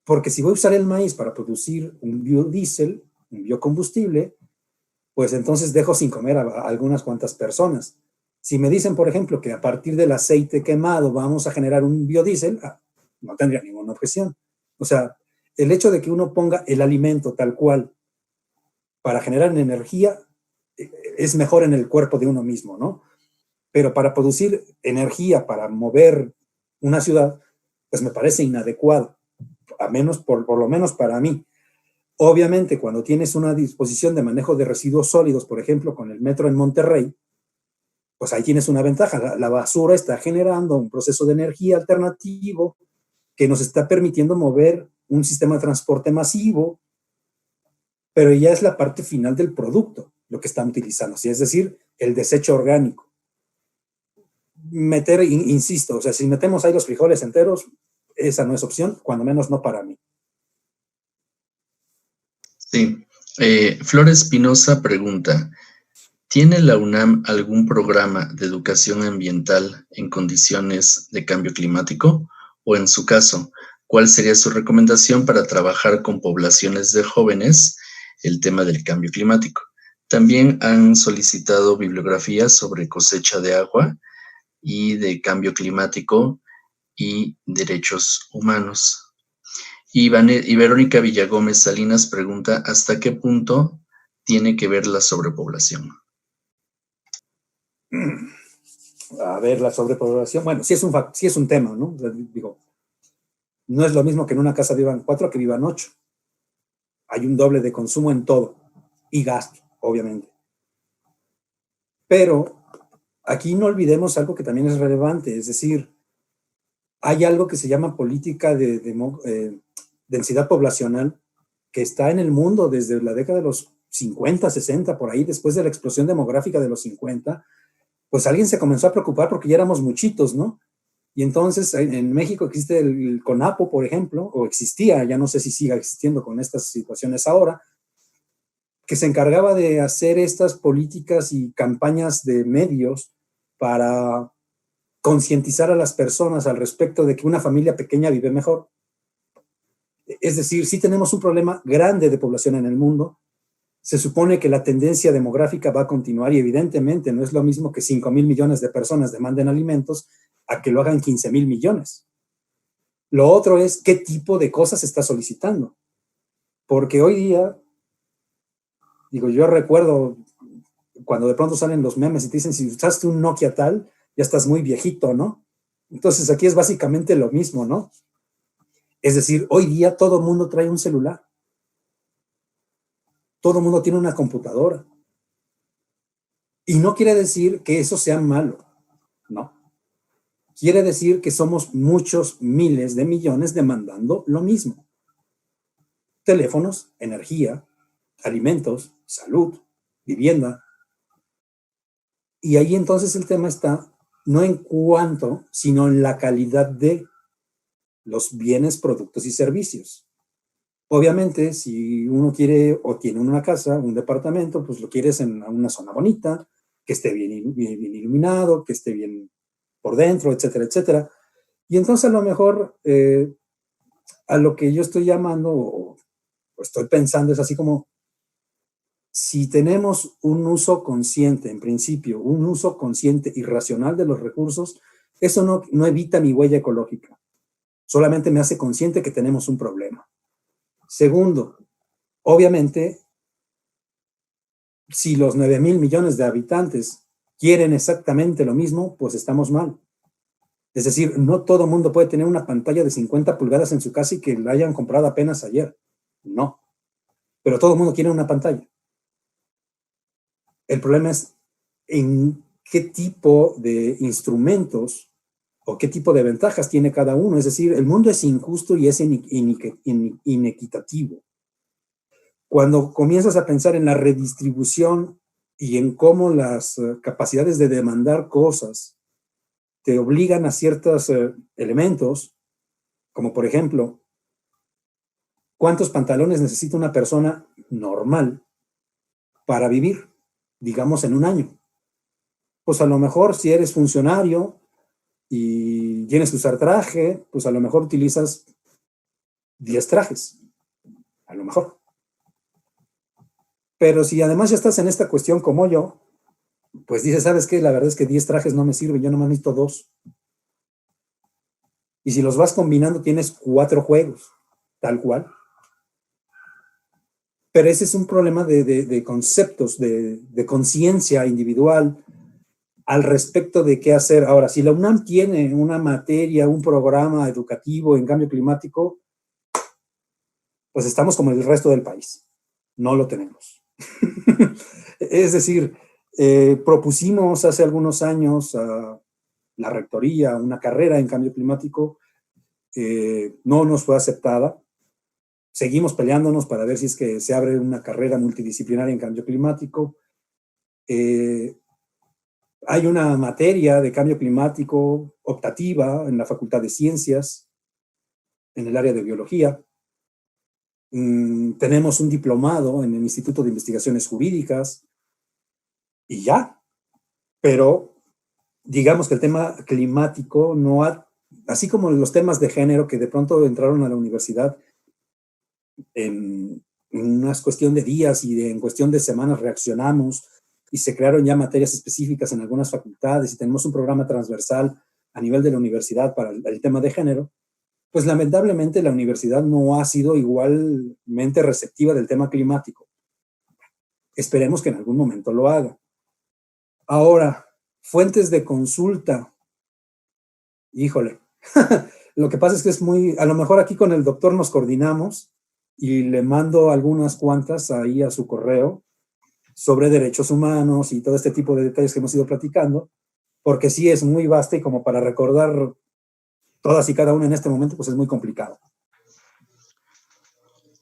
Porque si voy a usar el maíz para producir un biodiesel, un biocombustible, pues entonces dejo sin comer a algunas cuantas personas. Si me dicen, por ejemplo, que a partir del aceite quemado vamos a generar un biodiesel, no tendría ninguna objeción. O sea, el hecho de que uno ponga el alimento tal cual para generar energía es mejor en el cuerpo de uno mismo, ¿no? Pero para producir energía, para mover una ciudad, pues me parece inadecuado, a menos por lo menos para mí. Obviamente, cuando tienes una disposición de manejo de residuos sólidos, por ejemplo, con el metro en Monterrey, pues ahí tienes una ventaja. La basura está generando un proceso de energía alternativo que nos está permitiendo mover un sistema de transporte masivo, pero ya es la parte final del producto lo que están utilizando, ¿sí? Es decir, el desecho orgánico. Insisto, o sea, si metemos ahí los frijoles enteros, esa no es opción, cuando menos no para mí. Sí, Flores Espinosa pregunta, ¿tiene la UNAM algún programa de educación ambiental en condiciones de cambio climático? O en su caso, ¿cuál sería su recomendación para trabajar con poblaciones de jóvenes el tema del cambio climático? También han solicitado bibliografías sobre cosecha de agua y de cambio climático y derechos humanos. Y Verónica Villagómez Salinas pregunta, ¿hasta qué punto tiene que ver la sobrepoblación? A ver, la sobrepoblación, bueno, sí es un tema, ¿no? Digo, no es lo mismo que en una casa vivan 4 que vivan 8. Hay un doble de consumo en todo y gasto, obviamente. Pero aquí no olvidemos algo que también es relevante, es decir, hay algo que se llama política de densidad poblacional que está en el mundo desde la década de los 50, 60, por ahí, después de la explosión demográfica de los 50, pues alguien se comenzó a preocupar porque ya éramos muchitos, ¿no? Y entonces en México existe el CONAPO, por ejemplo, o existía, ya no sé si siga existiendo con estas situaciones ahora, que se encargaba de hacer estas políticas y campañas de medios para concientizar a las personas al respecto de que una familia pequeña vive mejor. Es decir, sí tenemos un problema grande de población en el mundo. Se supone que la tendencia demográfica va a continuar y evidentemente no es lo mismo que 5,000 millones de personas demanden alimentos a que lo hagan 15,000 millones. Lo otro es qué tipo de cosas se está solicitando. Porque hoy día, digo, yo recuerdo cuando de pronto salen los memes y te dicen, si usaste un Nokia tal, ya estás muy viejito, ¿no? Entonces aquí es básicamente lo mismo, ¿no? Es decir, hoy día todo el mundo trae un celular. Todo el mundo tiene una computadora. Y no quiere decir que eso sea malo, ¿no? Quiere decir que somos muchos miles de millones demandando lo mismo. Teléfonos, energía, alimentos, salud, vivienda. Y ahí entonces el tema está no en cuánto, sino en la calidad de los bienes, productos y servicios. Obviamente, si uno quiere o tiene una casa, un departamento, pues lo quieres en una zona bonita, que esté bien iluminado, que esté bien por dentro, etcétera, etcétera. Y entonces a lo mejor a lo que yo estoy llamando o estoy pensando es así como, si tenemos un uso consciente, en principio, un uso consciente y racional de los recursos, eso no evita mi huella ecológica, solamente me hace consciente que tenemos un problema. Segundo, obviamente, si los 9,000 millones de habitantes quieren exactamente lo mismo, pues estamos mal. Es decir, no todo mundo puede tener una pantalla de 50 pulgadas en su casa y que la hayan comprado apenas ayer. No. Pero todo el mundo quiere una pantalla. El problema es en qué tipo de instrumentos o qué tipo de ventajas tiene cada uno. Es decir, el mundo es injusto y es inequitativo. Cuando comienzas a pensar en la redistribución y en cómo las capacidades de demandar cosas te obligan a ciertos elementos, como por ejemplo, ¿cuántos pantalones necesita una persona normal para vivir, digamos, en un año? Pues a lo mejor si eres funcionario y tienes que usar traje, pues a lo mejor utilizas 10 trajes, a lo mejor. Pero si además ya estás en esta cuestión como yo, pues dices, ¿sabes qué? La verdad es que 10 trajes no me sirven, yo nomás necesito 2. Y si los vas combinando, tienes 4 juegos, tal cual. Pero ese es un problema de conceptos, de conciencia individual al respecto de qué hacer. Ahora, si la UNAM tiene una materia, un programa educativo en cambio climático, pues estamos como el resto del país. No lo tenemos. Es decir, propusimos hace algunos años a la rectoría una carrera en cambio climático, no nos fue aceptada. Seguimos peleándonos para ver si es que se abre una carrera multidisciplinaria en cambio climático. Hay una materia de cambio climático optativa en la Facultad de Ciencias, en el área de biología, tenemos un diplomado en el Instituto de Investigaciones Jurídicas y ya, pero digamos que el tema climático no ha, así como los temas de género que de pronto entraron a la universidad en una cuestión de días y en cuestión de semanas reaccionamos y se crearon ya materias específicas en algunas facultades y tenemos un programa transversal a nivel de la universidad para el tema de género, pues lamentablemente la universidad no ha sido igualmente receptiva del tema climático. Esperemos que en algún momento lo haga. Ahora, fuentes de consulta. Híjole, lo que pasa es que es muy, a lo mejor aquí con el doctor nos coordinamos y le mando algunas cuantas ahí a su correo sobre derechos humanos y todo este tipo de detalles que hemos ido platicando, porque sí es muy vasta y como para recordar todas y cada una en este momento, pues es muy complicado.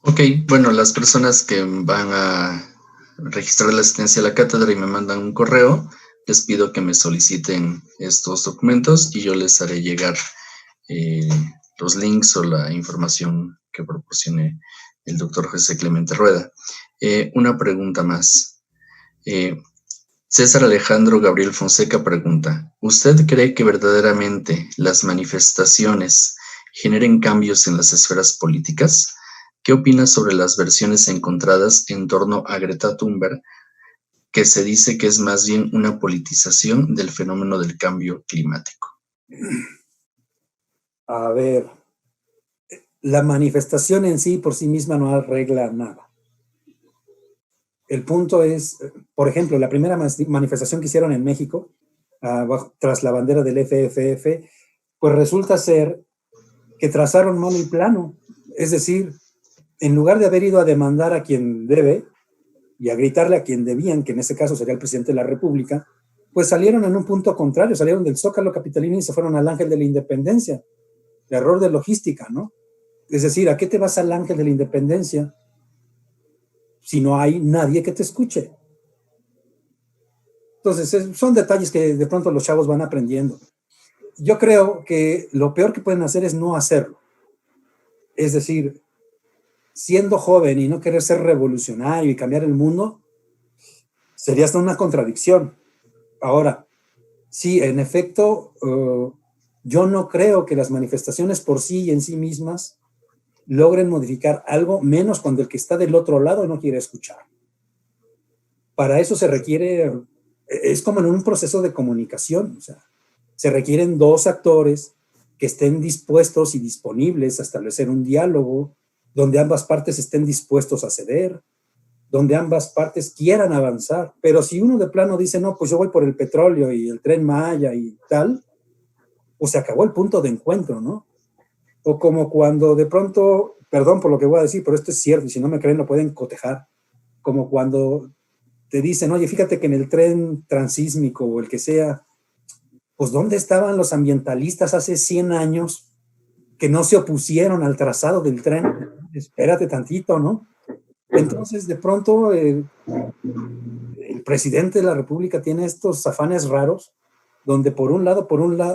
Ok, bueno, las personas que van a registrar la asistencia a la cátedra y me mandan un correo, les pido que me soliciten estos documentos y yo les haré llegar los links o la información que proporcione el doctor José Clemente Rueda. Una pregunta más. César Alejandro Gabriel Fonseca pregunta, ¿usted cree que verdaderamente las manifestaciones generen cambios en las esferas políticas? ¿Qué opina sobre las versiones encontradas en torno a Greta Thunberg, que se dice que es más bien una politización del fenómeno del cambio climático? A ver, la manifestación en sí por sí misma no arregla nada. El punto es, por ejemplo, la primera manifestación que hicieron en México, tras la bandera del FFF, pues resulta ser que trazaron mal el plano. Es decir, en lugar de haber ido a demandar a quien debe y a gritarle a quien debían, que en ese caso sería el presidente de la República, pues salieron en un punto contrario, salieron del Zócalo capitalino y se fueron al Ángel de la Independencia. Error de logística, ¿no? Es decir, ¿a qué te vas al Ángel de la Independencia si no hay nadie que te escuche? Entonces, son detalles que de pronto los chavos van aprendiendo. Yo creo que lo peor que pueden hacer es no hacerlo. Es decir, siendo joven y no querer ser revolucionario y cambiar el mundo, sería hasta una contradicción. Ahora, sí, en efecto, yo no creo que las manifestaciones por sí y en sí mismas logren modificar algo, menos cuando el que está del otro lado no quiere escuchar. Para eso se requiere, es como en un proceso de comunicación, o sea, se requieren dos actores que estén dispuestos y disponibles a establecer un diálogo donde ambas partes estén dispuestos a ceder, donde ambas partes quieran avanzar. Pero si uno de plano dice, no, pues yo voy por el petróleo y el Tren Maya y tal, pues se acabó el punto de encuentro, ¿no? O como cuando de pronto, perdón por lo que voy a decir, pero esto es cierto, y si no me creen lo pueden cotejar, como cuando te dicen, oye, fíjate que en el tren transísmico o el que sea, pues ¿dónde estaban los ambientalistas hace 100 años que no se opusieron al trazado del tren? Espérate tantito, ¿no? Entonces, de pronto, el presidente de la República tiene estos afanes raros, donde por un lado,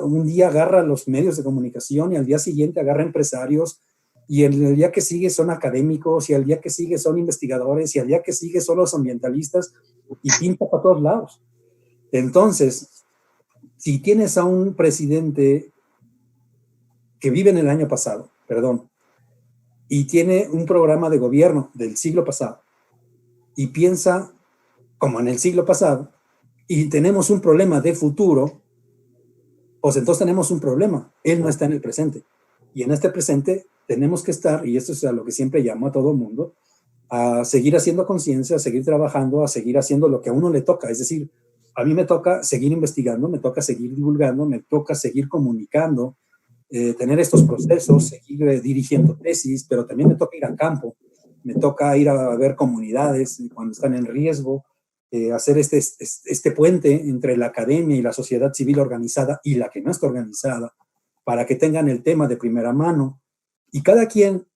un día agarra los medios de comunicación y al día siguiente agarra empresarios, y el día que sigue son académicos, y al día que sigue son investigadores, y al día que sigue son los ambientalistas, y pinta para todos lados. Entonces, si tienes a un presidente que vive en el año pasado, perdón, y tiene un programa de gobierno del siglo pasado, y piensa como en el siglo pasado, y tenemos un problema de futuro, pues entonces tenemos un problema. Él no está en el presente. Y en este presente tenemos que estar, y esto es a lo que siempre llamo a todo el mundo, a seguir haciendo conciencia, a seguir trabajando, a seguir haciendo lo que a uno le toca. Es decir, a mí me toca seguir investigando, me toca seguir divulgando, me toca seguir comunicando, tener estos procesos, seguir dirigiendo tesis, pero también me toca ir a campo, me toca ir a ver comunidades cuando están en riesgo, hacer este puente entre la academia y la sociedad civil organizada y la que no está organizada, para que tengan el tema de primera mano. Y cada quien,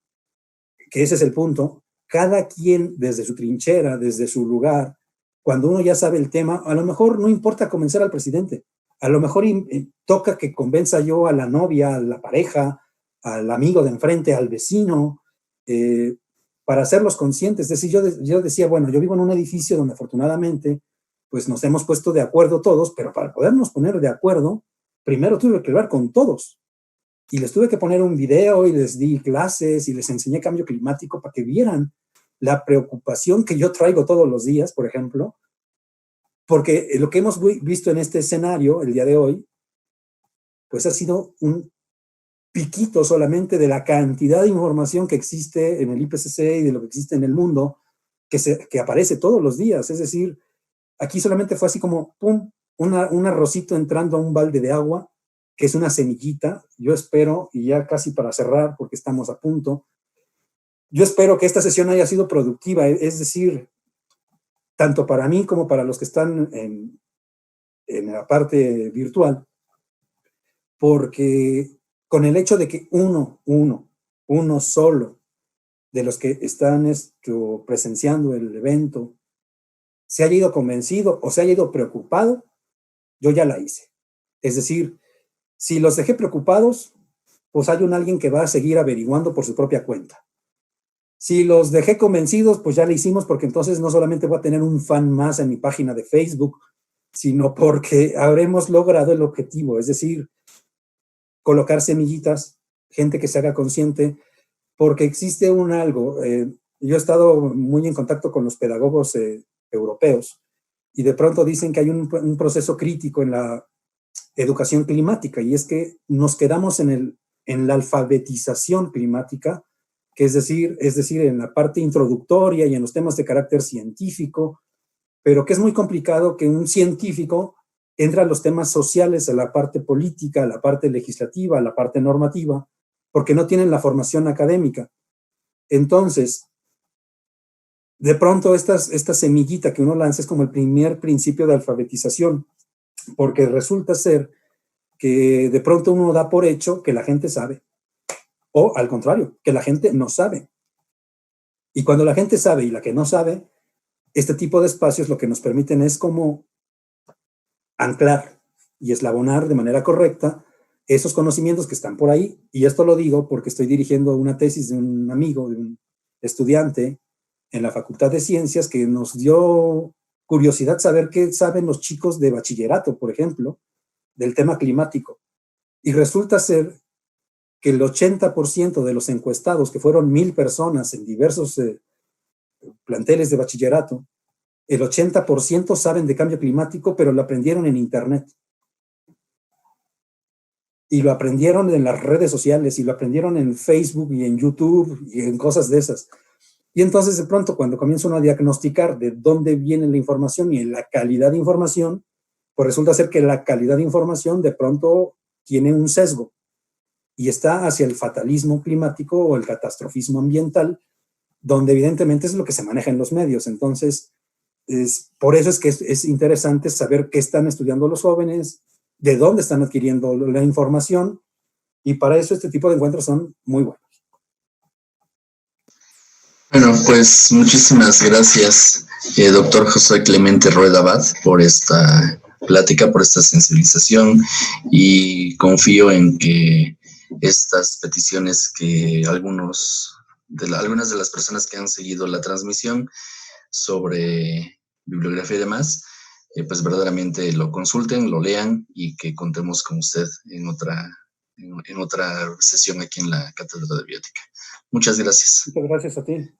que ese es el punto, cada quien desde su trinchera, desde su lugar, cuando uno ya sabe el tema, a lo mejor no importa convencer al presidente, a lo mejor toca que convenza yo a la novia, a la pareja, al amigo de enfrente, al vecino, para hacerlos conscientes. Es decir, yo decía, bueno, yo vivo en un edificio donde afortunadamente pues nos hemos puesto de acuerdo todos, pero para podernos poner de acuerdo, primero tuve que hablar con todos. Y les tuve que poner un video y les di clases y les enseñé cambio climático para que vieran la preocupación que yo traigo todos los días, por ejemplo, porque lo que hemos visto en este escenario el día de hoy, pues ha sido un piquito solamente de la cantidad de información que existe en el IPCC y de lo que existe en el mundo, que aparece todos los días. Es decir, aquí solamente fue así como, pum, un arrocito entrando a un balde de agua, que es una semillita. Yo espero, y ya casi para cerrar, porque estamos a punto, yo espero que esta sesión haya sido productiva, es decir, tanto para mí como para los que están en la parte virtual, porque con el hecho de que uno solo de los que están presenciando el evento se haya ido convencido o se haya ido preocupado, yo ya la hice. Es decir, si los dejé preocupados, pues hay alguien que va a seguir averiguando por su propia cuenta. Si los dejé convencidos, pues ya le hicimos, porque entonces no solamente voy a tener un fan más en mi página de Facebook, sino porque habremos logrado el objetivo, es decir, colocar semillitas, gente que se haga consciente, porque existe algo. Yo he estado muy en contacto con los pedagogos europeos y de pronto dicen que hay un proceso crítico en la educación climática, y es que nos quedamos en la alfabetización climática, que es decir, en la parte introductoria y en los temas de carácter científico, pero que es muy complicado que un científico entre a los temas sociales, a la parte política, a la parte legislativa, a la parte normativa, porque no tienen la formación académica. Entonces, de pronto esta semillita que uno lanza es como el primer principio de alfabetización, porque resulta ser que de pronto uno da por hecho que la gente sabe, o al contrario, que la gente no sabe. Y cuando la gente sabe y la que no sabe, este tipo de espacios lo que nos permiten es como anclar y eslabonar de manera correcta esos conocimientos que están por ahí. Y esto lo digo porque estoy dirigiendo una tesis de un amigo, de un estudiante en la Facultad de Ciencias, que nos dio curiosidad saber qué saben los chicos de bachillerato, por ejemplo, del tema climático. Y resulta ser que el 80% de los encuestados, que fueron 1,000 personas en diversos planteles de bachillerato, el 80% saben de cambio climático, pero lo aprendieron en Internet. Y lo aprendieron en las redes sociales, y lo aprendieron en Facebook y en YouTube y en cosas de esas. Y entonces de pronto cuando comienza uno a diagnosticar de dónde viene la información y la calidad de información, pues resulta ser que la calidad de información de pronto tiene un sesgo y está hacia el fatalismo climático o el catastrofismo ambiental, donde evidentemente es lo que se maneja en los medios. Entonces, por eso es que es interesante saber qué están estudiando los jóvenes, de dónde están adquiriendo la información, y para eso este tipo de encuentros son muy buenos. Bueno, pues muchísimas gracias, doctor José Clemente Rueda Abad, por esta plática, por esta sensibilización, y confío en que estas peticiones que algunas de las personas que han seguido la transmisión sobre bibliografía y demás, pues verdaderamente lo consulten, lo lean, y que contemos con usted en otra sesión aquí en la Cátedra de Biótica. Muchas gracias. Muchas gracias a ti.